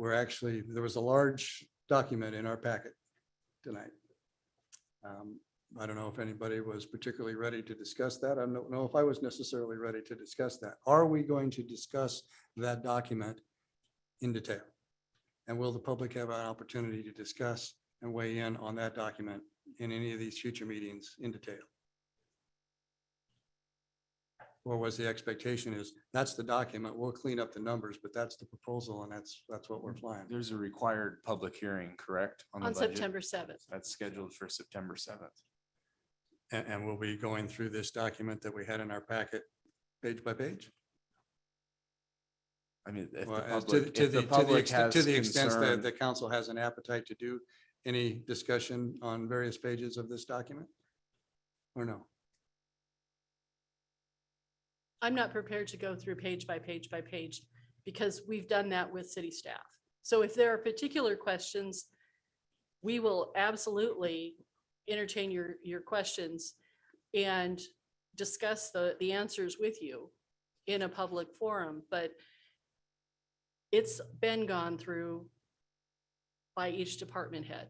I: there was a large document in our packet tonight? I don't know if anybody was particularly ready to discuss that. I don't know if I was necessarily ready to discuss that. Are we going to discuss that document in detail? And will the public have an opportunity to discuss and weigh in on that document in any of these future meetings in detail? Or was the expectation is that's the document, we'll clean up the numbers, but that's the proposal and that's what we're flying.
F: There's a required public hearing, correct? The
B: On
F: budget?
B: September 7th.
F: That's scheduled for September 7th.
I: And we'll be going through this document that we had in our packet page by page.
F: I mean, if the
I: Well, as
F: public,
I: to
F: if the
I: the
F: public
I: extent
F: has
I: to the extent that
F: concern,
I: the council has an appetite to do any discussion on various pages of this document? Or no?
B: I'm not prepared to go through page by page by page because we've done that with city staff. So if there are particular questions, we will absolutely entertain your questions and discuss the answers with you in a public forum, but it's been gone through by each department head.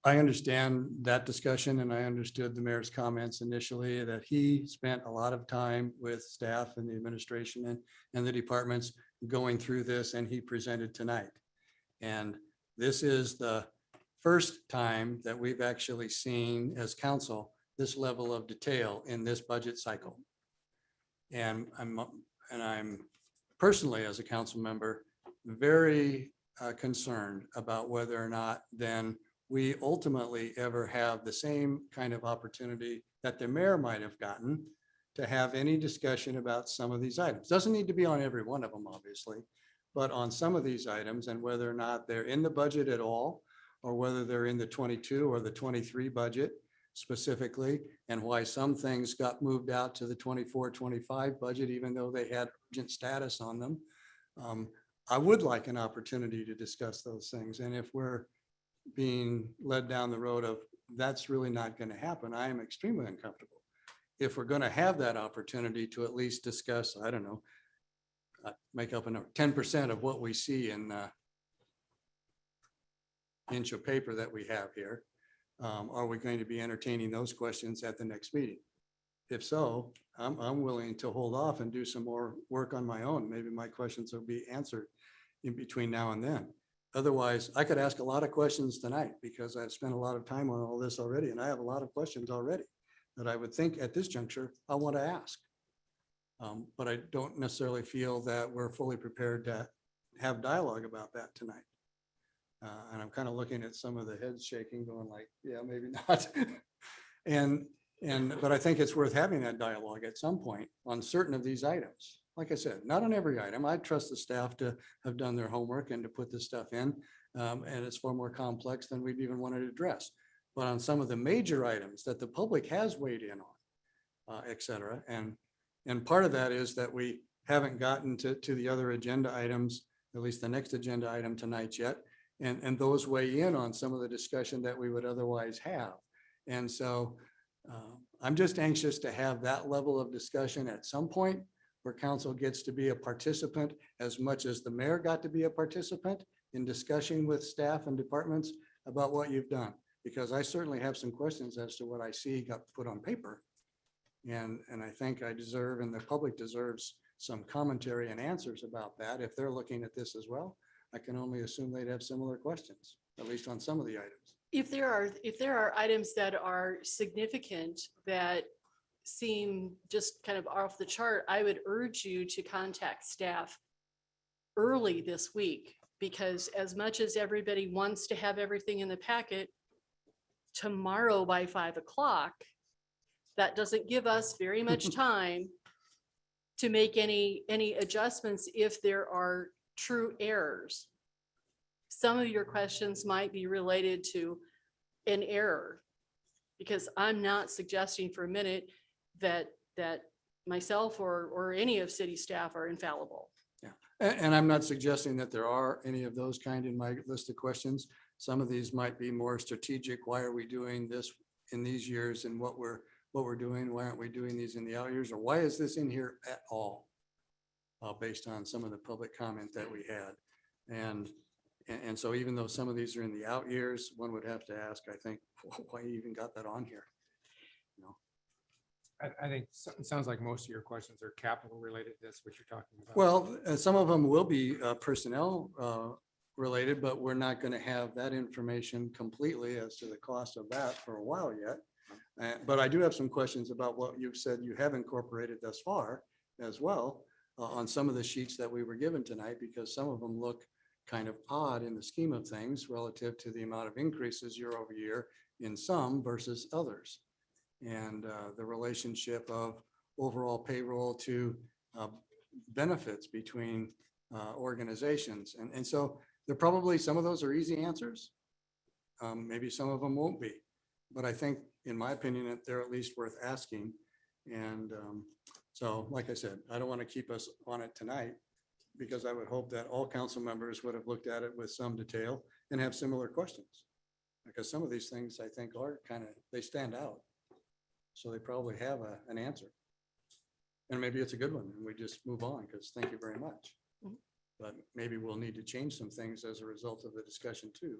I: I understand that discussion and I understood the mayor's comments initially that he spent a lot of time with staff and the administration and the departments going through this and he presented tonight. And this is the first time that we've actually seen as council this level of detail in this budget cycle. And I'm personally, as a council member, very concerned about whether or not then we ultimately ever have the same kind of opportunity that the mayor might have gotten to have any discussion about some of these items. Doesn't need to be on every one of them, obviously, but on some of these items and whether or not they're in the budget at all, or whether they're in the 22 or the 23 budget specifically, and why some things got moved out to the 24-25 budget, even though they had urgent status on them. I would like an opportunity to discuss those things. And if we're being led down the road of that's really not going to happen, I am extremely uncomfortable. If we're going to have that opportunity to at least discuss, I don't know, make up a number, 10% of what we see in inch of paper that we have here. Are we going to be entertaining those questions at the next meeting? If so, I'm willing to hold off and do some more work on my own. Maybe my questions will be answered in between now and then. Otherwise, I could ask a lot of questions tonight because I've spent a lot of time on all this already, and I have a lot of questions already that I would think at this juncture I want to ask. But I don't necessarily feel that we're fully prepared to have dialogue about that tonight. And I'm kind of looking at some of the heads shaking, going like, yeah, maybe not. But I think it's worth having that dialogue at some point on certain of these items. Like I said, not on every item. I trust the staff to have done their homework and to put this stuff in. And it's far more complex than we've even wanted to address. But on some of the major items that the public has weighed in on, et cetera. And part of that is that we haven't gotten to the other agenda items, at least the next agenda item tonight yet. And those weigh in on some of the discussion that we would otherwise have. And so I'm just anxious to have that level of discussion at some point where council gets to be a participant as much as the mayor got to be a participant in discussing with staff and departments about what you've done. Because I certainly have some questions as to what I see got put on paper. And I think I deserve, and the public deserves, some commentary and answers about that. If they're looking at this as well, I can only assume they'd have similar questions, at least on some of the items.
B: If there are items that are significant that seem just kind of off the chart, I would urge you to contact staff early this week, because as much as everybody wants to have everything in the packet tomorrow by 5 o'clock, that doesn't give us very much time to make any adjustments if there are true errors. Some of your questions might be related to an error, because I'm not suggesting for a minute that myself or any of city staff are infallible.
I: Yeah, and I'm not suggesting that there are any of those kind in my list of questions. Some of these might be more strategic. Why are we doing this in these years, and what we're doing? Why aren't we doing these in the out years? Or why is this in here at all? Based on some of the public comment that we had. And so even though some of these are in the out years, one would have to ask, I think, why you even got that on here? You know?
N: I think it sounds like most of your questions are capital related. That's what you're talking about.
I: Well, some of them will be personnel related, but we're not going to have that information completely as to the cost of that for a while yet. But I do have some questions about what you've said you have incorporated thus far as well on some of the sheets that we were given tonight, because some of them look kind of odd in the scheme of things relative to the amount of increases year over year in some versus others. And the relationship of overall payroll to benefits between organizations. And so there probably, some of those are easy answers. Maybe some of them won't be, but I think, in my opinion, that they're at least worth asking. And so, like I said, I don't want to keep us on it tonight, because I would hope that all council members would have looked at it with some detail and have similar questions. Because some of these things I think are kind of, they stand out. So they probably have an answer. And maybe it's a good one and we just move on, because thank you very much. But maybe we'll need to change some things as a result of the discussion too.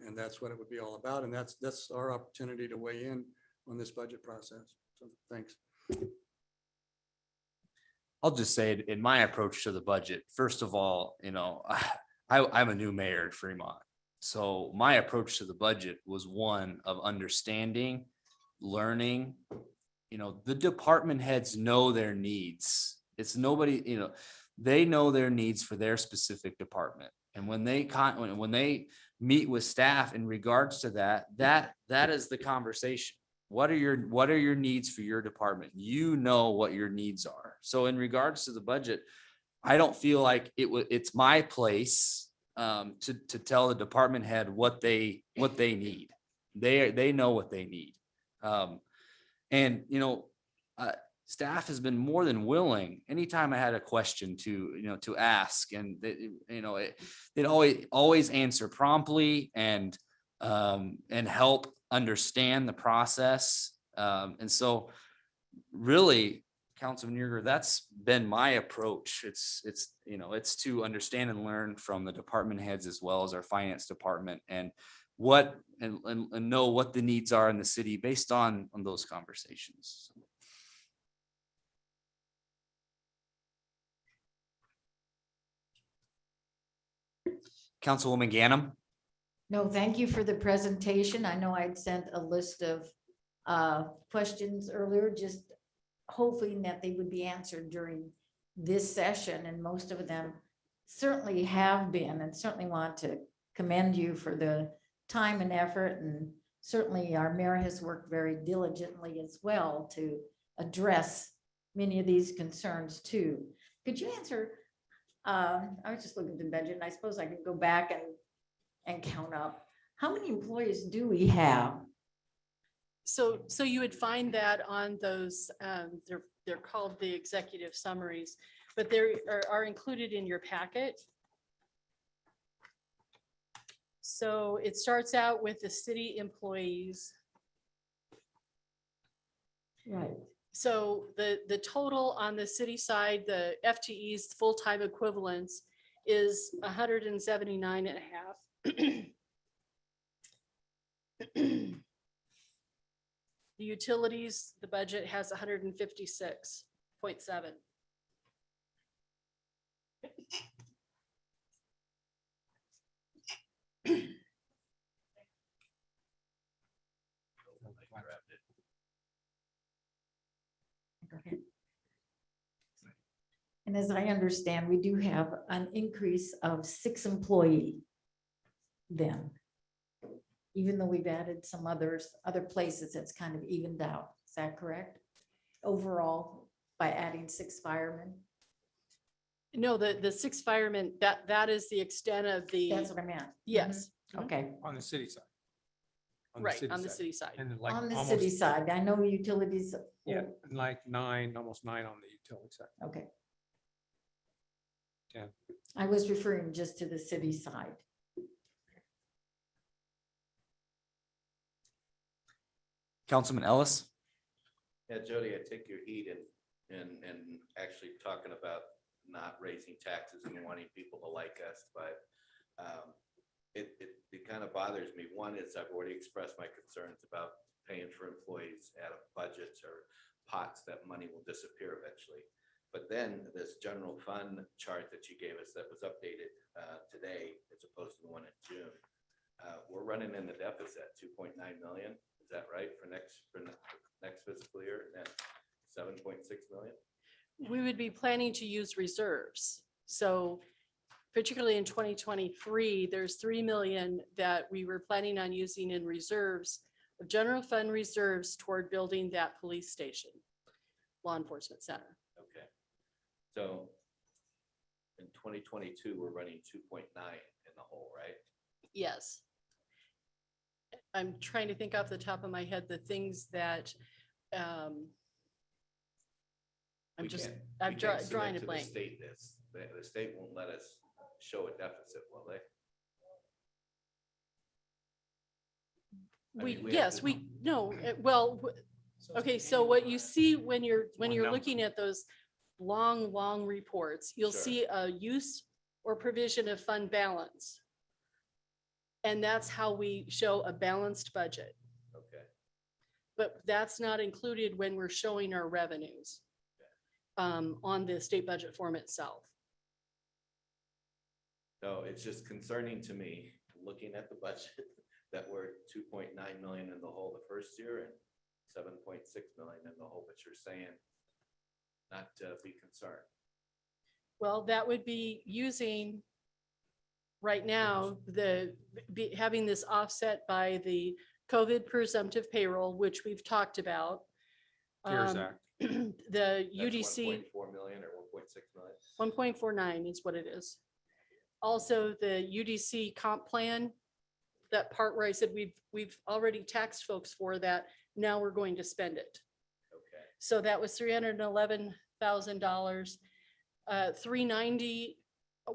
I: And that's what it would be all about. And that's our opportunity to weigh in on this budget process. So thanks.
F: I'll just say, in my approach to the budget, first of all, I'm a new mayor in Fremont. So my approach to the budget was one of understanding, learning. The department heads know their needs. It's nobody, they know their needs for their specific department. And when they meet with staff in regards to that is the conversation. What are your needs for your department? You know what your needs are. So in regards to the budget, I don't feel like it's my place to tell the department head what they need. They know what they need. Staff has been more than willing anytime I had a question to ask, and it always answer promptly and help understand the process. And so really Councilman Yerger, that's been my approach. It's to understand and learn from the department heads as well as our finance department and and know what the needs are in the city based on those conversations. Councilwoman Ganem.
D: No, thank you for the presentation. I know I'd sent a list of questions earlier, just hoping that they would be answered during this session, and most of them certainly have been, and certainly want to commend you for the time and effort, and certainly our mayor has worked very diligently as well to address many of these concerns too. Could you answer, I was just looking at the budget, and I suppose I can go back and count up. How many employees do we have?
B: So you would find that on those, they're called the executive summaries, but they are included in your packet. So it starts out with the city employees.
D: Right.
B: So the total on the city side, the FTEs, full-time equivalents, is 179 and a half. The utilities, the budget has 156.7.
D: And as I understand, we do have an increase of 6 employee then. Even though we've added some other places, it's kind of evened out. Is that correct? Overall, by adding 6 firemen?
B: No, the 6 firemen, that is the extent of the.
D: That's what I meant.
B: Yes.
D: Mhm. Okay.
N: On the city side.
B: Right, on the city side.
N: And like
D: On the
N: almost-
D: city side, I know utilities.
N: Yeah, like almost nine on the utility side.
D: Okay.
N: Yeah.
D: I was referring just to the city side.
F: Councilman Ellis.
H: Yeah, Jody, I take your heat and actually talking about not raising taxes and wanting people to like us, but it kind of bothers me. One is I've already expressed my concerns about paying for employees out of budgets or pots that money will disappear eventually. But then this general fund chart that you gave us that was updated today, as opposed to the one in June, we're running in the deficit, 2.9 million. Is that right for next fiscal year? And then 7.6 million?
B: We would be planning to use reserves. So particularly in 2023, there's 3 million that we were planning on using in reserves, of general fund reserves toward building that police station, law enforcement center.
H: Okay. So in 2022, we're running 2.9 in the hole, right?
B: Yes. I'm trying to think off the top of my head, the things that, I'm
H: We
B: just,
H: can't-
B: I'm
H: we can't submit
B: drawing a
H: to the
B: blank.
H: state this. The state won't let us show a deficit, will they? I mean, we have
B: Yes,
H: to-
B: we, no, well, okay, so what you see when you're
N: one number.
B: looking at those long reports, you'll
H: Sure.
B: see a use or provision of fund balance. And that's how we show a balanced budget,
H: Okay.
B: but that's not included when we're showing our revenues on the state budget form itself.
H: So it's just concerning to me, looking at the budget, that we're 2.9 million in the hole the first year and 7.6 million in the hole, but you're saying not to be concerned.
B: Well, that would be using right now, having this offset by the COVID presumptive payroll, which we've talked about.
N: CARES Act.
B: The
H: That's
B: UDC,
H: 1.4 million or 1.6 million?
B: 1.49 is what it is. Also, the UDC comp plan, that part where I said we've already taxed folks for that, now we're going to spend it.
H: Okay.
B: So that was $311,000. 390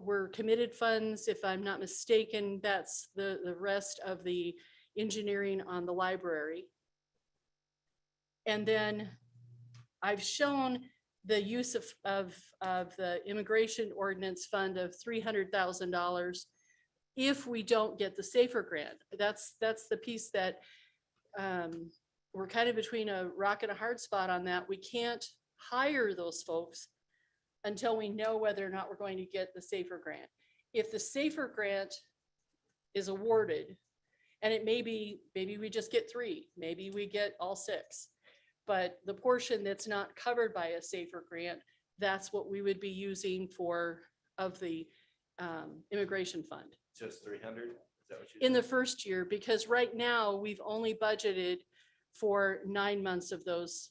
B: were committed funds, if I'm not mistaken. That's the rest of the engineering on the library. And then I've shown the use of the immigration ordinance fund of $300,000 if we don't get the SAFER grant. That's the piece that we're kind of between a rock and a hard spot on that. We can't hire those folks until we know whether or not we're going to get the SAFER grant. If the SAFER grant is awarded, and it may be, maybe we just get 3, maybe we get all 6. But the portion that's not covered by a SAFER grant, that's what we would be using for, of the immigration fund
H: Just 300? Is that what you
B: in the
H: said?
B: first year, because right now we've only budgeted for 9 months of those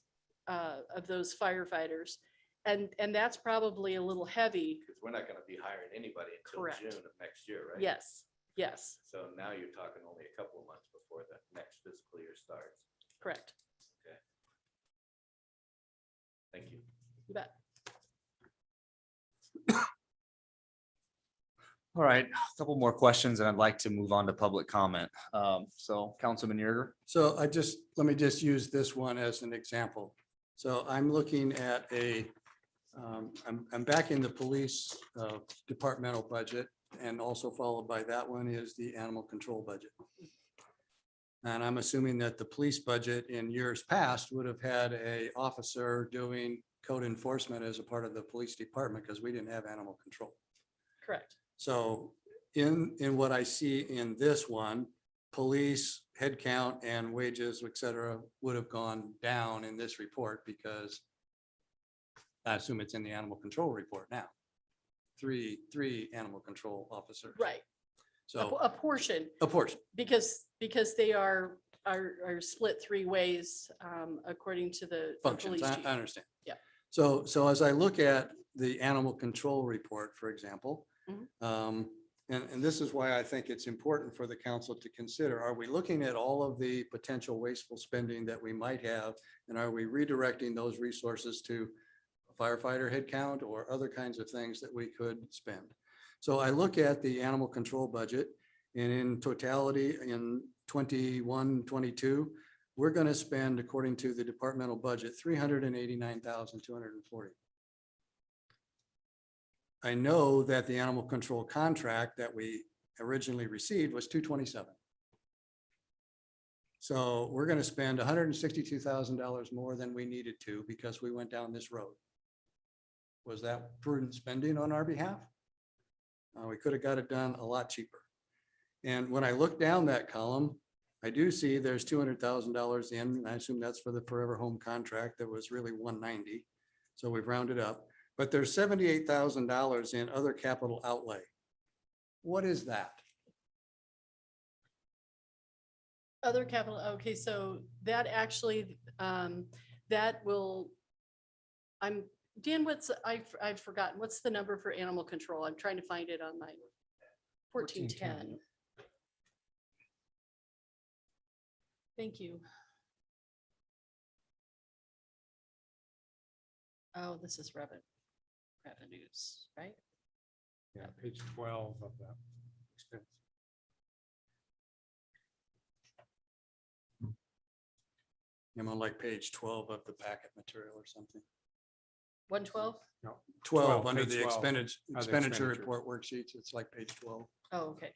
B: firefighters. And that's probably a little heavy.
H: Because we're not going to be hiring anybody until
B: Correct.
H: June of next year, right?
B: Yes, yes,
H: So now you're talking only a couple of months before the next fiscal year starts.
B: correct.
H: Okay. Thank you.
B: You bet.
F: All right, a couple more questions and I'd like to move on to public comment. So Councilman Yerger.
I: So let me just use this one as an example. So I'm looking at I'm back in the police departmental budget, and also followed by that one is the animal control budget. And I'm assuming that the police budget in years past would have had a officer doing code enforcement as a part of the police department because we didn't have animal control.
B: Correct.
I: So in what I see in this one, police headcount and wages, et cetera, would have gone down in this report because I assume it's in the animal control report now. Three animal control officers.
B: Right.
I: So
B: A portion,
I: a portion.
B: because they are split 3 ways according to the
I: Functions.
B: police
I: I
B: chief.
I: understand.
B: Yeah.
I: So as I look at the animal control report, for example, and this is why I think it's important for the council to consider, are we looking at all of the potential wasteful spending that we might have? And are we redirecting those resources to firefighter headcount or other kinds of things that we could spend? So I look at the animal control budget, and in totality in 21, 22, we're going to spend, according to the departmental budget, $389,240. I know that the animal control contract that we originally received was $227. So we're going to spend $162,000 more than we needed to because we went down this road. Was that prudent spending on our behalf? We could have got it done a lot cheaper. And when I look down that column, I do see there's $200,000 in, and I assume that's for the Forever Home contract that was really $190. So we've rounded up, but there's $78,000 in other capital outlay. What is that?
B: Other capital, okay, so that actually, that will, Dan, I've forgotten, what's the number for animal control? I'm trying to find it on my 1410. Thank you. Oh, this is revenues, right?
N: Yeah, page 12 of that expense.
I: I'm on like page 12 of the packet material or something.
B: 112?
N: No.
I: 12 under
N: page
I: the
N: 12.
I: expenditure
N: Oh, the
I: expenditure
N: expenditure.
I: report worksheets. It's like page 12.
B: Oh, okay.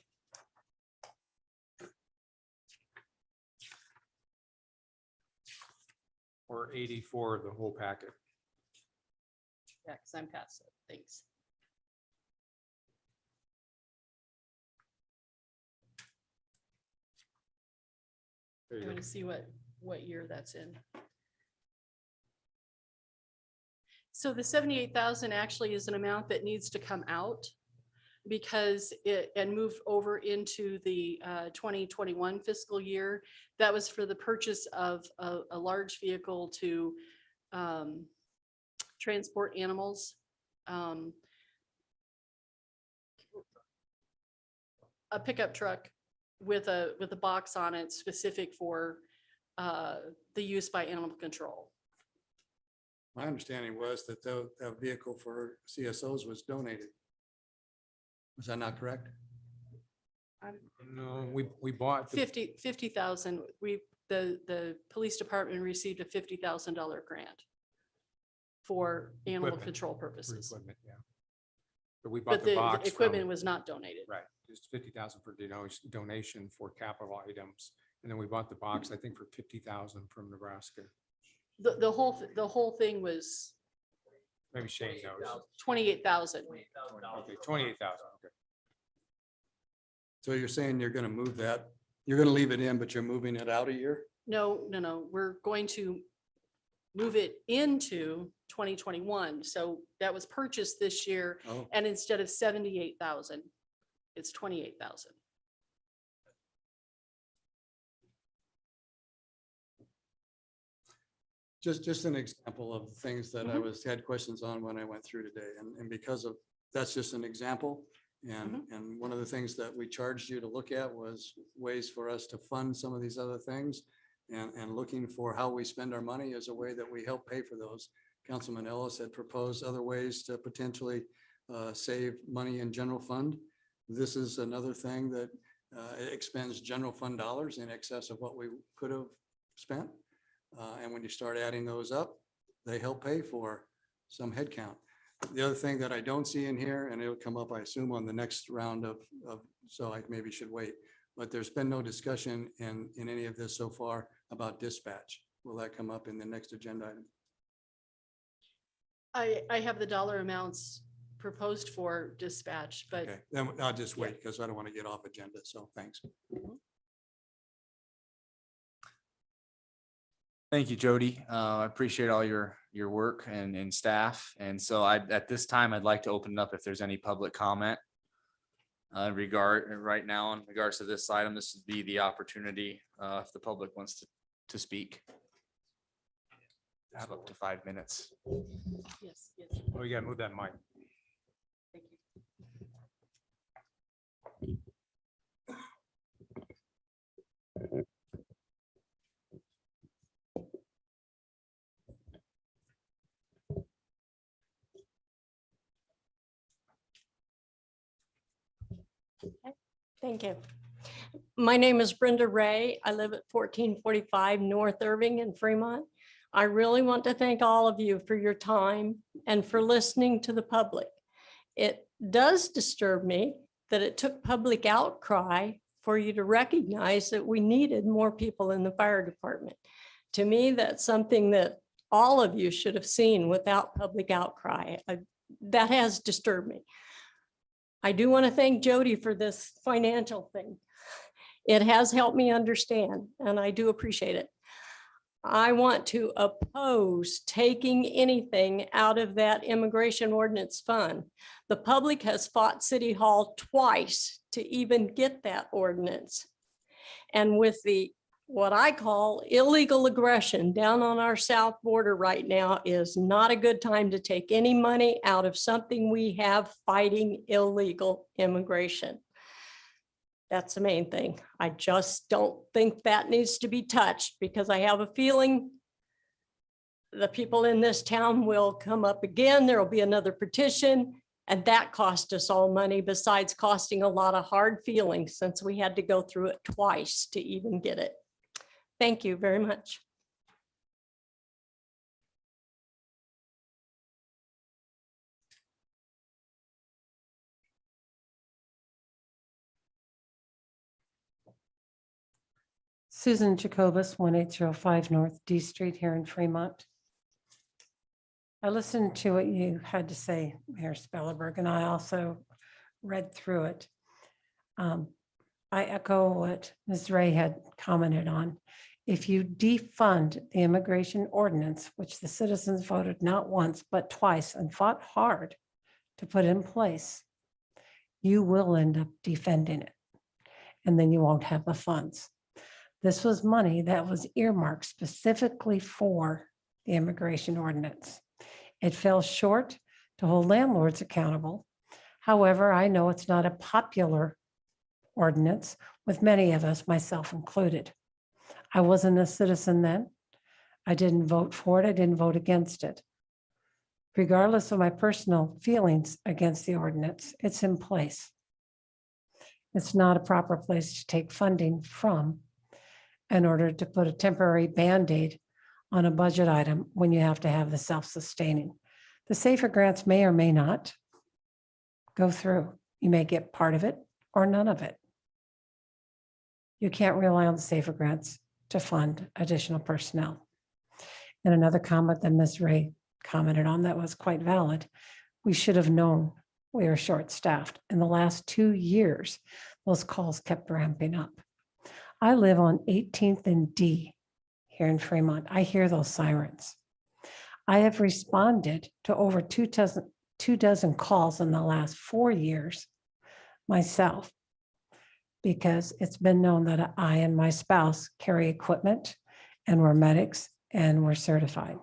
N: Or 84 of the whole packet.
B: Yeah, because I'm past it. Thanks.
N: There you
B: I'm
N: go.
B: going to see what year that's in. So the 78,000 actually is an amount that needs to come out because and move over into the 2021 fiscal year. That was for the purchase of a large vehicle to transport animals. A pickup truck with a box on it specific for the use by animal control.
I: My understanding was that that vehicle for CSOs was donated. Was that not correct?
N: No, we bought. the-
B: 50,000. The police department received a $50,000 grant for animal
N: Equipment.
B: control
N: For
B: purposes.
N: equipment, yeah. But we
B: But
N: bought the
B: the
N: box.
B: equipment
N: from-
B: was not donated.
N: Right, just 50,000 for donation for capital items. And then we bought the box, I think, for 50,000 from Nebraska.
B: The whole thing was
N: Maybe Shane knows.
B: 28,000.
N: Okay, 28,000, okay.
I: So you're saying you're gonna move that, you're gonna leave it in, but you're moving it out a year?
B: No, no, no, we're going to move it into 2021. So that was purchased this year,
I: Oh,
B: and instead of 78,000, it's 28,000.
I: just an example of the things that I
B: Mhm.
I: had questions on when I went through today. And because of, that's just an example. And one of the things that we charged you to look at was ways for us to fund some of these other things. And looking for how we spend our money as a way that we help pay for those. Councilman Ellis had proposed other ways to potentially save money in general fund. This is another thing that expends general fund dollars in excess of what we could have spent. And when you start adding those up, they help pay for some headcount. The other thing that I don't see in here, and it'll come up, I assume, on the next round of, so I maybe should wait, but there's been no discussion in any of this so far about dispatch. Will that come up in the next agenda item?
B: I have the dollar amounts proposed for dispatch, but
I: Okay, then I'll just wait because I don't want to get off agenda. So thanks.
F: Thank you, Jody. I appreciate all your work and staff. And so at this time, I'd like to open it up if there's any public comment. Right now in regards to this item, this would be the opportunity if the public wants to speak. Have up to 5 minutes.
B: yes, yes.
N: Oh, you gotta move that mic.
B: Thank you.
P: Thank you. My name is Brenda Ray. I live at 1445 North Irving in Fremont. I really want to thank all of you for your time and for listening to the public. It does disturb me that it took public outcry for you to recognize that we needed more people in the fire department. To me, that's something that all of you should have seen without public outcry. That has disturbed me. I do want to thank Jody for this financial thing. It has helped me understand, and I do appreciate it. I want to oppose taking anything out of that immigration ordinance fund. The public has fought City Hall twice to even get that ordinance. And with the, what I call illegal aggression down on our south border right now is not a good time to take any money out of something we have fighting illegal immigration. That's the main thing. I just don't think that needs to be touched because I have a feeling the people in this town will come up again. There will be another petition, and that cost us all money besides costing a lot of hard feelings since we had to go through it twice to even get it. Thank you very much.
Q: Susan Jacobus, 1805 North D Street here in Fremont. I listened to what you had to say, Mayor Spellerberg, and I also read through it. I echo what Ms. Ray had commented on. If you defund the immigration ordinance, which the citizens voted not once, but twice and fought hard to put in place, you will end up defending it. And then you won't have the funds. This was money that was earmarked specifically for the immigration ordinance. It fell short to hold landlords accountable. However, I know it's not a popular ordinance with many of us, myself included. I wasn't a citizen then. I didn't vote for it. I didn't vote against it. Regardless of my personal feelings against the ordinance, it's in place. It's not a proper place to take funding from in order to put a temporary Band-Aid on a budget item when you have to have the self-sustaining. The SAFER grants may or may not go through. You may get part of it or none of it. You can't rely on the SAFER grants to fund additional personnel. And another comment that Ms. Ray commented on that was quite valid. We should have known we are short-staffed. In the last 2 years, those calls kept ramping up. I live on 18th and D here in Fremont. I hear those sirens. I have responded to over 24 calls in the last 4 years myself, because it's been known that I and my spouse carry equipment and we're medics and we're certified.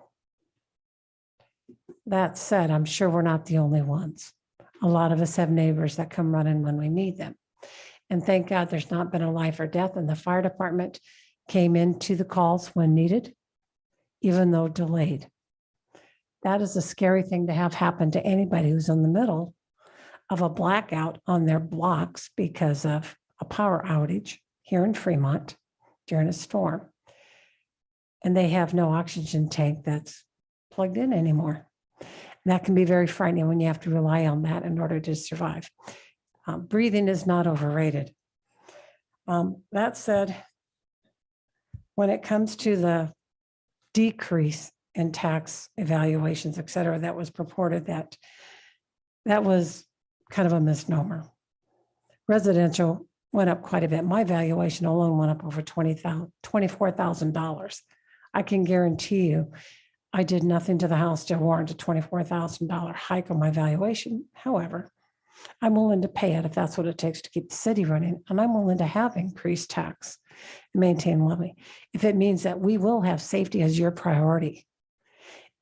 Q: That said, I'm sure we're not the only ones. A lot of us have neighbors that come running when we need them. And thank God there's not been a life or death, and the fire department came into the calls when needed, even though delayed. That is a scary thing to have happen to anybody who's in the middle of a blackout on their blocks because of a power outage here in Fremont during a storm. And they have no oxygen tank that's plugged in anymore. And that can be very frightening when you have to rely on that in order to survive. Breathing is not overrated. That said, when it comes to the decrease in tax evaluations, et cetera, that was purported, that was kind of a misnomer. Residential went up quite a bit. My valuation alone went up over $24,000. I can guarantee you, I did nothing to the house to warrant a $24,000 hike on my valuation. However, I'm willing to pay it if that's what it takes to keep the city running, and I'm willing to have increased tax and maintain levy if it means that we will have safety as your priority.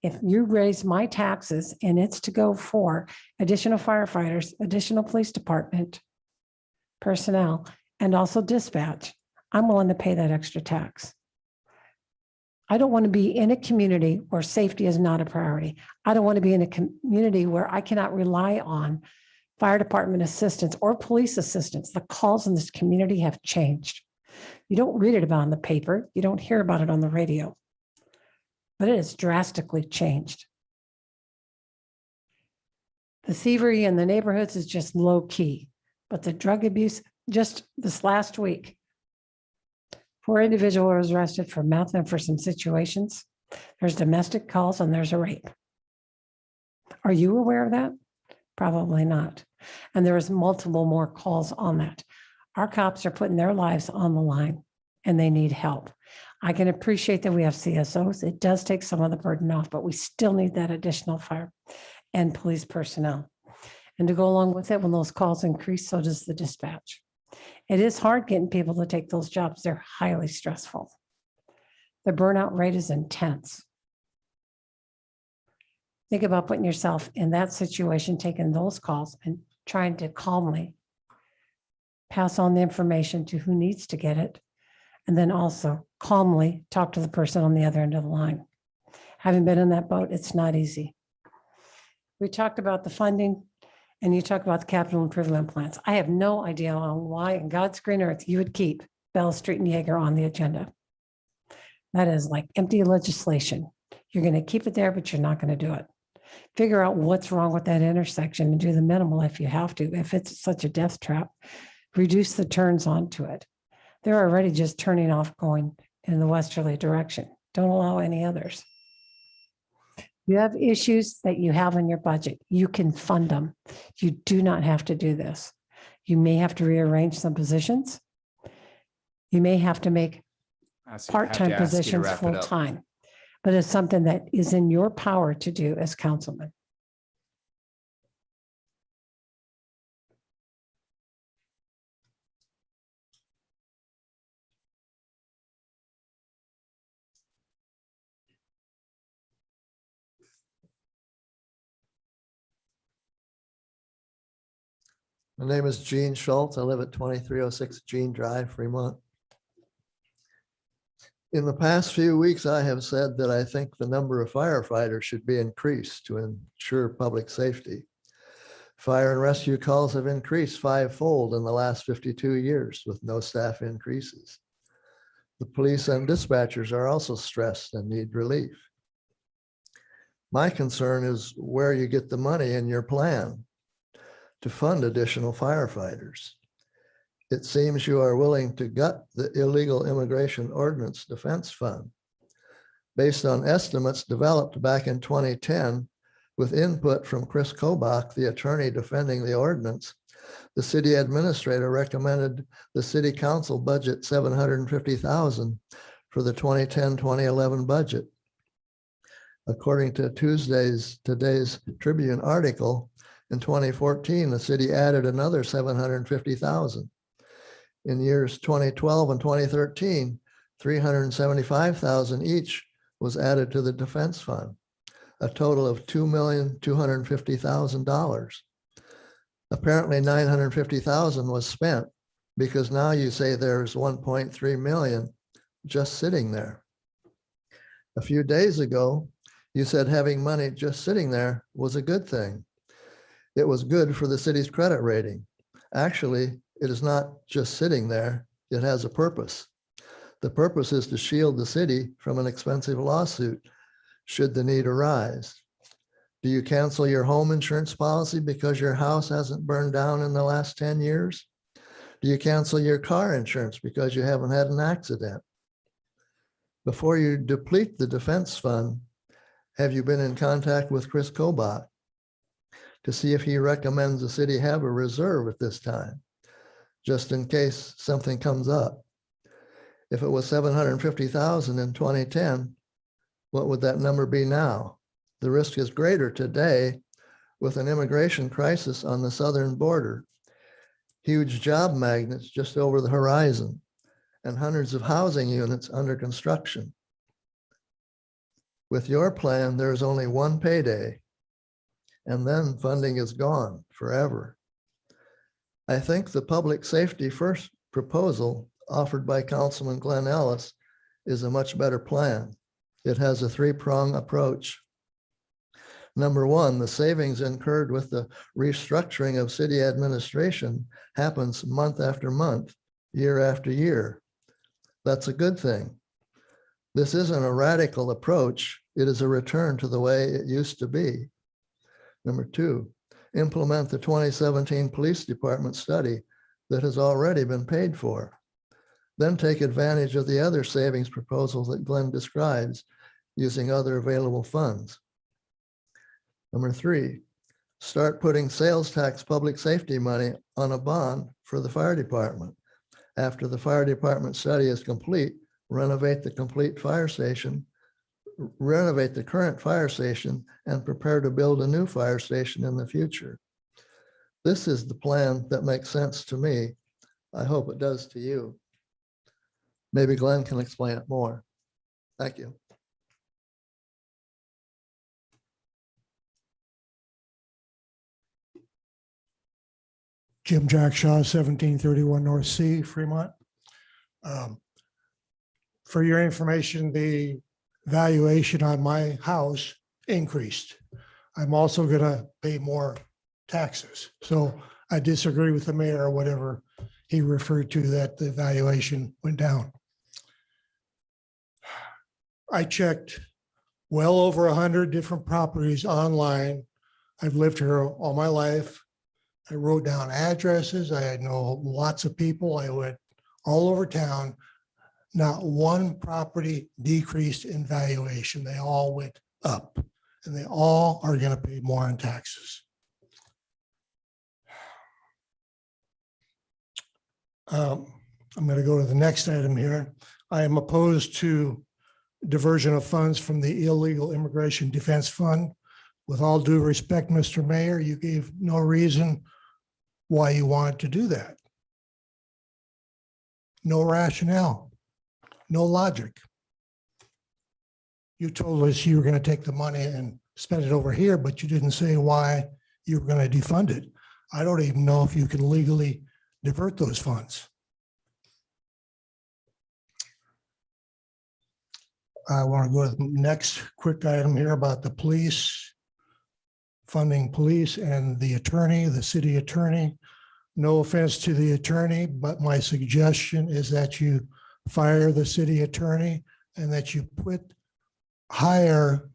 Q: If you raise my taxes and it's to go for additional firefighters, additional police department personnel, and also dispatch, I'm willing to pay that extra tax. I don't want to be in a community where safety is not a priority. I don't want to be in a community where I cannot rely on fire department assistance or police assistance. The calls in this community have changed. You don't read it about in the paper. You don't hear about it on the radio, but it has drastically changed. The thievery in the neighborhoods is just low key, but the drug abuse, just this last week, 4 individuals were arrested for meth and for some situations. There's domestic calls and there's a rape. Are you aware of that? Probably not. And there was multiple more calls on that. Our cops are putting their lives on the line and they need help. I can appreciate that we have CSOs. It does take some of the burden off, but we still need that additional fire and police personnel. And to go along with it, when those calls increase, so does the dispatch. It is hard getting people to take those jobs. They're highly stressful. The burnout rate is intense. Think about putting yourself in that situation, taking those calls and trying to calmly pass on the information to who needs to get it. And then also calmly talk to the person on the other end of the line. Having been in that boat, it's not easy. We talked about the funding and you talk about the capital improvement plans. I have no idea on why in God's green earth you would keep Bell Street and Yeager on the agenda. That is like empty legislation. You're going to keep it there, but you're not going to do it. Figure out what's wrong with that intersection and do the minimal if you have to. If it's such a death trap, reduce the turns onto it. They're already just turning off going in the westerly direction. Don't allow any others. You have issues that you have in your budget. You can fund them. You do not have to do this. You may have to rearrange some positions. You may have to make part-time positions full-time, but it's something that is in your power to do as councilman.
L: My name is Gene Schultz. I live at 2306 Gene Drive, Fremont. In the past few weeks, I have said that I think the number of firefighters should be increased to ensure public safety. Fire and rescue calls have increased 5-fold in the last 52 years with no staff increases. The police and dispatchers are also stressed and need relief. My concern is where you get the money in your plan to fund additional firefighters. It seems you are willing to gut the illegal immigration ordinance defense fund. Based on estimates developed back in 2010 with input from Chris Kobach, the attorney defending the ordinance, the city administrator recommended the city council budget $750,000 for the 2010-2011 budget. According to today's Tribune article, in 2014, the city added another $750,000. In years 2012 and 2013, $375,000 each was added to the defense fund, a total of $2,250,000. Apparently $950,000 was spent because now you say there's $1.3 million just sitting there. A few days ago, you said having money just sitting there was a good thing. It was good for the city's credit rating. Actually, it is not just sitting there, it has a purpose. The purpose is to shield the city from an expensive lawsuit should the need arise. Do you cancel your home insurance policy because your house hasn't burned down in the last 10 years? Do you cancel your car insurance because you haven't had an accident? Before you deplete the defense fund, have you been in contact with Chris Kobach to see if he recommends the city have a reserve at this time, just in case something comes up? If it was $750,000 in 2010, what would that number be now? The risk is greater today with an immigration crisis on the southern border, huge job magnets just over the horizon, and hundreds of housing units under construction. With your plan, there's only one payday, and then funding is gone forever. I think the public safety first proposal offered by Councilman Glenn Ellis is a much better plan. It has a three-prong approach. Number one, the savings incurred with the restructuring of city administration happens month after month, year after year. That's a good thing. This isn't a radical approach. It is a return to the way it used to be. Number two, implement the 2017 police department study that has already been paid for. Then take advantage of the other savings proposals that Glenn describes using other available funds. Number three, start putting sales tax public safety money on a bond for the fire department. After the fire department study is complete, renovate the current fire station and prepare to build a new fire station in the future. This is the plan that makes sense to me. I hope it does to you. Maybe Glenn can explain it more. Thank you.
R: Jim Jackshaw, 1731 North C, Fremont. For your information, the valuation on my house increased. I'm also going to pay more taxes. So I disagree with the mayor or whatever he referred to, that the valuation went down. I checked well over 100 different properties online. I've lived here all my life. I wrote down addresses. I know lots of people. I went all over town. Not one property decreased in valuation. They all went up, and they all are going to pay more in taxes. I'm going to go to the next item here. I am opposed to diversion of funds from the Illegal Immigration Defense Fund. With all due respect, Mr. Mayor, you gave no reason why you wanted to do that. No rationale, no logic. You told us you were going to take the money and spend it over here, but you didn't say why you were going to defund it. I don't even know if you can legally divert those funds. I want to go to the next quick item here about the police, funding police and the attorney, the city attorney. No offense to the attorney, but my suggestion is that you fire the city attorney and that you hire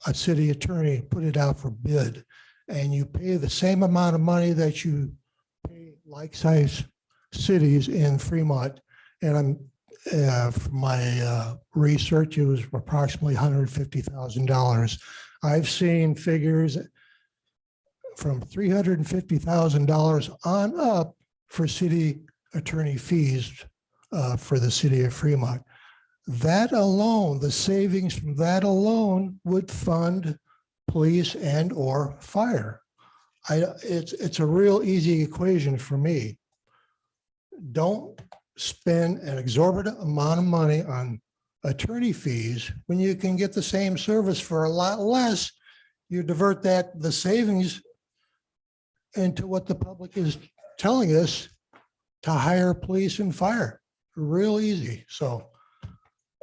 R: a city attorney put it out for bid, and you pay the same amount of money that you pay like-sized cities in Fremont. And from my research, it was approximately $150,000. I've seen figures from $350,000 on up for city attorney fees for the city of Fremont. That alone, the savings from that alone would fund police and or fire. It's a real easy equation for me. Don't spend an exorbitant amount of money on attorney fees when you can get the same service for a lot less. You divert the savings into what the public is telling us to hire police and fire. Real easy. So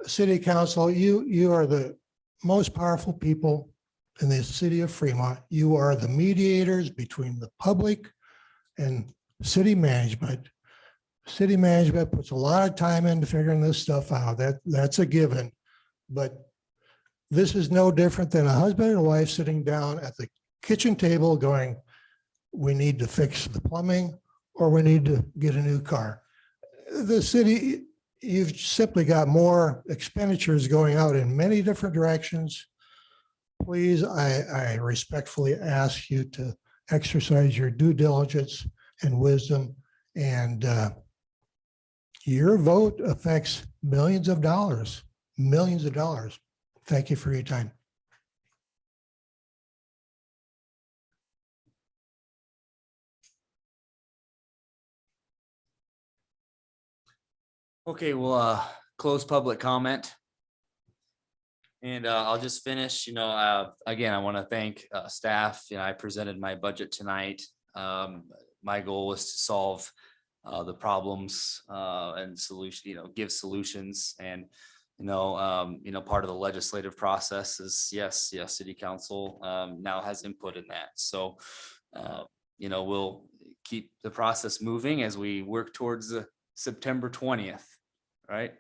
R: City Council, you are the most powerful people in the city of Fremont. You are the mediators between the public and city management. City management puts a lot of time into figuring this stuff out. That's a given. But this is no different than a husband and wife sitting down at the kitchen table going, we need to fix the plumbing or we need to get a new car. The city, you've simply got more expenditures going out in many different directions. Please, I respectfully ask you to exercise your due diligence and wisdom, and your vote affects millions of dollars, millions of dollars. Thank you for your time.
F: Okay, we'll close public comment. And I'll just finish, again, I want to thank staff. I presented my budget tonight. My goal was to solve the problems and solution, give solutions. And, part of the legislative process is, yes, city council now has input in that. So, we'll keep the process moving as we work towards the September 20th, right?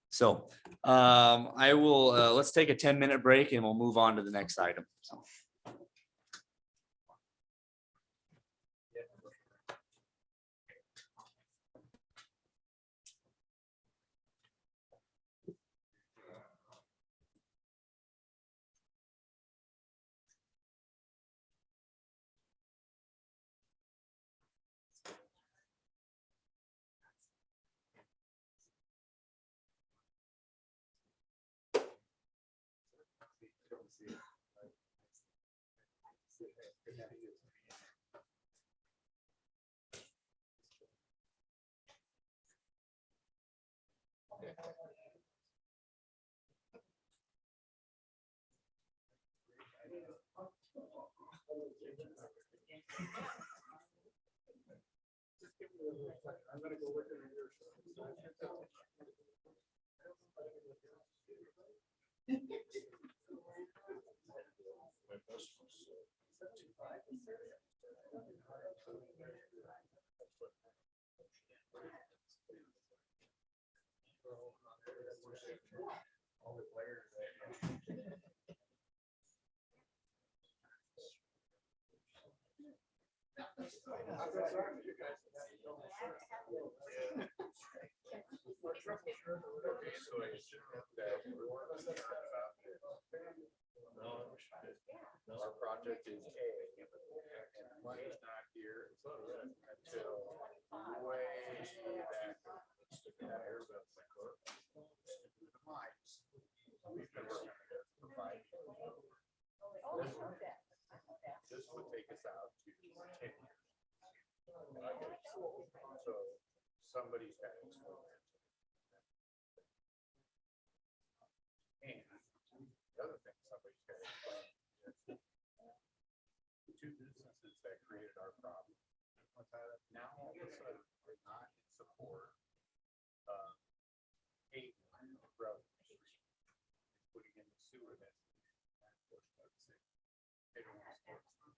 F: So I will, let's take a 10-minute break and we'll move on to the next item. So.
E: I'm gonna go look at your. Our project is A, and money's not here until way back. We've been working on it for 5 years. This would take us out to 10 years. So somebody's got to explain that. And the other thing somebody's got to explain is the two businesses that created our problem. Now all of a sudden we're not in support of paving road, putting in the sewer that. They don't want to support.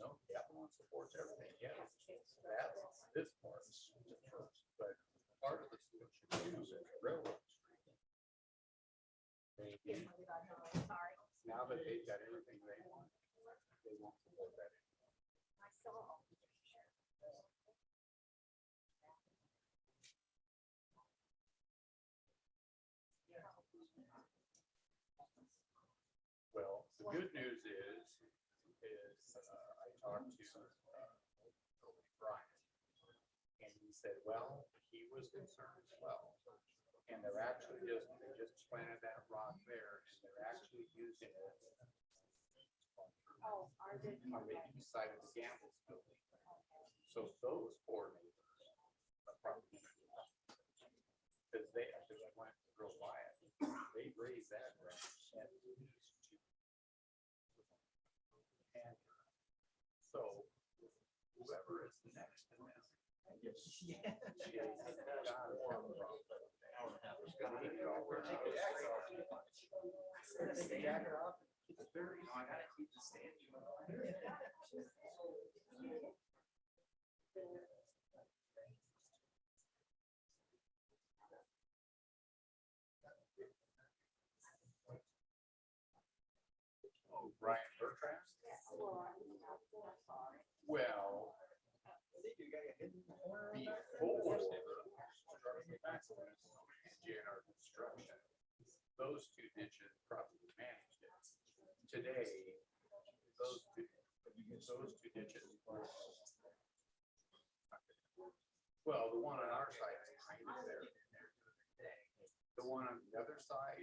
E: No, everyone supports everything. Yes, that's this part, but part of the solution too is railroad street. Maybe now now that they've got everything they want, they won't support that. Well, the good news is I talked to Brian, and he said, well, he was concerned as well. And they're actually they just planted that rock there, and they're actually using it on the east side of the Gambles building. So those four neighbors are probably, because they actually went to grow by it, they raised that ground and so whoever is next to them. Oh, Brian Bertrand? Well, before JNR Construction, those two ditches probably managed it. Today, those two ditches. Well, the one on our side is kind of there. The one on the other side,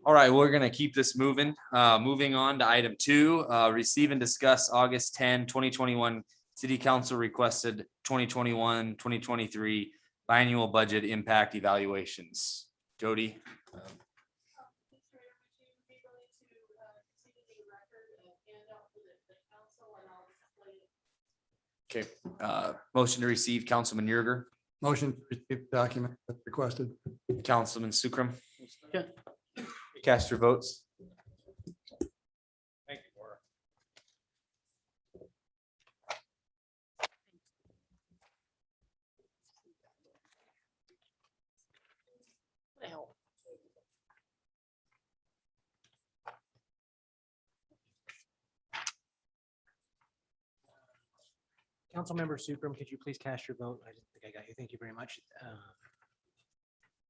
F: All right, we're gonna keep this moving. Moving on to item 2, receive and discuss August 10, 2021 City Council requested 2021-2023 biannual budget impact evaluations. Jody. Okay, motion to receive, Councilman Yerger.
I: Motion to receive the document as requested.
F: Councilman Sukram.
J: Yeah.
F: Cast your votes.
E: Thank you, Laura.
B: Well,
G: Councilmember Sukram, could you please cast your vote? I didn't think I got you. Thank you very much.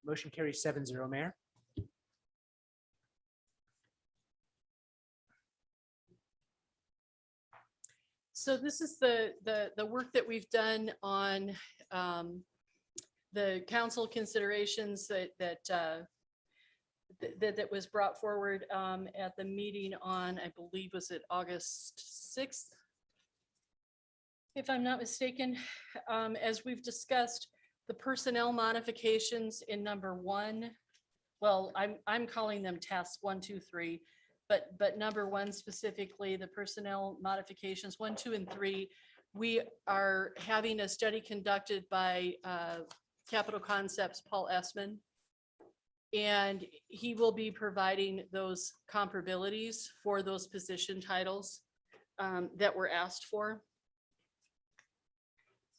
G: Motion carries 7-0, Mayor.
B: so this is the work that we've done on the council considerations that was brought forward at the meeting on, I believe, was it August 6th? If I'm not mistaken, as we've discussed, the personnel modifications in number 1, well, I'm calling them tasks 1, 2, 3, but number 1 specifically, the personnel modifications 1, 2, and 3, we are having a study conducted by Capital Concepts, Paul Essman, and he will be providing those comparabilities for those position titles that were asked for.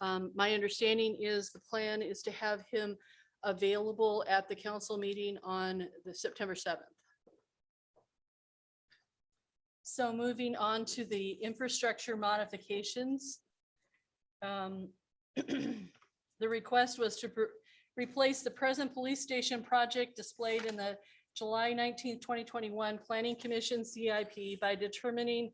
B: My understanding is the plan is to have him available at the council meeting on the September 7th. So moving on to the infrastructure modifications. The request was to replace the present police station project displayed in the July 19th, 2021 Planning Commission CIP by determining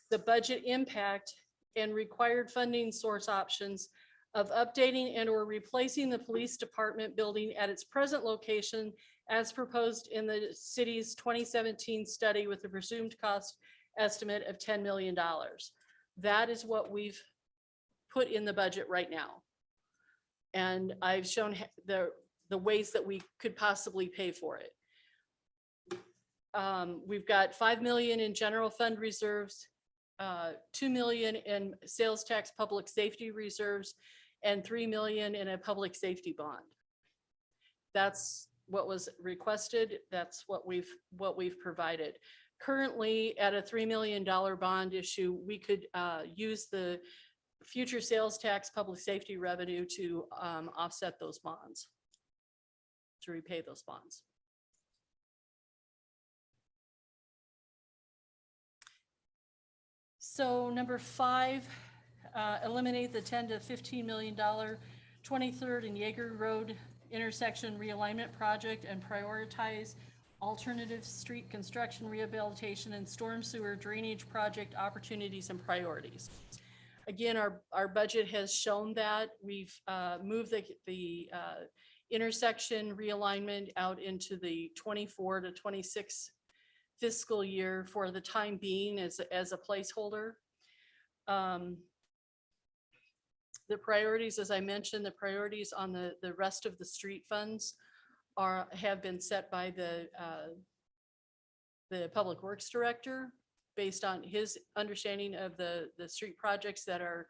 B: the budget impact and required funding source options of updating and or replacing the police department building at its present location as proposed in the city's 2017 study with a presumed cost estimate of $10 million. That is what we've put in the budget right now. And I've shown the ways that we could possibly pay for it. We've got 5 million in general fund reserves, 2 million in sales tax public safety reserves, and 3 million in a public safety bond. That's what was requested. That's what we've provided. Currently, at a $3 million bond issue, we could use the future sales tax public safety revenue to offset those bonds, to repay those bonds. So number 5, eliminate the $10 to $15 million 23rd and Jaeger Road intersection realignment project and prioritize alternative street construction, rehabilitation, and storm sewer drainage project opportunities and priorities. Again, our budget has shown that. We've moved the intersection realignment out into the 24 to 26 fiscal year for the time being as a placeholder. The priorities, as I mentioned, the priorities on the rest of the street funds have been set by the Public Works Director based on his understanding of the street projects that are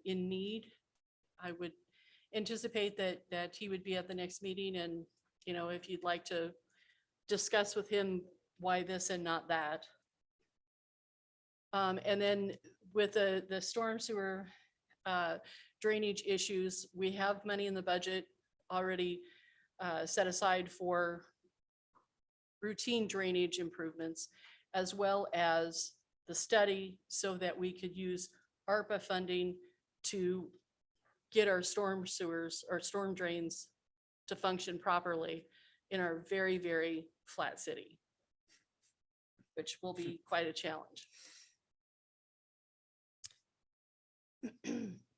B: in need. I would anticipate that he would be at the next meeting, and, you know, if you'd like to discuss with him why this and not that. And then with the storm sewer drainage issues, we have money in the budget already set aside for routine drainage improvements, as well as the study, so that we could use ARPA funding to get our storm sewers or storm drains to function properly in our very, very flat city, which will be quite a challenge.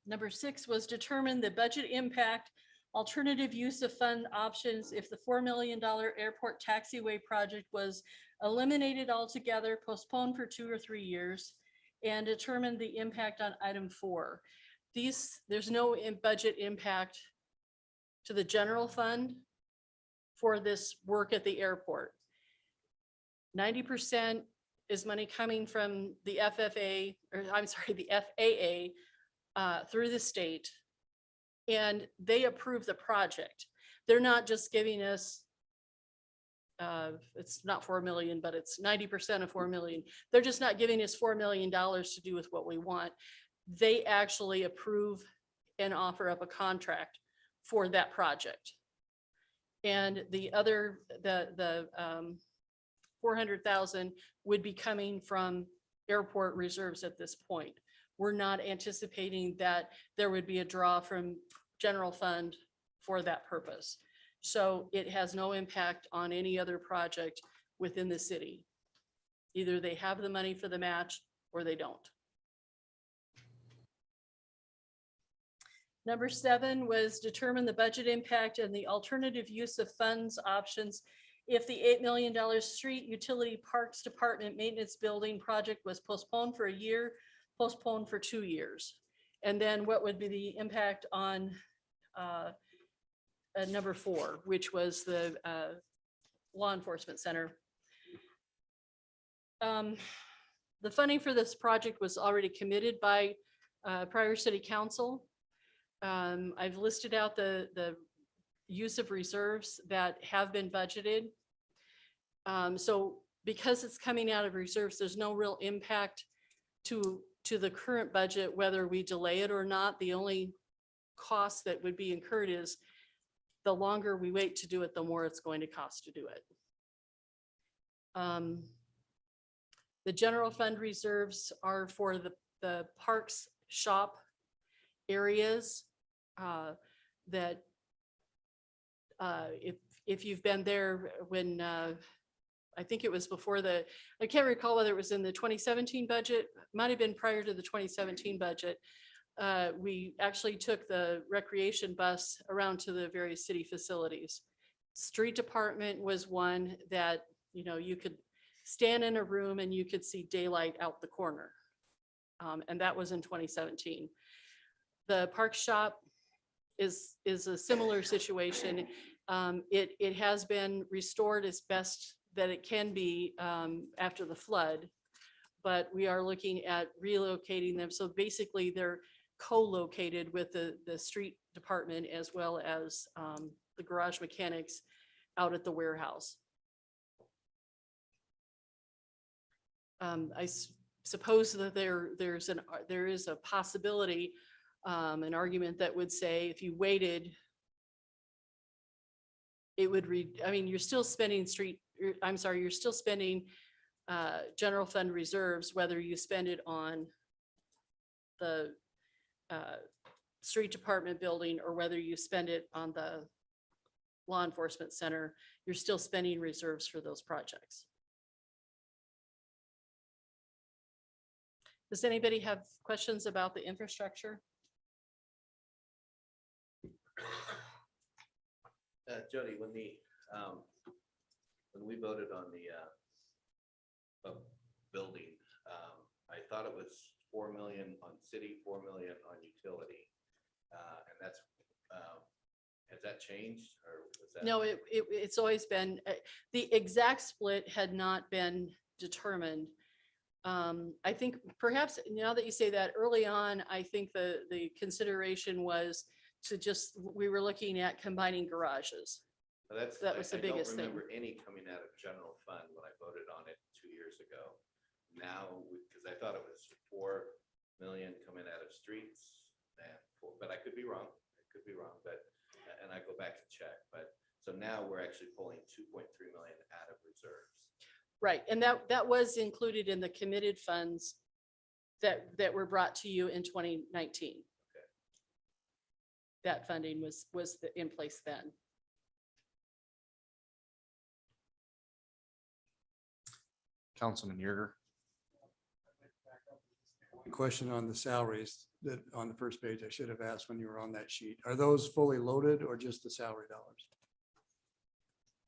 B: Number 6 was determine the budget impact, alternative use of fund options if the $4 million airport taxiway project was eliminated altogether, postponed for 2 or 3 years, and determine the impact on item 4. There's no budget impact to the general fund for this work at the airport. 90% is money coming from the FFA, or I'm sorry, the FAA through the state, and they approve the project. They're not just giving us, it's not 4 million, but it's 90% of 4 million. They're just not giving us $4 million to do with what we want. They actually approve and offer up a contract for that project. And the other, the 400,000 would be coming from airport reserves at this point. We're not anticipating that there would be a draw from general fund for that purpose. So it has no impact on any other project within the city. Either they have the money for the match or they don't. Number 7 was determine the budget impact and the alternative use of funds options if the $8 million street utility parks department maintenance building project was postponed for a year, postponed for 2 years. And then what would be the impact on number 4, which was the law enforcement center. The funding for this project was already committed by prior city council. I've listed out the use of reserves that have been budgeted. So because it's coming out of reserves, there's no real impact to the current budget, whether we delay it or not. The only cost that would be incurred is the longer we wait to do it, the more it's going to cost to do it. The general fund reserves are for the parks shop areas that if you've been there when I think it was before I can't recall whether it was in the 2017 budget, might have been prior to the 2017 budget. We actually took the recreation bus around to the various city facilities. Street department was one that, you know, you could stand in a room and you could see daylight out the corner. And that was in 2017. The park shop is a similar situation. It has been restored as best that it can be after the flood, but we are looking at relocating them. So basically they're co-located with the street department as well as the garage mechanics out at the warehouse. I suppose that there is a possibility, an argument that would say if you waited, it would you're still spending you're still spending general fund reserves, whether you spend it on the street department building or whether you spend it on the law enforcement center, you're still spending reserves for those projects. Does anybody have questions about the infrastructure?
H: Jody, when we voted on the building, I thought it was 4 million on city, 4 million on utility. And that's, has that changed or was that?
B: No, it's always been, the exact split had not been determined. I think perhaps now that you say that, early on, I think the consideration was to just, we were looking at combining garages. That was the biggest thing.
H: I don't remember any coming out of general fund when I voted on it 2 years ago. Now, because I thought it was 4 million coming out of streets, but I could be wrong. But, and I go back and check, but, so now we're actually pulling 2.3 million out of reserves.
B: Right, and that was included in the committed funds that were brought to you in 2019. That funding was in place then.
F: Councilman Yerger.
I: Question on the salaries that on the first page, I should have asked when you were on that sheet. Are those fully loaded or just the salary dollars?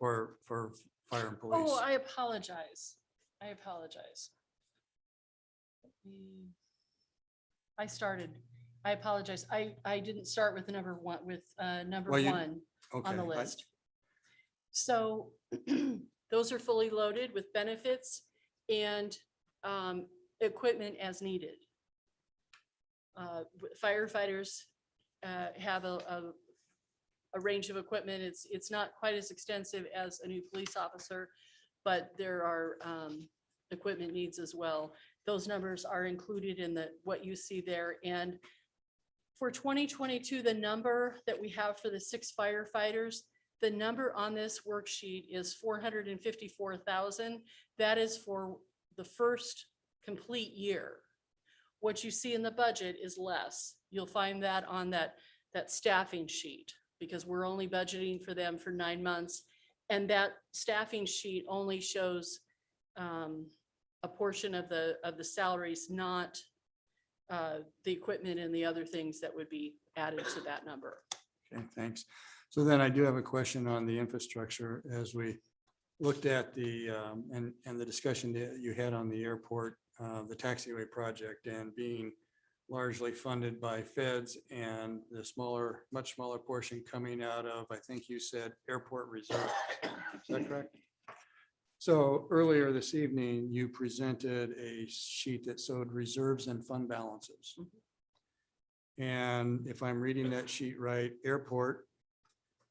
I: Or for fire and police?
B: Oh, I apologize. I apologize. I didn't start with number one, number
I: Well,
B: one on
I: okay,
B: the list. So those are fully loaded with benefits and equipment as needed. Firefighters have a range of equipment. It's not quite as extensive as a new police officer, but there are equipment needs as well. Those numbers are included in what you see there. And for 2022, the number that we have for the 6 firefighters, the number on this worksheet is 454,000. That is for the first complete year. What you see in the budget is less. You'll find that on that staffing sheet, because we're only budgeting for them for 9 months. And that staffing sheet only shows a portion of the salaries, not the equipment and the other things that would be added to that number.
I: Okay, thanks. So then I do have a question on the infrastructure as we looked at the, and the discussion that you had on the airport, the taxiway project, and being largely funded by feds and the smaller, much smaller portion coming out of, I think you said, airport reserve. Is that correct? So earlier this evening, you presented a sheet that showed reserves and fund balances. And if I'm reading that sheet right, airport,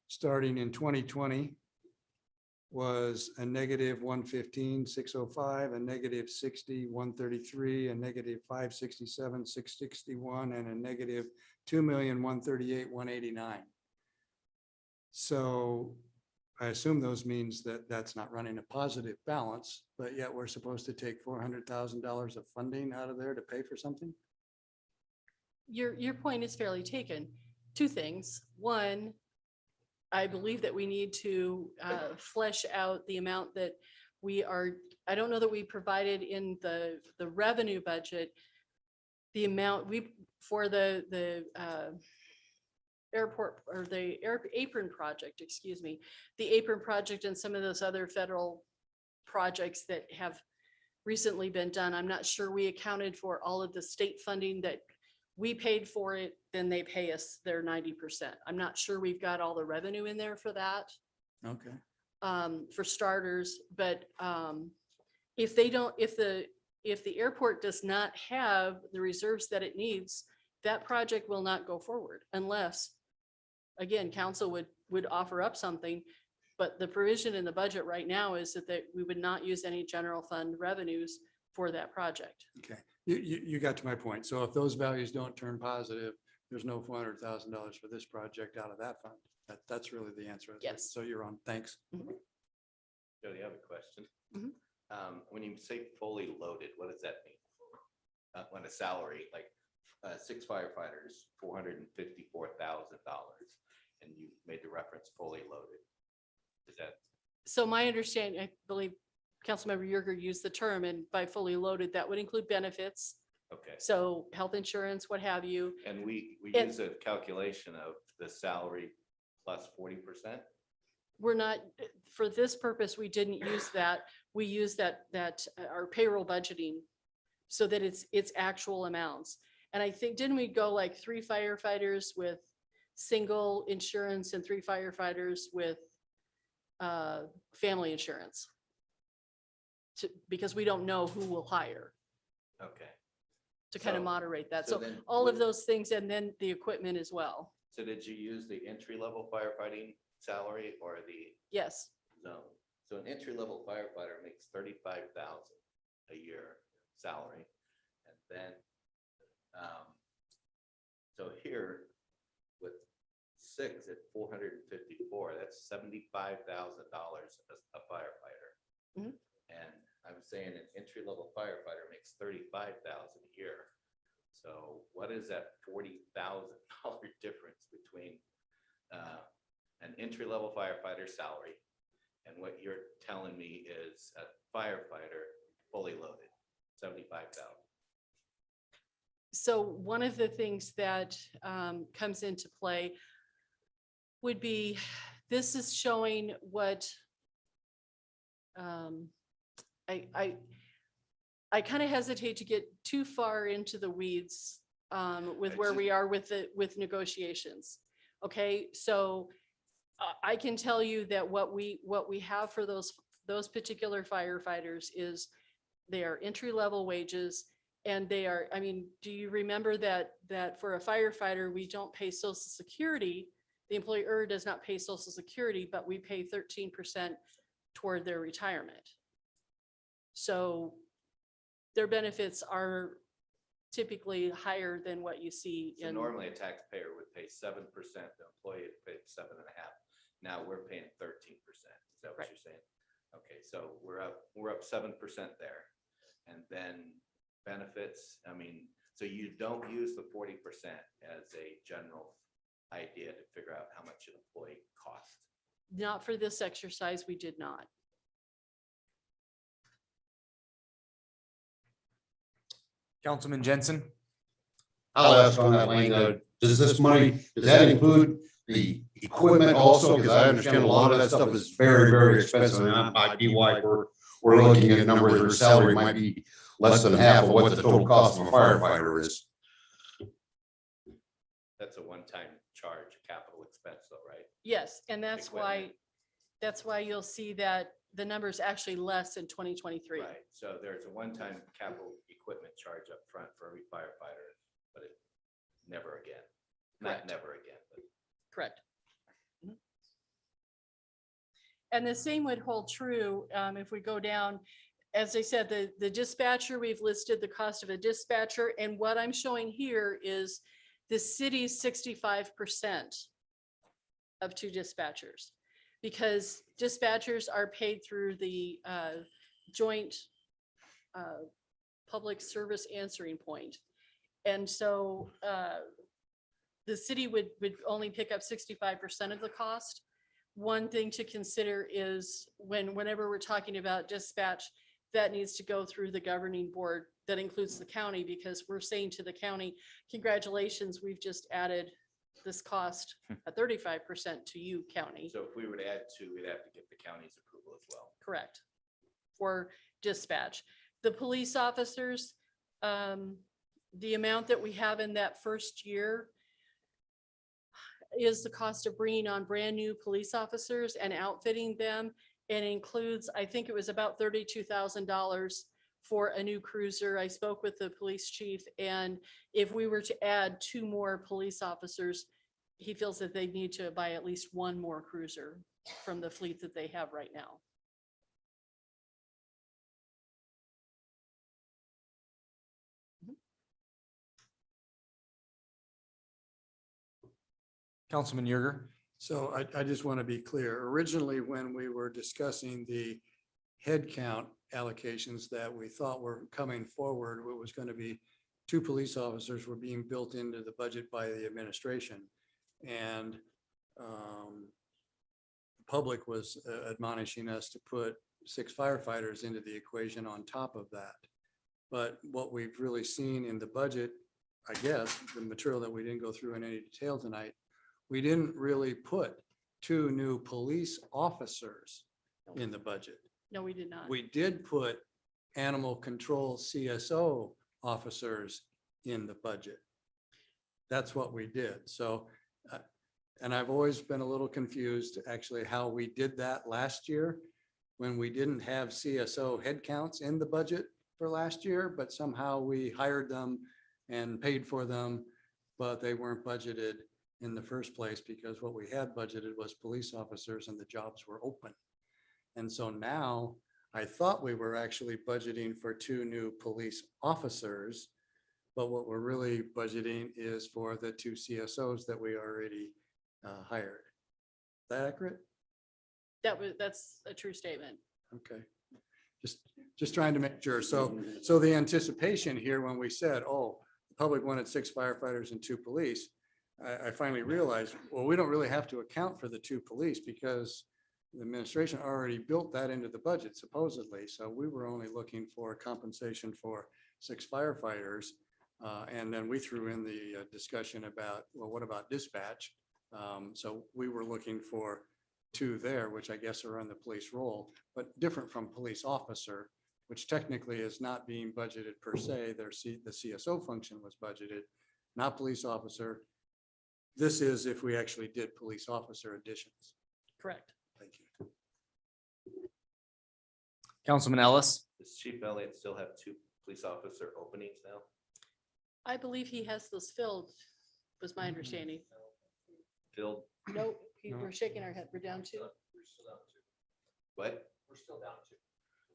I: starting in 2020, was a negative 115,605, a negative 60,133, a negative 567,661, and a negative 2,138,189. So I assume those means that that's not running a positive balance, but yet we're supposed to take $400,000 of funding out of there to pay for something?
B: Your point is fairly taken. 2 things. One, I believe that we need to flesh out the amount that we are, I don't know that we provided in the revenue budget, the amount for the airport, or the apron project, excuse me, the apron project and some of those other federal projects that have recently been done. I'm not sure we accounted for all of the state funding that we paid for it, then they pay us their 90%. I'm not sure we've got all the revenue in there for that.
I: Okay.
B: For starters, but if they don't, if the airport does not have the reserves that it needs, that project will not go forward unless, again, council would offer up something. But the provision in the budget right now is that we would not use any general fund revenues for that project.
I: Okay, you got to my point. So if those values don't turn positive, there's no $400,000 for this project out of that fund. That's really the answer.
B: Yes.
I: So you're on. Thanks.
H: Jody, I have a question.
B: Mhm.
H: When you say fully loaded, what does that mean? On a salary, like 6 firefighters, $454,000, and you made the reference fully loaded. Is that?
B: So my understanding, I believe Councilmember Yerger used the term, and by fully loaded, that would include benefits.
H: Okay.
B: So health insurance, what have you.
H: And we
B: And-
H: use a calculation of the salary plus 40%?
B: We're not, for this purpose, we didn't use that. We use that our payroll budgeting so that it's actual amounts. And I think, didn't we go like 3 firefighters with single insurance and 3 firefighters with family insurance? Because we don't know who will hire.
H: Okay.
B: To kind of
H: So-
B: moderate that.
H: so
B: So
H: then
B: all of
H: would-
B: those things, and then the equipment as well.
H: So did you use the entry-level firefighting salary or the
B: Yes,
H: zone? So an entry-level firefighter makes 35,000 a year salary. And then, so here with 6 at 454, that's $75,000 a firefighter.
B: Mhm.
H: And I'm saying an entry-level firefighter makes 35,000 a year. So what is that $40,000 difference between an entry-level firefighter salary and what you're telling me is a firefighter fully loaded, 75,000?
B: so one of the things that comes into play would be, this is showing what I kind of hesitate to get too far into the weeds with where we are with negotiations. Okay, so I can tell you that what we have for those particular firefighters is they are entry-level wages, and they are, I mean, do you remember that for a firefighter, we don't pay Social Security? The employer does not pay Social Security, but we pay 13% toward their retirement. So their benefits are typically higher than what you see
H: So
B: in.
H: normally a taxpayer would pay 7%, the employee would pay 7.5. Now we're paying 13%. Is that what you're saying? Okay, so we're up 7% there. And then benefits, I mean, so you don't use the 40% as a general idea to figure out how much an employee costs.
B: Not for this exercise, we did not.
F: Councilman Jensen?
M: I'll ask on that, Lane, does this money, does that include the equipment also? Because I understand a lot of that stuff is very, very expensive, and that might be why we're looking at numbers where salary might be less than half of what the total cost of a firefighter is.
H: That's a one-time charge, capital expense though, right?
B: Yes, and that's why you'll see that the number is actually less in 2023.
H: Right, so there's a one-time capital equipment charge up front for every firefighter, but it never again. Not
B: Correct.
H: never again, but
B: Correct. Mhm. And the same would hold true if we go down. As I said, the dispatcher, we've listed the cost of a dispatcher, and what I'm showing here is the city's 65% of 2 dispatchers, because dispatchers are paid through the joint public service answering point. And so the city would only pick up 65% of the cost. One thing to consider is whenever we're talking about dispatch, that needs to go through the governing board that includes the county, because we're saying to the county, congratulations, we've just added this cost at 35% to you, county.
H: so if we were to add 2, we'd have to get the county's approval as well.
B: Correct. For dispatch. The police officers, the amount that we have in that first year is the cost of bringing on brand new police officers and outfitting them, and includes, I think it was about $32,000 for a new cruiser. I spoke with the police chief, and if we were to add 2 more police officers, he feels that they need to buy at least 1 more cruiser from the fleet that they have right now.
F: Councilman Yerger?
I: So I just want to be clear. Originally, when we were discussing the headcount allocations that we thought were coming forward, it was going to be 2 police officers were being built into the budget by the administration. And the public was admonishing us to put 6 firefighters into the equation on top of that. But what we've really seen in the budget, I guess, the material that we didn't go through in any detail tonight, we didn't really put 2 new police officers in the budget.
B: No, we did not.
I: We did put animal control CSO officers in the budget. That's what we did. So, and I've always been a little confused actually how we did that last year when we didn't have CSO headcounts in the budget for last year, but somehow we hired them and paid for them, but they weren't budgeted in the first place because what we had budgeted was police officers and the jobs were open. And so now I thought we were actually budgeting for 2 new police officers, but what we're really budgeting is for the 2 CSOs that we already hired. Is that accurate?
B: That's a true statement.
I: Okay. Just trying to make sure. So the anticipation here, when we said, oh, the public wanted 6 firefighters and 2 police, I finally realized, well, we don't really have to account for the 2 police because the administration already built that into the budget supposedly. So we were only looking for compensation for 6 firefighters. And then we threw in the discussion about, well, what about dispatch? So we were looking for 2 there, which I guess are on the police roll, but different from police officer, which technically is not being budgeted per se. The CSO function was budgeted, not police officer. This is if we actually did police officer additions.
B: Correct.
I: Thank you.
F: Councilman Ellis.
H: Does Chief Elliott still have 2 police officer openings now?
B: I believe he has those filled, was my understanding.
H: Filled?
B: Nope, we're shaking our head. We're down 2.
H: What?
A: We're still down 2.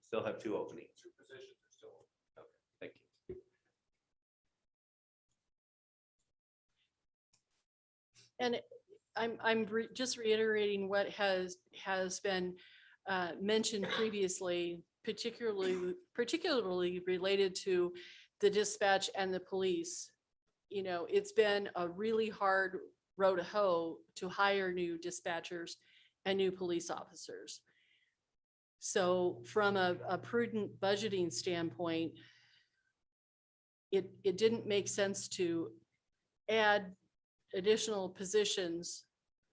H: Still have 2 openings.
A: 2 positions are still open.
H: Okay, thank you.
B: And I'm just reiterating what has been mentioned previously, particularly related to the dispatch and the police. You know, it's been a really hard row to hoe to hire new dispatchers and new police officers. So from a prudent budgeting standpoint, it didn't make sense to add additional positions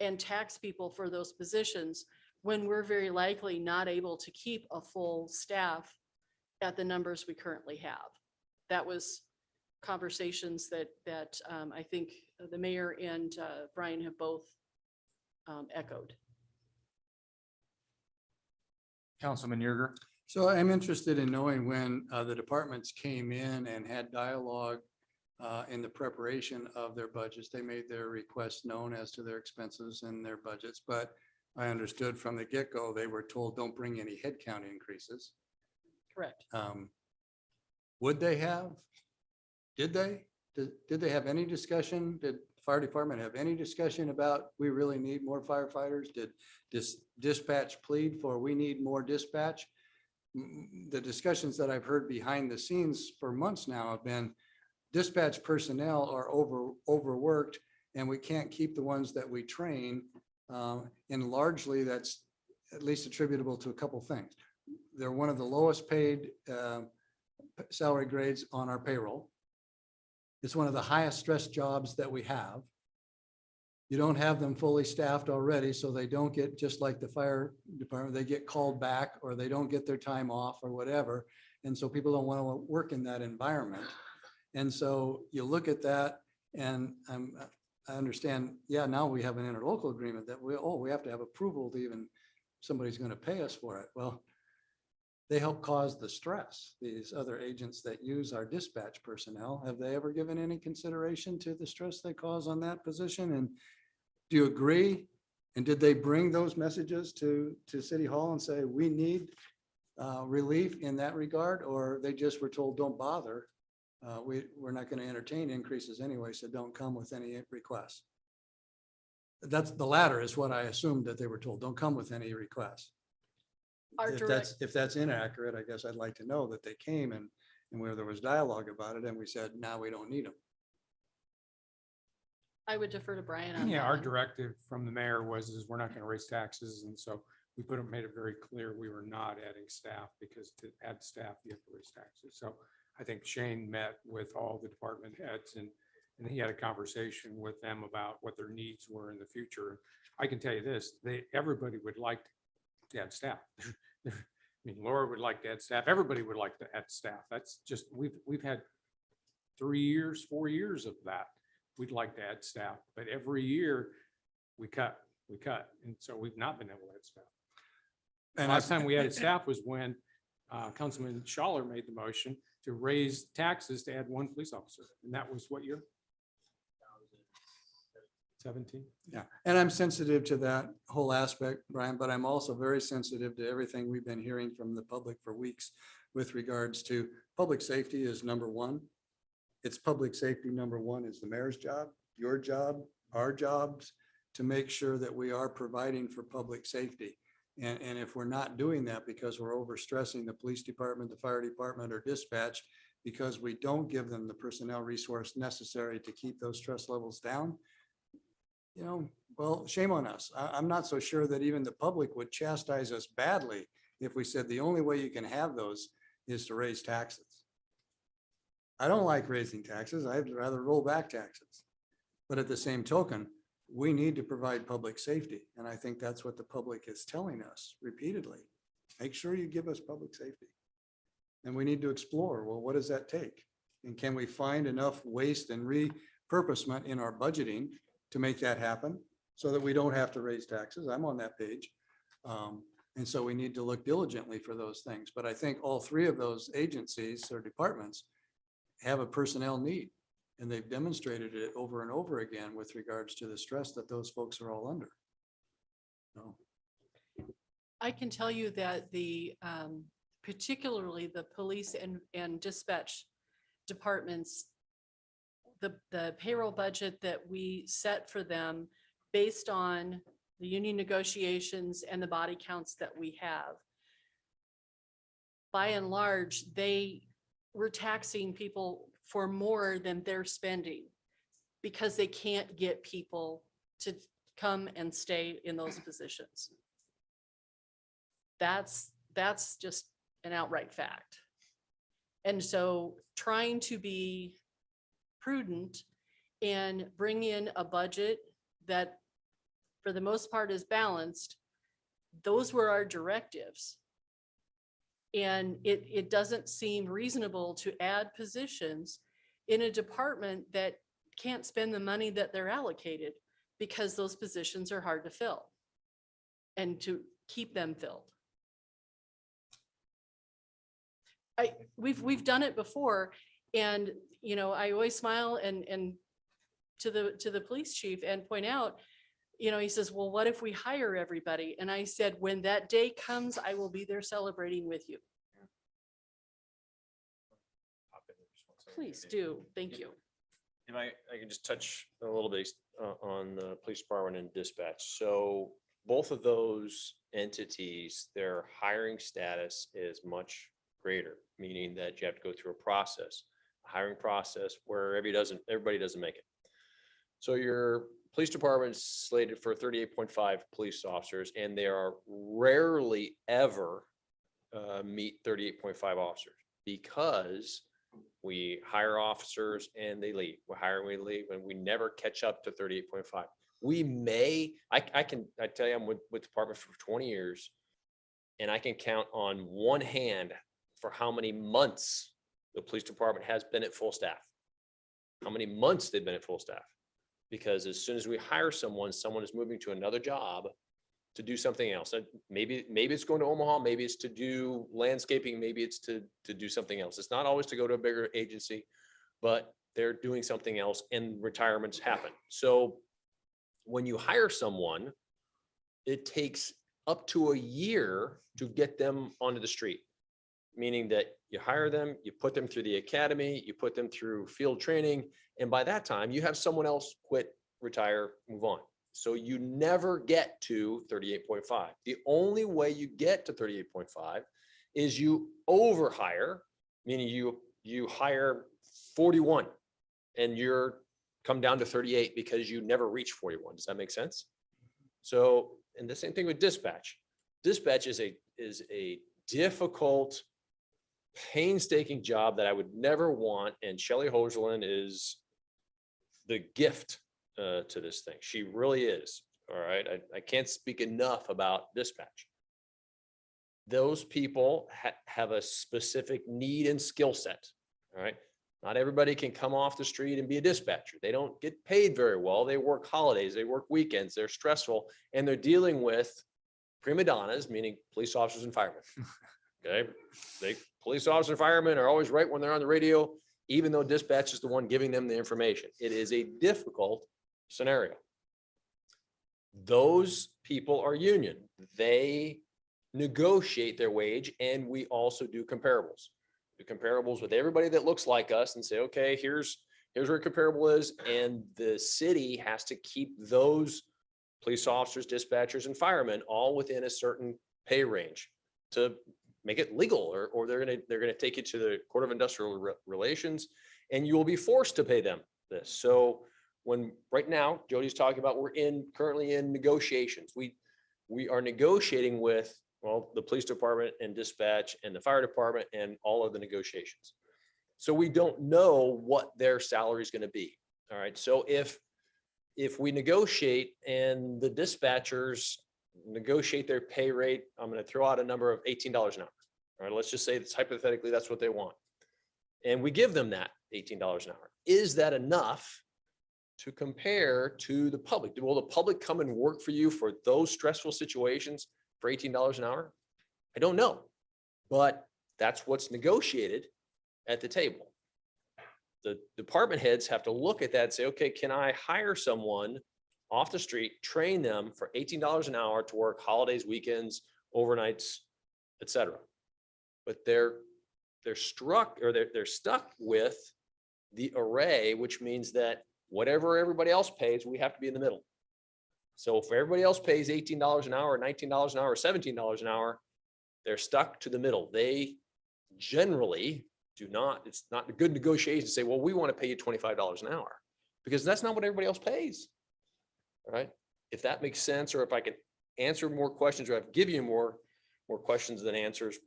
B: and tax people for those positions when we're very likely not able to keep a full staff at the numbers we currently have. That was conversations that I think the mayor and Brian have both echoed.
F: Councilman Yerger.
I: So I'm interested in knowing when the departments came in and had dialogue in the preparation of their budgets. They made their requests known as to their expenses and their budgets, but I understood from the get-go, they were told, don't bring any headcount increases.
B: Correct.
I: Would they have? Did they? Did they have any discussion? Did the fire department have any discussion about, we really need more firefighters? Did dispatch plead for, we need more dispatch? The discussions that I've heard behind the scenes for months now have been, dispatch personnel are overworked and we can't keep the ones that we train. And largely that's at least attributable to a couple things. They're one of the lowest paid salary grades on our payroll. It's one of the highest stress jobs that we have. You don't have them fully staffed already, so they don't get, just like the fire department, they get called back or they don't get their time off or whatever. And so people don't want to work in that environment. And so you look at that and I understand, yeah, now we have an interlocal agreement that we have to have approval to even, somebody's going to pay us for it. Well, they help cause the stress. These other agents that use our dispatch personnel, have they ever given any consideration to the stress they cause on that position? And do you agree? And did they bring those messages to City Hall and say, we need relief in that regard? Or they just were told, don't bother. We're not going to entertain increases anyway, so don't come with any requests. That's the latter is what I assumed that they were told. Don't come with any requests. If that's inaccurate, I guess I'd like to know that they came and where there was dialogue about it and we said, now we don't need them.
B: I would defer to Brian on
N: Yeah,
B: that
N: our
B: one.
N: directive from the mayor is we're not going to raise taxes. And so we made it very clear we were not adding staff, because to add staff, you have to raise taxes. So I think Shane met with all the department heads and he had a conversation with them about what their needs were in the future. I can tell you this, everybody would like to add staff. I mean, Laura would like to add staff. Everybody would like to add staff. That's just, we've had 3 years, 4 years of that. We'd like to add staff, but every year we cut. And so we've not been able to add staff. And last time we added staff was when Councilman Schaller made the motion to raise taxes to add 1 police officer. And that was what year? 17.
I: Yeah, and I'm sensitive to that whole aspect, Brian, but I'm also very sensitive to everything we've been hearing from the public for weeks with regards to public safety is number one. It's public safety number one is the mayor's job, your job, our jobs, to make sure that we are providing for public safety. And if we're not doing that because we're overstressing the police department, the fire department, or dispatch, because we don't give them the personnel resource necessary to keep those stress levels down, you know, well, shame on us. I'm not so sure that even the public would chastise us badly if we said the only way you can have those is to raise taxes. I don't like raising taxes. I'd rather roll back taxes. But at the same token, we need to provide public safety. And I think that's what the public is telling us repeatedly. Make sure you give us public safety. And we need to explore, well, what does that take? And can we find enough waste and repurposement in our budgeting to make that happen so that we don't have to raise taxes? I'm on that page. And so we need to look diligently for those things. But I think all three of those agencies or departments have a personnel need. And they've demonstrated it over and over again with regards to the stress that those folks are all under. So,
B: I can tell you that the, particularly the police and dispatch departments, the payroll budget that we set for them based on the union negotiations and the body counts that we have, by and large, they were taxing people for more than they're spending because they can't get people to come and stay in those positions. That's just an outright fact. And so trying to be prudent and bring in a budget that for the most part is balanced, those were our directives. And it doesn't seem reasonable to add positions in a department that can't spend the money that they're allocated because those positions are hard to fill and to keep them filled. We've done it before, and you know, I always smile and to the police chief and point out, you know, he says, well, what if we hire everybody? And I said, when that day comes, I will be there celebrating with you. Please do. Thank you.
O: If I can just touch a little bit on the police department and dispatch. So both of those entities, their hiring status is much greater, meaning that you have to go through a process, a hiring process where everybody doesn't make it. So your police department is slated for 38.5 police officers, and they are rarely ever meet 38.5 officers because we hire officers and they leave. We hire and we leave, and we never catch up to 38.5. We may, I tell you, I'm with departments for 20 years, and I can count on one hand for how many months the police department has been at full staff, how many months they've been at full staff. Because as soon as we hire someone is moving to another job to do something else. Maybe it's going to Omaha, maybe it's to do landscaping, maybe it's to do something else. It's not always to go to a bigger agency, but they're doing something else and retirements happen. So when you hire someone, it takes up to a year to get them onto the street, meaning that you hire them, you put them through the academy, you put them through field training, and by that time you have someone else quit, retire, move on. So you never get to 38.5. The only way you get to 38.5 is you overhire, meaning you hire 41 and you're come down to 38 because you never reach 41. Does that make sense? So, and the same thing with dispatch. Dispatch is a difficult, painstaking job that I would never want. And Shelley Hoserland is the gift to this thing. She really is. All right. I can't speak enough about dispatch. Those people have a specific need and skill set. All right. Not everybody can come off the street and be a dispatcher. They don't get paid very well. They work holidays, they work weekends, they're stressful, and they're dealing with prima donnas, meaning police officers and firemen. Okay. Police officers and firemen are always right when they're on the radio, even though dispatch is the one giving them the information. It is a difficult scenario. Those people are union. They negotiate their wage, and we also do comparables. Do comparables with everybody that looks like us and say, okay, here's where comparable is. And the city has to keep those police officers, dispatchers, and firemen all within a certain pay range to make it legal, or they're gonna take you to the Court of Industrial Relations, and you will be forced to pay them this. So right now, Jody's talking about, we're currently in negotiations. We are negotiating with, well, the police department and dispatch and the fire department and all of the negotiations. So we don't know what their salary is going to be. All right. So if we negotiate and the dispatchers negotiate their pay rate, I'm going to throw out a number of $18 an hour. All right. Let's just say it's hypothetically, that's what they want. And we give them that $18 an hour. Is that enough to compare to the public? Will the public come and work for you for those stressful situations for $18 an hour? I don't know, but that's what's negotiated at the table. The department heads have to look at that and say, okay, can I hire someone off the street, train them for $18 an hour to work holidays, weekends, overnights, etc. But they're stuck with the array, which means that whatever everybody else pays, we have to be in the middle. So if everybody else pays $18 an hour, $19 an hour, $17 an hour, they're stuck to the middle. They generally do not, it's not a good negotiation to say, well, we want to pay you $25 an hour, because that's not what everybody else pays. All right. If that makes sense, or if I can answer more questions, or I've given you more questions than answers,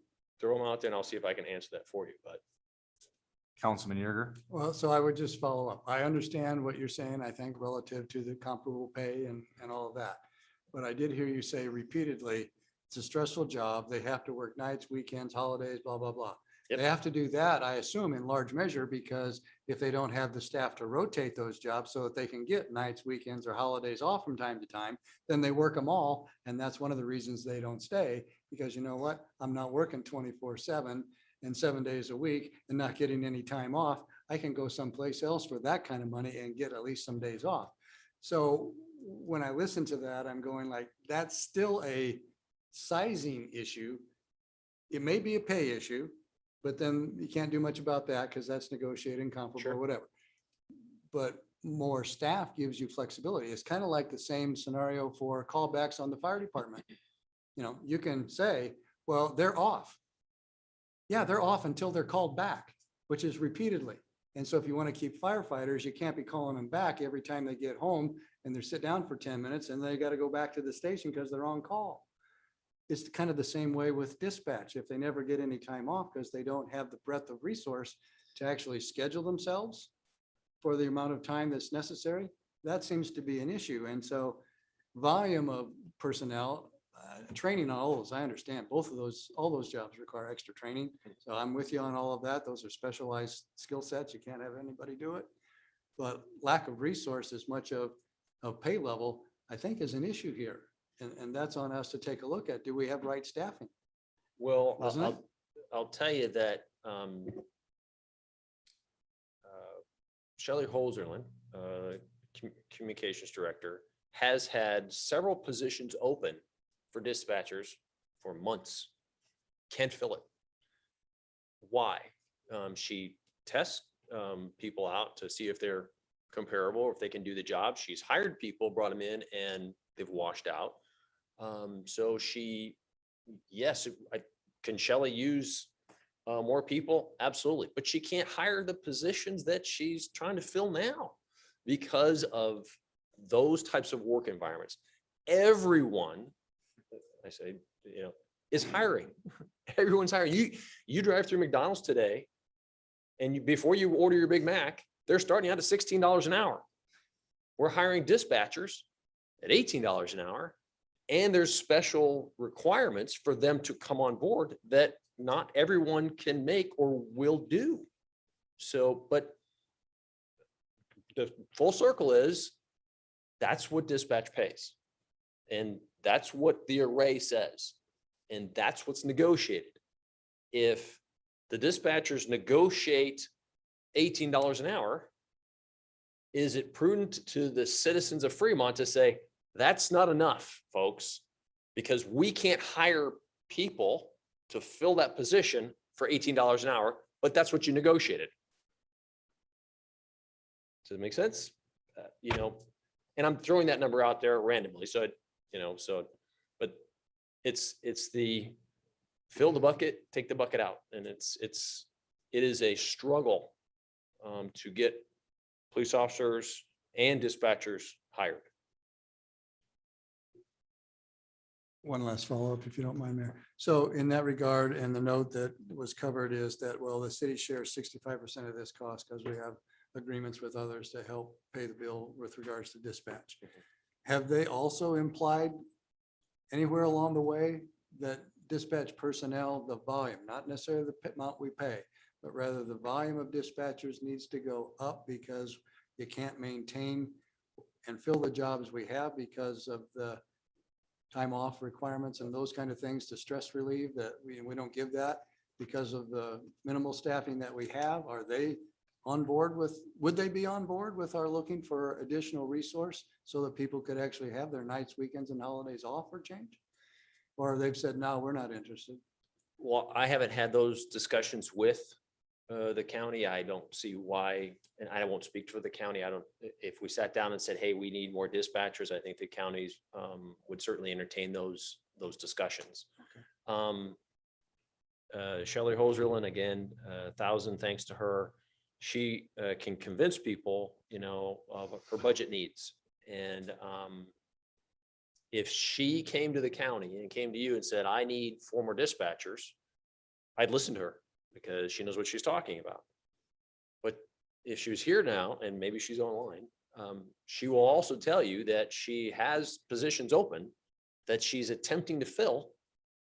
O: throw them out there and I'll see if I can answer that for you. But
F: Councilman Yerger.
I: Well, so I would just follow up. I understand what you're saying, I think, relative to the comparable pay and all of that. But I did hear you say repeatedly, it's a stressful job. They have to work nights, weekends, holidays, blah, blah, blah.
O: Yep.
I: They have to do that, I assume, in large measure, because if they don't have the staff to rotate those jobs so that they can get nights, weekends, or holidays off from time to time, then they work them all. And that's one of the reasons they don't stay, because you know what? I'm not working 24/7 and 7 days a week and not getting any time off. I can go someplace else for that kind of money and get at least some days off. So when I listen to that, I'm going like, that's still a sizing issue. It may be a pay issue, but then you can't do much about that because that's negotiating, comparable, or whatever. But more staff gives you flexibility. It's kind of like the same scenario for callbacks on the fire department. You know, you can say, well, they're off. Yeah, they're off until they're called back, which is repeatedly. And so if you want to keep firefighters, you can't be calling them back every time they get home and they're sit down for 10 minutes and they got to go back to the station because they're on call. It's kind of the same way with dispatch. If they never get any time off because they don't have the breadth of resource to actually schedule themselves for the amount of time that's necessary, that seems to be an issue. And so volume of personnel, training on all those, I understand all those jobs require extra training. So I'm with you on all of that. Those are specialized skill sets. You can't have anybody do it. But lack of resource as much of pay level, I think, is an issue here. And that's on us to take a look at. Do we have right staffing?
O: Well,
I: Doesn't it?
O: I'll tell you that Shelley Holzerlin, communications director, has had several positions open for dispatchers for months. Can't fill it. Why? She tests people out to see if they're comparable, or if they can do the job. She's hired people, brought them in, and they've washed out. So can Shelley use more people? Absolutely. But she can't hire the positions that she's trying to fill now because of those types of work environments. Everyone, I say, is hiring. Everyone's hiring. You drive through McDonald's today, and before you order your Big Mac, they're starting out at $16 an hour. We're hiring dispatchers at $18 an hour, and there's special requirements for them to come on board that not everyone can make or will do. So, but the full circle is that's what dispatch pays. And that's what the array says. And that's what's negotiated. If the dispatchers negotiate $18 an hour, is it prudent to the citizens of Fremont to say, That's not enough, folks, because we can't hire people to fill that position for $18 an hour, but that's what you negotiated. Does it make sense? You know, and I'm throwing that number out there randomly. So, you know, but it's the fill the bucket, take the bucket out. And it is a struggle to get police officers and dispatchers hired.
I: One last follow-up, if you don't mind, Mayor. So in that regard, and the note that was covered is that, well, the city shares 65% of this cost because we have agreements with others to help pay the bill with regards to dispatch. Have they also implied anywhere along the way that dispatch personnel, the volume, not necessarily the amount we pay, but rather the volume of dispatchers needs to go up because you can't maintain and fill the jobs we have because of the time off requirements and those kind of things to stress relieve, that we don't give that because of the minimal staffing that we have? Are they on board with, would they be on board with our looking for additional resource so that people could actually have their nights, weekends and holidays off or change? Or they've said, no, we're not interested.
O: Well, I haven't had those discussions with the county. I don't see why, and I won't speak for the county. If we sat down and said, hey, we need more dispatchers, I think the counties would certainly entertain those discussions.
I: Okay.
O: Shelley Hoserlin, again, 1,000 thanks to her. She can convince people, you know, of her budget needs. And if she came to the county and came to you and said, I need 4 more dispatchers, I'd listen to her because she knows what she's talking about. But if she was here now, and maybe she's online, she will also tell you that she has positions open that she's attempting to fill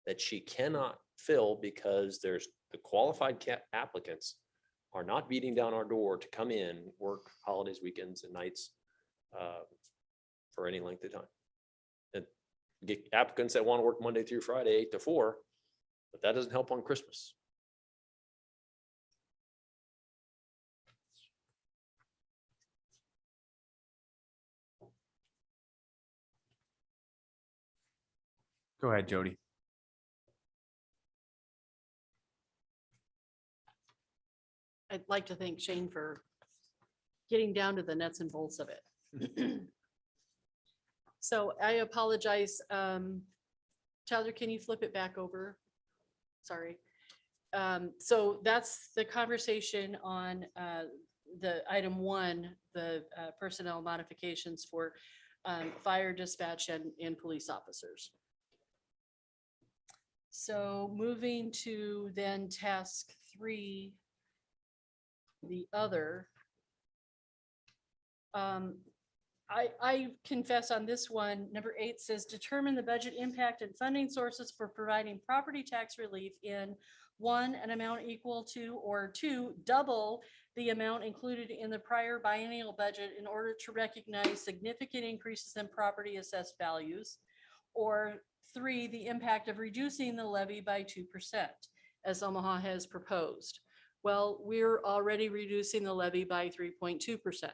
O: that she cannot fill because there's the qualified applicants are not beating down our door to come in, work holidays, weekends and nights for any length of time. And get applicants that want to work Monday through Friday, 8 to 4, but that doesn't help on Christmas.
F: Go ahead, Jody.
B: I'd like to thank Shane for getting down to the nuts and bolts of it. So I apologize. Tyler, can you flip it back over? Sorry. So that's the conversation on the item 1, the personnel modifications for fire dispatch and police officers. So moving to then task 3, the other. I confess on this one, number 8 says determine the budget impact and funding sources for providing property tax relief in 1, an amount equal to, or 2, double the amount included in the prior biennial budget in order to recognize significant increases in property assessed values, or 3, the impact of reducing the levy by 2%, as Omaha has proposed. Well, we're already reducing the levy by 3.2%.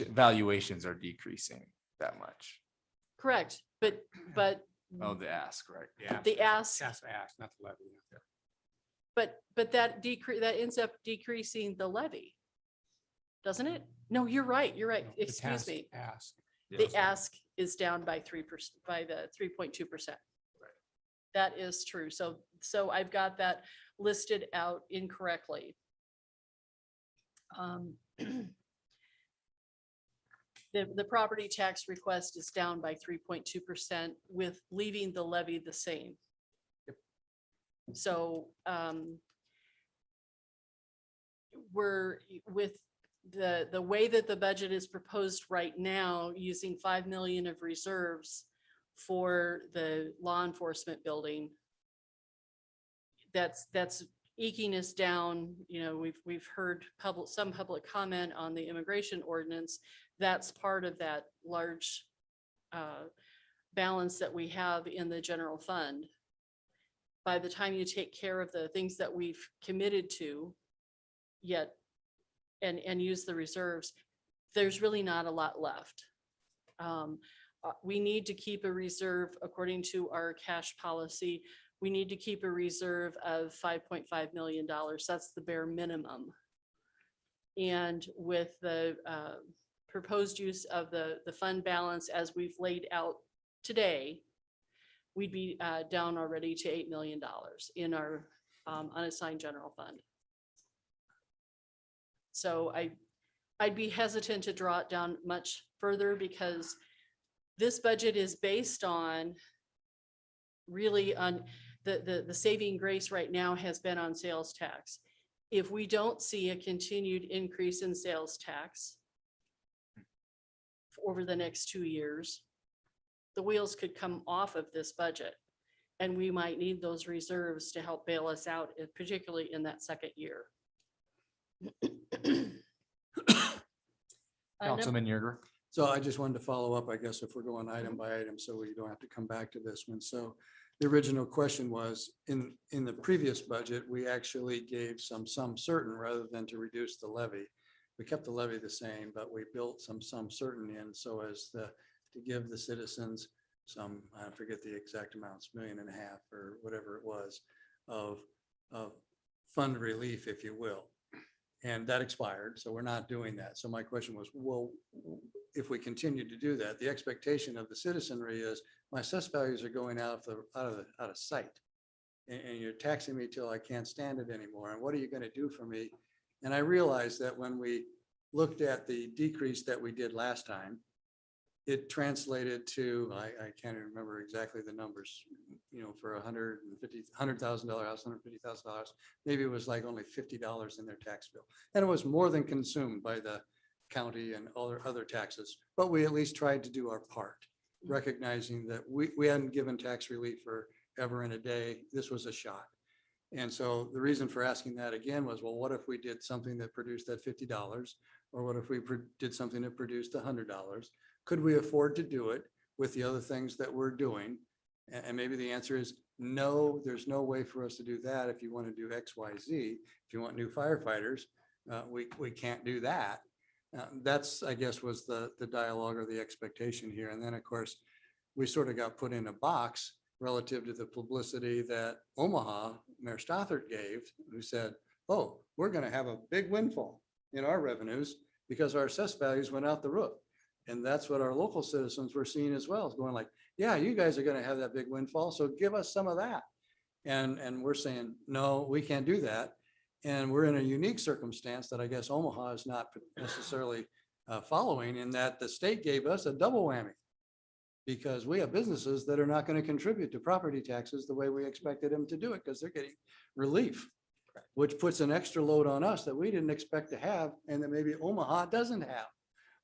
F: Valuations are decreasing that much.
B: Correct, but
F: Oh, the ask, right?
N: Yeah.
B: the ask,
N: Ask, not the levy.
B: but that ends up decreasing the levy, doesn't it? No, you're right. You're right.
N: The
B: Excuse
N: task
B: me.
N: Ask.
B: The ask is down by 3%, by the 3.2%. That is true. So I've got that listed out incorrectly. The property tax request is down by 3.2% with leaving the levy the same. So we're with the way that the budget is proposed right now, using 5 million of reserves for the law enforcement building. That's eking us down. You know, we've heard some public comment on the immigration ordinance. That's part of that large balance that we have in the general fund. By the time you take care of the things that we've committed to yet and use the reserves, there's really not a lot left. We need to keep a reserve according to our cash policy. We need to keep a reserve of $5.5 million. That's the bare minimum. And with the proposed use of the fund balance as we've laid out today, we'd be down already to $8 million in our unassigned general fund. So I'd be hesitant to draw it down much further because this budget is based on really on the saving grace right now has been on sales tax. If we don't see a continued increase in sales tax over the next 2 years, the wheels could come off of this budget. And we might need those reserves to help bail us out, particularly in that second year.
F: Councilman Yerger.
I: So I just wanted to follow up, I guess, if we're going item by item, so we don't have to come back to this one. So the original question was, in the previous budget, we actually gave some certain rather than to reduce the levy. We kept the levy the same, but we built some certain in so as to give the citizens some, I forget the exact amounts, $1.5 million or whatever it was of fund relief, if you will. And that expired, so we're not doing that. So my question was, well, if we continue to do that, the expectation of the citizenry is my assessed values are going out of sight. And you're taxing me till I can't stand it anymore. And what are you going to do for me? And I realized that when we looked at the decrease that we did last time, it translated to, I can't even remember exactly the numbers, for $100,000 house, $150,000, maybe it was like only $50 in their tax bill. And it was more than consumed by the county and other taxes, but we at least tried to do our part, recognizing that we hadn't given tax relief for ever and a day. This was a shot. And so the reason for asking that again was, well, what if we did something that produced that $50? Or what if we did something that produced $100? Could we afford to do it with the other things that we're doing? And maybe the answer is no, there's no way for us to do that. If you want to do X, Y, Z, if you want new firefighters, we can't do that. That's, I guess, was the dialogue or the expectation here. And then, of course, we sort of got put in a box relative to the publicity that Omaha, Mayor Stothert gave, who said, oh, we're going to have a big windfall in our revenues because our assessed values went out the roof. And that's what our local citizens were seeing as well, is going like, yeah, you guys are going to have that big windfall, so give us some of that. And we're saying, no, we can't do that. And we're in a unique circumstance that I guess Omaha is not necessarily following, in that the state gave us a double whammy because we have businesses that are not going to contribute to property taxes the way we expected them to do it because they're getting relief, which puts an extra load on us that we didn't expect to have and that maybe Omaha doesn't have.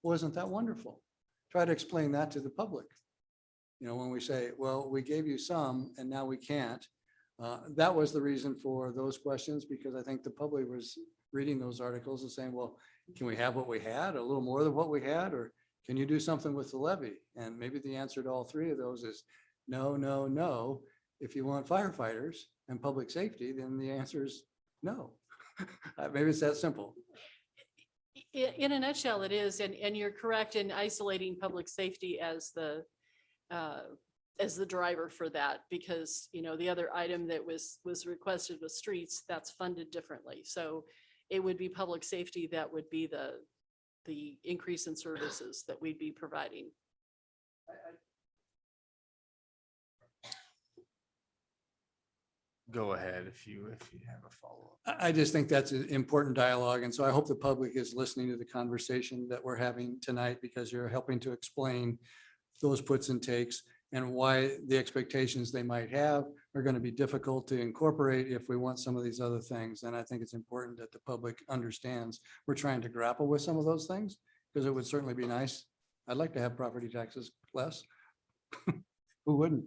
I: Wasn't that wonderful? Try to explain that to the public. When we say, well, we gave you some and now we can't. That was the reason for those questions, because I think the public was reading those articles and saying, well, can we have what we had, a little more than what we had, or can you do something with the levy? And maybe the answer to all three of those is no, no, no. If you want firefighters and public safety, then the answer is no. Maybe it's that simple.
B: In a nutshell, it is, and you're correct in isolating public safety as the driver for that, because the other item that was requested was streets, that's funded differently. So it would be public safety that would be the increase in services that we'd be providing.
F: Go ahead if you have a follow-up.
I: I just think that's an important dialogue. And so I hope the public is listening to the conversation that we're having tonight, because you're helping to explain those puts and takes and why the expectations they might have are going to be difficult to incorporate if we want some of these other things. And I think it's important that the public understands we're trying to grapple with some of those things, because it would certainly be nice. I'd like to have property taxes less. Who wouldn't?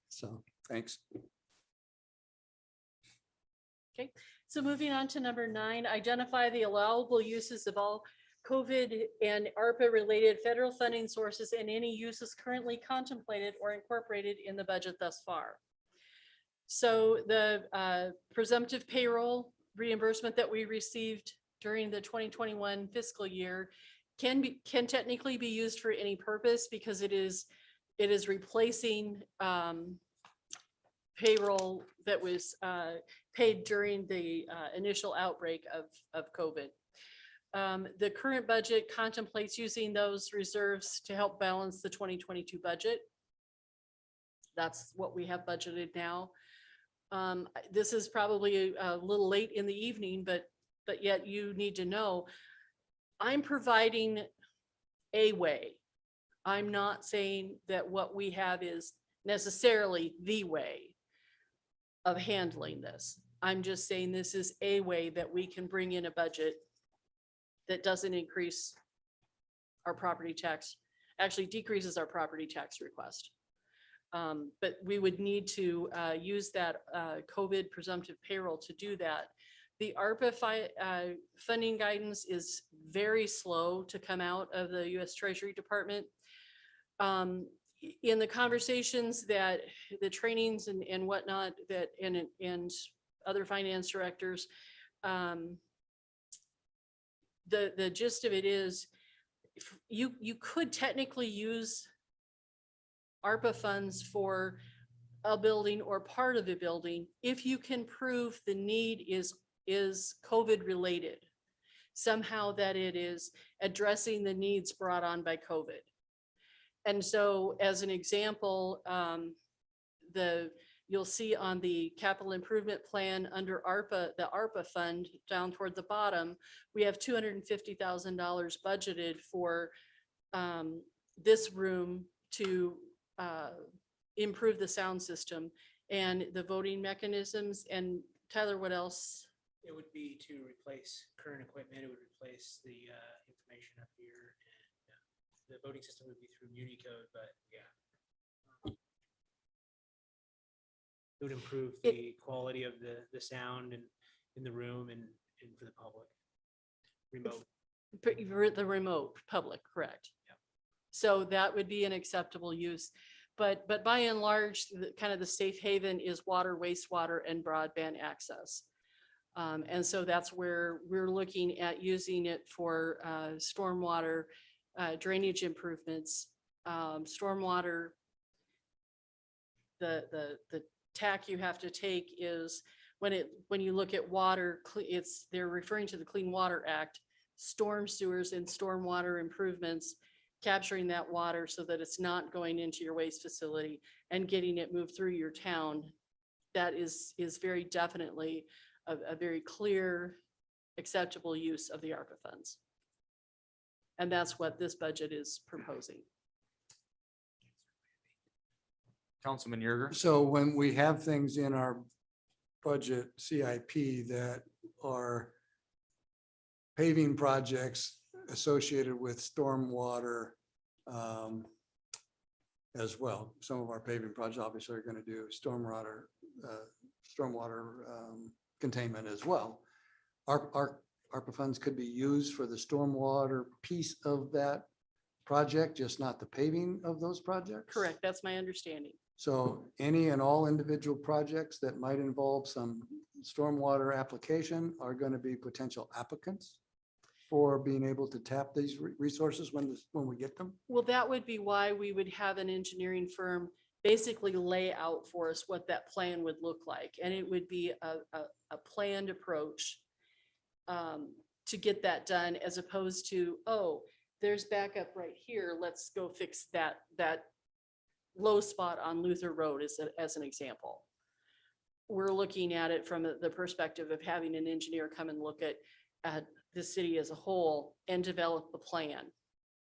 I: So thanks.
B: Okay, so moving on to number 9, identify the allowable uses of all COVID and ARPA related federal funding sources and any uses currently contemplated or incorporated in the budget thus far. So the presumptive payroll reimbursement that we received during the 2021 fiscal year can technically be used for any purpose because it is replacing payroll that was paid during the initial outbreak of COVID. The current budget contemplates using those reserves to help balance the 2022 budget. That's what we have budgeted now. This is probably a little late in the evening, but yet you need to know, I'm providing a way. I'm not saying that what we have is necessarily the way of handling this. I'm just saying this is a way that we can bring in a budget that doesn't increase our property tax, actually decreases our property tax request. But we would need to use that COVID presumptive payroll to do that. The ARPA funding guidance is very slow to come out of the U.S. Treasury Department. In the conversations that the trainings and whatnot that and other finance directors, the gist of it is you could technically use ARPA funds for a building or part of a building if you can prove the need is COVID related, somehow that it is addressing the needs brought on by COVID. And so as an example, you'll see on the capital improvement plan under ARPA, the ARPA fund down toward the bottom, we have $250,000 budgeted for this room to improve the sound system and the voting mechanisms. And Tyler, what else?
G: It would be to replace current equipment. It would replace the information up here. And the voting system would be through Unicode, but yeah. It would improve the quality of the sound and in the room and for the public. Remote.
B: The remote public, correct. So that would be an acceptable use. But by and large, kind of the safe haven is water, wastewater, and broadband access. And so that's where we're looking at using it for stormwater drainage improvements, stormwater. The tack you have to take is when you look at water, they're referring to the Clean Water Act, storm sewers and stormwater improvements, capturing that water so that it's not going into your waste facility and getting it moved through your town. That is very definitely a very clear, acceptable use of the ARPA funds. And that's what this budget is proposing.
F: Councilman Yerger.
I: So when we have things in our budget CIP that are paving projects associated with stormwater as well, some of our paving projects obviously are going to do stormwater containment as well. Our ARPA funds could be used for the stormwater piece of that project, just not the paving of those projects?
B: Correct. That's my understanding.
I: So any and all individual projects that might involve some stormwater application are going to be potential applicants for being able to tap these resources when we get them?
B: Well, that would be why we would have an engineering firm basically lay out for us what that plan would look like. And it would be a planned approach to get that done, as opposed to, oh, there's backup right here. Let's go fix that low spot on Luther Road as an example. We're looking at it from the perspective of having an engineer come and look at the city as a whole and develop a plan.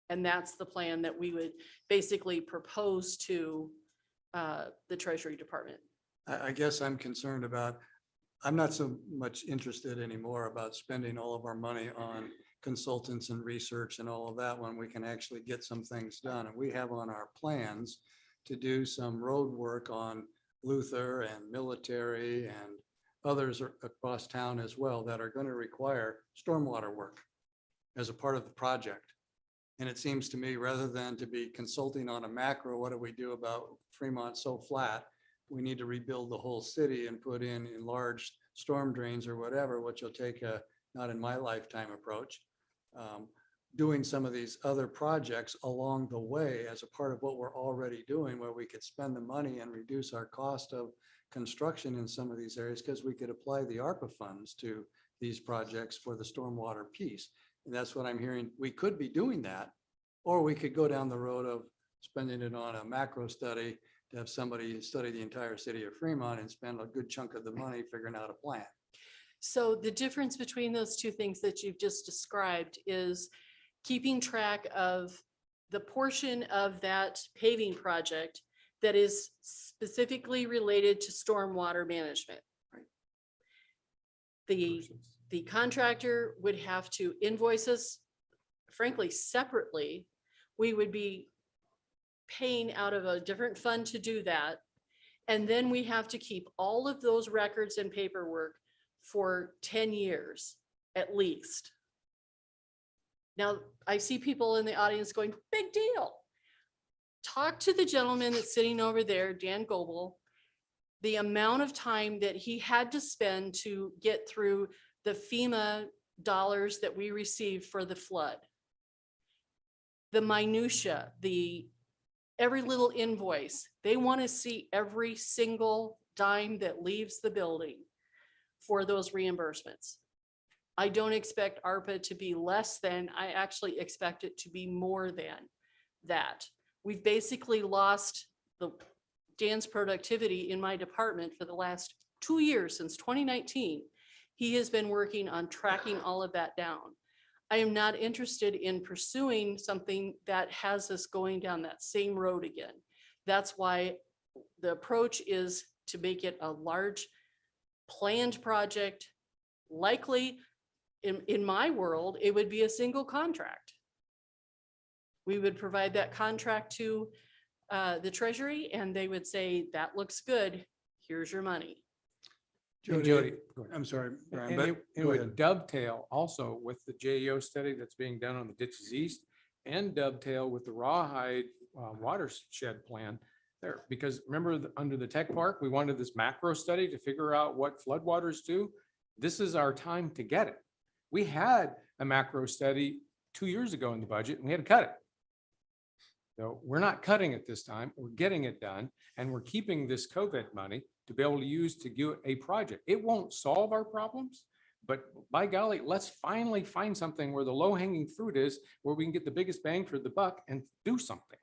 B: And that's the plan that we would basically propose to the Treasury Department.
I: I guess I'm concerned about, I'm not so much interested anymore about spending all of our money on consultants and research and all of that when we can actually get some things done. And we have on our plans to do some road work on Luther and Military and others across town as well that are going to require stormwater work as a part of the project. And it seems to me, rather than to be consulting on a macro, what do we do about Fremont so flat? We need to rebuild the whole city and put in enlarged storm drains or whatever, which will take a, not in my lifetime approach. doing some of these other projects along the way as a part of what we're already doing, where we could spend the money and reduce our cost of construction in some of these areas, because we could apply the ARPA funds to these projects for the stormwater piece. And that's what I'm hearing. We could be doing that, or we could go down the road of spending it on a macro study to have somebody study the entire city of Fremont and spend a good chunk of the money figuring out a plan.
B: So the difference between those two things that you've just described is keeping track of the portion of that paving project that is specifically related to stormwater management. The contractor would have to invoice us, frankly, separately. We would be paying out of a different fund to do that. And then we have to keep all of those records and paperwork for 10 years at least. Now, I see people in the audience going, big deal. Talk to the gentleman that's sitting over there, Dan Goebel, the amount of time that he had to spend to get through the FEMA dollars that we received for the flood. The minutia, every little invoice, they want to see every single dime that leaves the building for those reimbursements. I don't expect ARPA to be less than, I actually expect it to be more than that. We've basically lost Dan's productivity in my department for the last 2 years, since 2019. He has been working on tracking all of that down. I am not interested in pursuing something that has us going down that same road again. That's why the approach is to make it a large planned project. Likely, in my world, it would be a single contract. We would provide that contract to the Treasury, and they would say, that looks good, here's your money.
N: Jody,
I: I'm sorry, Brian,
N: and
I: but
N: it
I: go
N: would
I: ahead.
N: dovetail also with the JEO study that's being done on the ditches east, and dovetail with the Rawhide watershed plan there. Because remember, under the tech park, we wanted this macro study to figure out what floodwaters do. This is our time to get it. We had a macro study 2 years ago in the budget, and we had to cut it. So we're not cutting it this time. We're getting it done, and we're keeping this COVID money to be able to use to do a project. It won't solve our problems, but by golly, let's finally find something where the low hanging fruit is, where we can get the biggest bang for the buck and do something.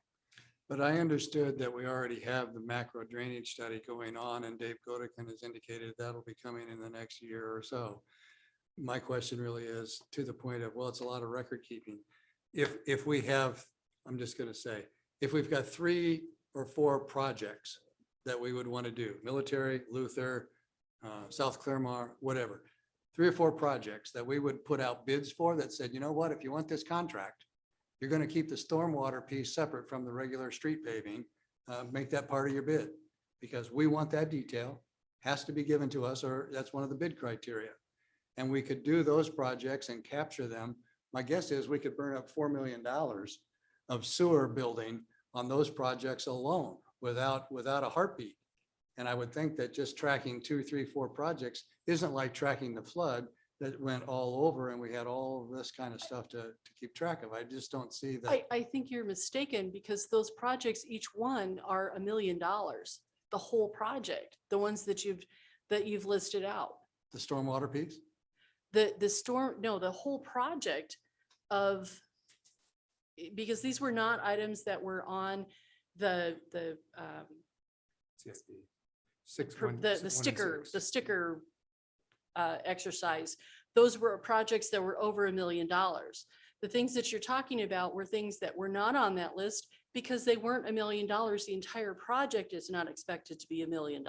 I: But I understood that we already have the macro drainage study going on, and Dave Godekin has indicated that'll be coming in the next year or so. My question really is to the point of, well, it's a lot of record keeping. If we have, I'm just going to say, if we've got 3 or 4 projects that we would want to do, military, Luther, South Claremont, whatever, 3 or 4 projects that we would put out bids for that said, you know what, if you want this contract, you're going to keep the stormwater piece separate from the regular street paving, make that part of your bid, because we want that detail, has to be given to us, or that's one of the bid criteria. And we could do those projects and capture them. My guess is we could burn up $4 million of sewer building on those projects alone without a heartbeat. And I would think that just tracking 2, 3, 4 projects isn't like tracking the flood that went all over and we had all of this kind of stuff to keep track of. I just don't see that.
B: I think you're mistaken, because those projects, each one are $1 million, the whole project, the ones that you've listed out.
I: The stormwater piece?
B: The whole project of, because these were not items that were on the sticker exercise. Those were projects that were over $1 million. The things that you're talking about were things that were not on that list because they weren't $1 million. The entire project is not expected to be $1 million.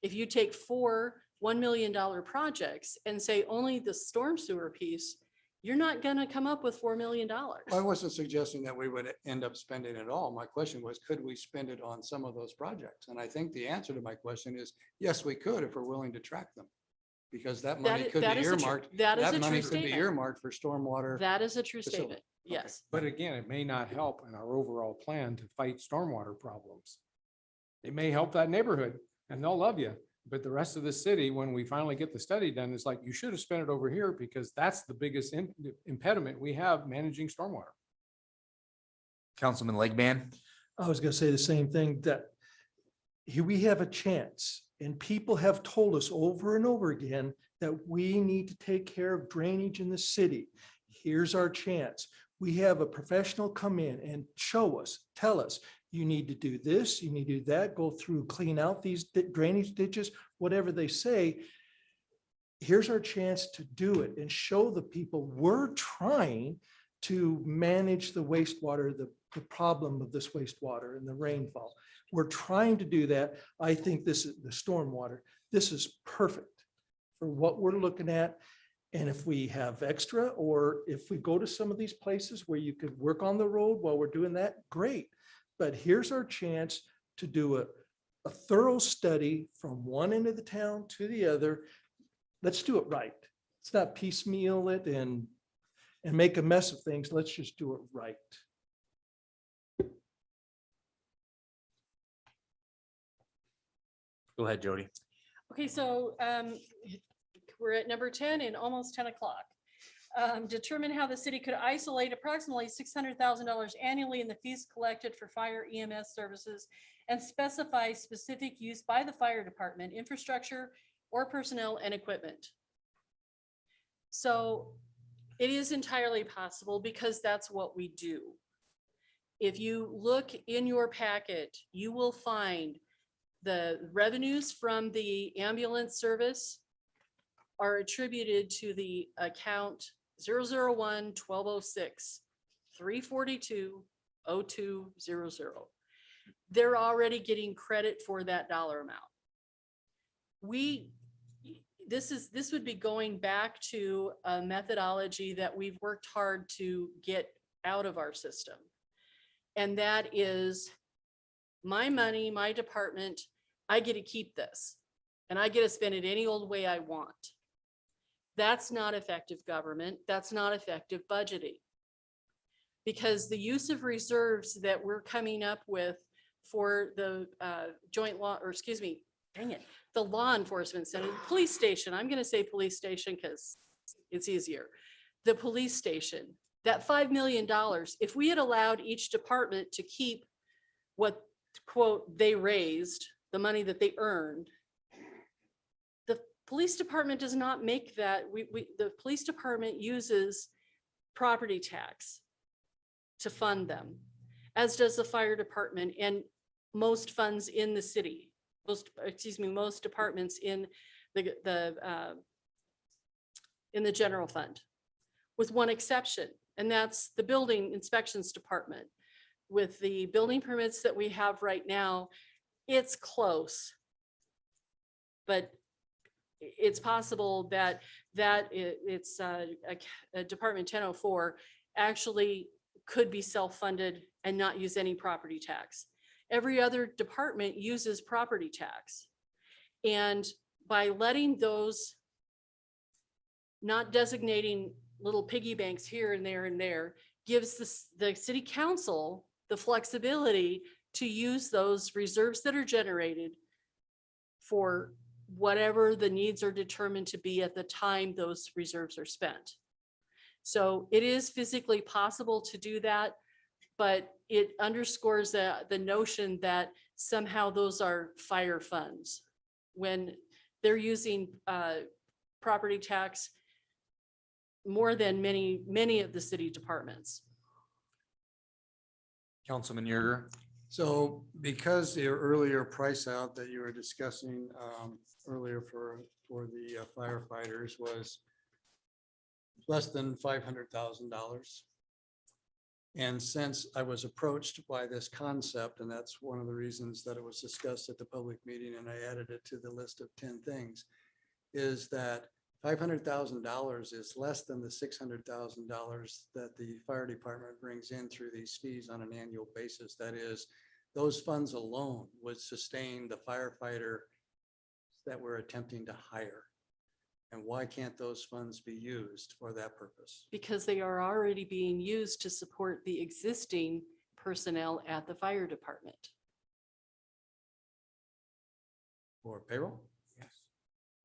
B: If you take 4 $1 million projects and say only the storm sewer piece, you're not going to come up with $4 million.
I: I wasn't suggesting that we would end up spending it all. My question was, could we spend it on some of those projects? And I think the answer to my question is, yes, we could if we're willing to track them. Because that money could be earmarked.
B: That is a
I: money
B: true
I: could be
B: statement.
I: earmarked for stormwater.
B: That is a true
I: facility.
B: statement. Yes.
N: But again, it may not help in our overall plan to fight stormwater problems. It may help that neighborhood and they'll love you, But the rest of the city, when we finally get the study done, it's like, you should have spent it over here because that's the biggest impediment we have managing stormwater.
F: Councilman Legban.
J: I was gonna say the same thing, that here we have a chance, and people have told us over and over again that we need to take care of drainage in the city. Here's our chance. We have a professional come in and show us, tell us, you need to do this, you need to do that, go through, clean out these drainage ditches, whatever they say. Here's our chance to do it and show the people we're trying to manage the wastewater, the problem of this wastewater and the rainfall. We're trying to do that. I think this is the stormwater. This is perfect for what we're looking at. And if we have extra, or if we go to some of these places where you could work on the road while we're doing that, great. But here's our chance to do a thorough study from one end of the town to the other. Let's do it right. Let's not piecemeal it and make a mess of things. Let's just do it right.
F: Go ahead, Jody.
B: Okay, so we're at number 10 and almost 10 o'clock. Determine how the city could isolate approximately $600,000 annually in the fees collected for fire EMS services and specify specific use by the fire department, infrastructure, or personnel and equipment. So it is entirely possible, because that's what we do. If you look in your packet, you will find the revenues from the ambulance service are attributed to the account 001-1206-342-0200. They're already getting credit for that dollar amount. This would be going back to a methodology that we've worked hard to get out of our system. And that is my money, my department, I get to keep this and I get to spend it any old way I want. That's not effective government. That's not effective budgeting. Because the use of reserves that we're coming up with for the joint law, or excuse me, dang it, the law enforcement center, the police station, I'm going to say police station because it's easier. The police station, that $5 million, if we had allowed each department to keep what, quote, they raised, the money that they earned, the police department does not make that. The police department uses property tax to fund them, as does the fire department and most funds in the city. Most departments in the general fund, with one exception, and that's the building inspections department. With the building permits that we have right now, it's close, but it's possible that it's a Department 1004 actually could be self-funded and not use any property tax. Every other department uses property tax. And by letting those, not designating little piggy banks here and there, gives the city council the flexibility to use those reserves that are generated for whatever the needs are determined to be at the time those reserves are spent. So it is physically possible to do that, but it underscores the notion that somehow those are fire funds when they're using property tax more than many of the city departments.
F: Councilman Yerger.
I: So because your earlier price out that you were discussing earlier for the firefighters was less than $500,000. And since I was approached by this concept, and that's one of the reasons that it was discussed at the public meeting, and I added it to the list of 10 things, is that $500,000 is less than the $600,000 that the fire department brings in through these fees on an annual basis. That is, those funds alone would sustain the firefighter that we're attempting to hire. And why can't those funds be used for that purpose?
B: Because they are already being used to support the existing personnel at the fire department.
I: For payroll?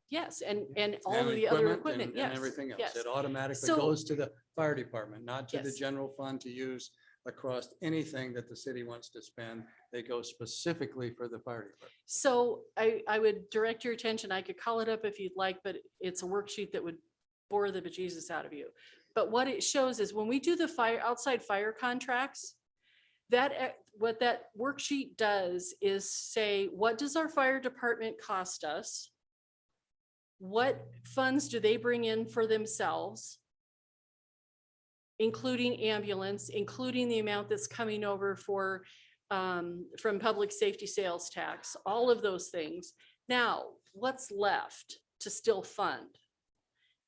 B: Yes, and all of the other equipment, yes.
I: And everything else.
B: yes.
I: It automatically
B: So-
I: goes to the fire department, not to the
B: Yes.
I: general fund to use across anything that the city wants to spend. They go specifically for the fire department.
B: So I would direct your attention, I could call it up if you'd like, but it's a worksheet that would bore the bejesus out of you. But what it shows is when we do the outside fire contracts, what that worksheet does is say, what does our fire department cost us? What funds do they bring in for themselves? Including ambulance, including the amount that's coming over for, from public safety sales tax, all of those things. Now, what's left to still fund?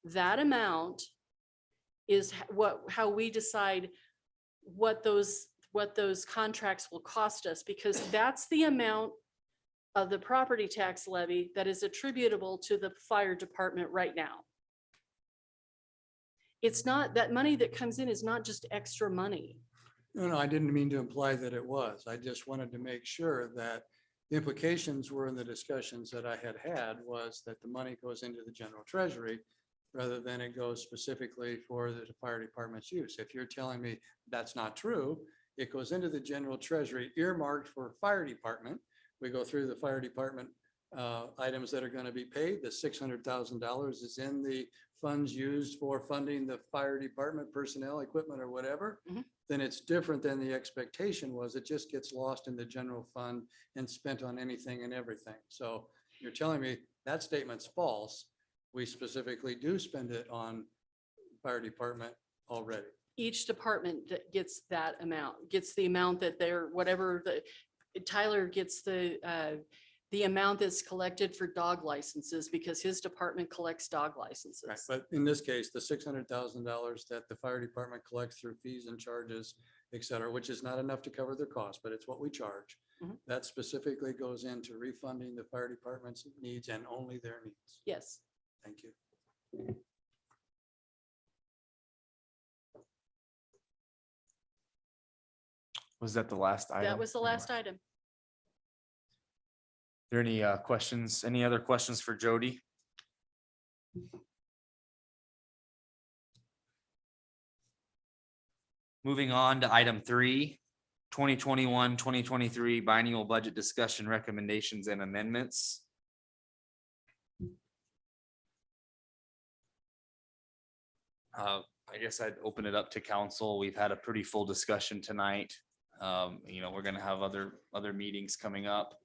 B: That amount is how we decide what those contracts will cost us, because that's the amount of the property tax levy that is attributable to the fire department right now. It's not, that money that comes in is not just extra money.
I: No, I didn't mean to imply that it was. I just wanted to make sure that the implications were in the discussions that I had was that the money goes into the general treasury rather than it goes specifically for the fire department's use. If you're telling me that's not true, it goes into the general treasury earmarked for fire department. We go through the fire department items that are going to be paid. The $600,000 is in the funds used for funding the fire department personnel, equipment, or whatever. Then it's different than the expectation was. It just gets lost in the general fund and spent on anything and everything. So you're telling me that statement's false. We specifically do spend it on fire department already.
B: Each department that gets that amount, gets the amount that they're, whatever Tyler gets the amount that's collected for dog licenses because his department collects dog licenses.
I: Right, but in this case, the $600,000 that the fire department collects through fees and charges, et cetera, which is not enough to cover their costs, but it's what we charge. That specifically goes into refunding the fire department's needs and only their needs.
B: Yes.
I: Thank you.
F: Was that the last item?
B: That was the last item.
F: There any questions? Any other questions for Jody? Moving on to item 3, 2021-2023 biennial budget discussion recommendations and amendments. I guess I'd open it up to council. We've had a pretty full discussion tonight. We're gonna have other meetings coming up.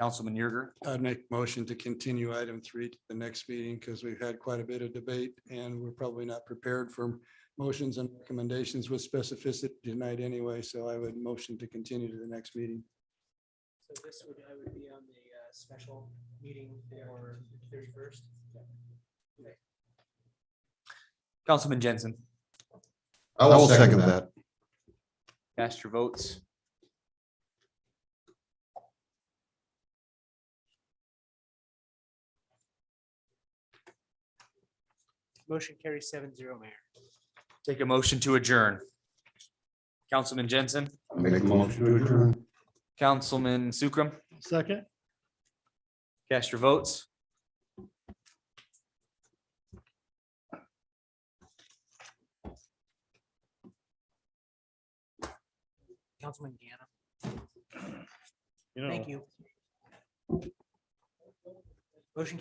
F: Councilman Yerger.
I: I'd make motion to continue item 3 to the next meeting because we've had quite a bit of debate and we're probably not prepared for motions and recommendations with specificity tonight anyway. So I would motion to continue to the next meeting.
G: So this would, I would be on the special meeting for 31st. Okay.
F: Councilman Jensen.
M: I will second that.
F: Cast your votes.
G: Motion carries 7-0, Mayor.
F: Take a motion to adjourn. Councilman Jensen.
M: Make a motion to adjourn.
F: Councilman Sukram.
J: Second.
F: Cast your votes.
G: Councilman Ganna. Thank you. Motion carries